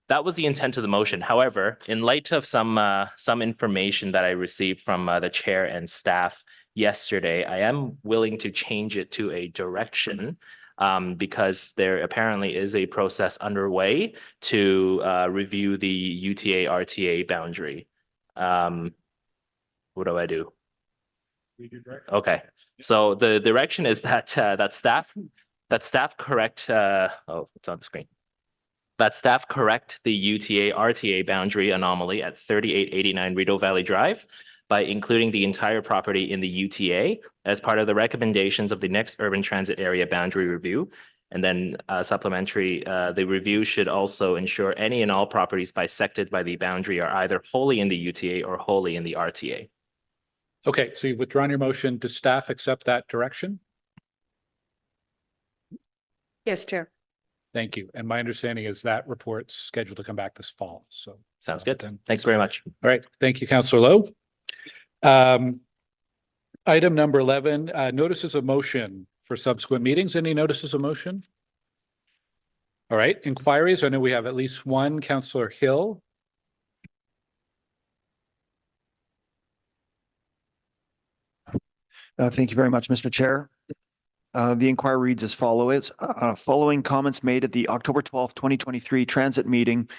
that was the intent of the motion. However, in light of some information that I received from the chair and staff yesterday, I am willing to change it to a direction because there apparently is a process underway to review the UTA-RTA boundary. What do I do? Okay, so the direction is that staff correct. Oh, it's on the screen. That staff correct the UTA-RTA boundary anomaly at 3889 Rideau Valley Drive by including the entire property in the UTA as part of the recommendations of the next urban transit area boundary review. And then supplementary, the review should also ensure any and all properties bisected by the boundary are either wholly in the UTA or wholly in the RTA. Okay, so you've withdrawn your motion. Does staff accept that direction? Yes, Chair. Thank you. And my understanding is that report's scheduled to come back this fall. So sounds good. Then. Thanks very much. All right. Thank you, Councillor Lowe. Item number 11, notices of motion for subsequent meetings. Any notices of motion? All right. Inquiries. I know we have at least one. Councillor Hill. Thank you very much, Mr. Chair. The inquiry reads as follows. Following comments made at the October 12th, 2023 transit meeting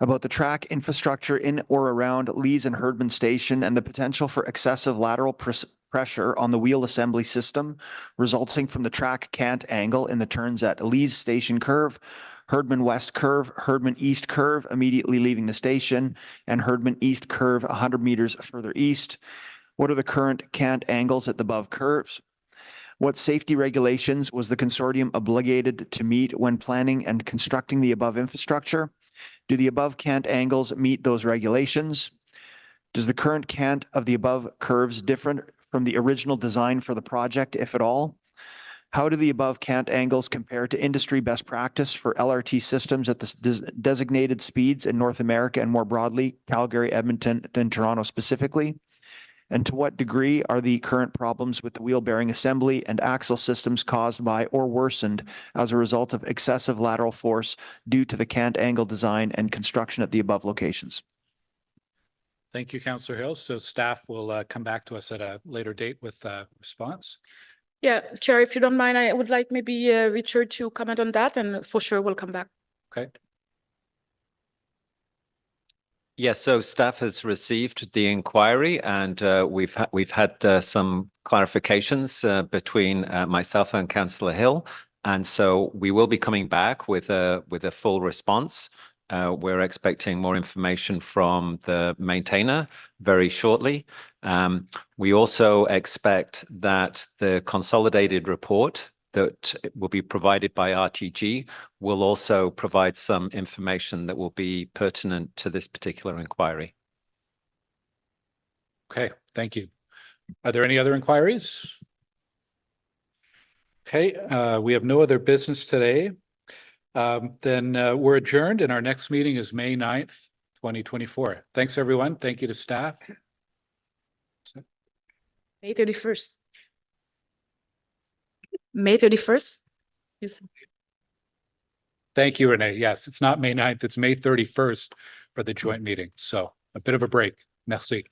about the track infrastructure in or around Lees and Herdman Station and the potential for excessive lateral pressure on the wheel assembly system resulting from the track cant angle in the turns at Lees Station Curve, Herdman West Curve, Herdman East Curve immediately leaving the station, and Herdman East Curve 100 meters further east. What are the current cant angles at the above curves? What safety regulations was the consortium obligated to meet when planning and constructing the above infrastructure? Do the above cant angles meet those regulations? Does the current cant of the above curves differ from the original design for the project, if at all? How do the above cant angles compare to industry best practice for LRT systems at the designated speeds in North America and more broadly, Calgary, Edmonton, and Toronto specifically? And to what degree are the current problems with the wheel bearing assembly and axle systems caused by or worsened as a result of excessive lateral force due to the cant angle design and construction at the above locations? Thank you, Councillor Hill. So staff will come back to us at a later date with a response. Yeah, Chair, if you don't mind, I would like maybe Richard to comment on that, and for sure we'll come back. Okay. Yes, so staff has received the inquiry, and we've had some clarifications between myself and Councillor Hill, and so we will be coming back with a full response. We're expecting more information from the maintainer very shortly. We also expect that the consolidated report that will be provided by RTG will also provide some information that will be pertinent to this particular inquiry. Okay, thank you. Are there any other inquiries? Okay, we have no other business today. Then we're adjourned and our next meeting is May 9th, 2024. Thanks, everyone. Thank you to staff. May 31st. May 31st? Yes. Thank you, Renee. Yes, it's not May 9th, it's May 31st for the joint meeting. So a bit of a break. Merci.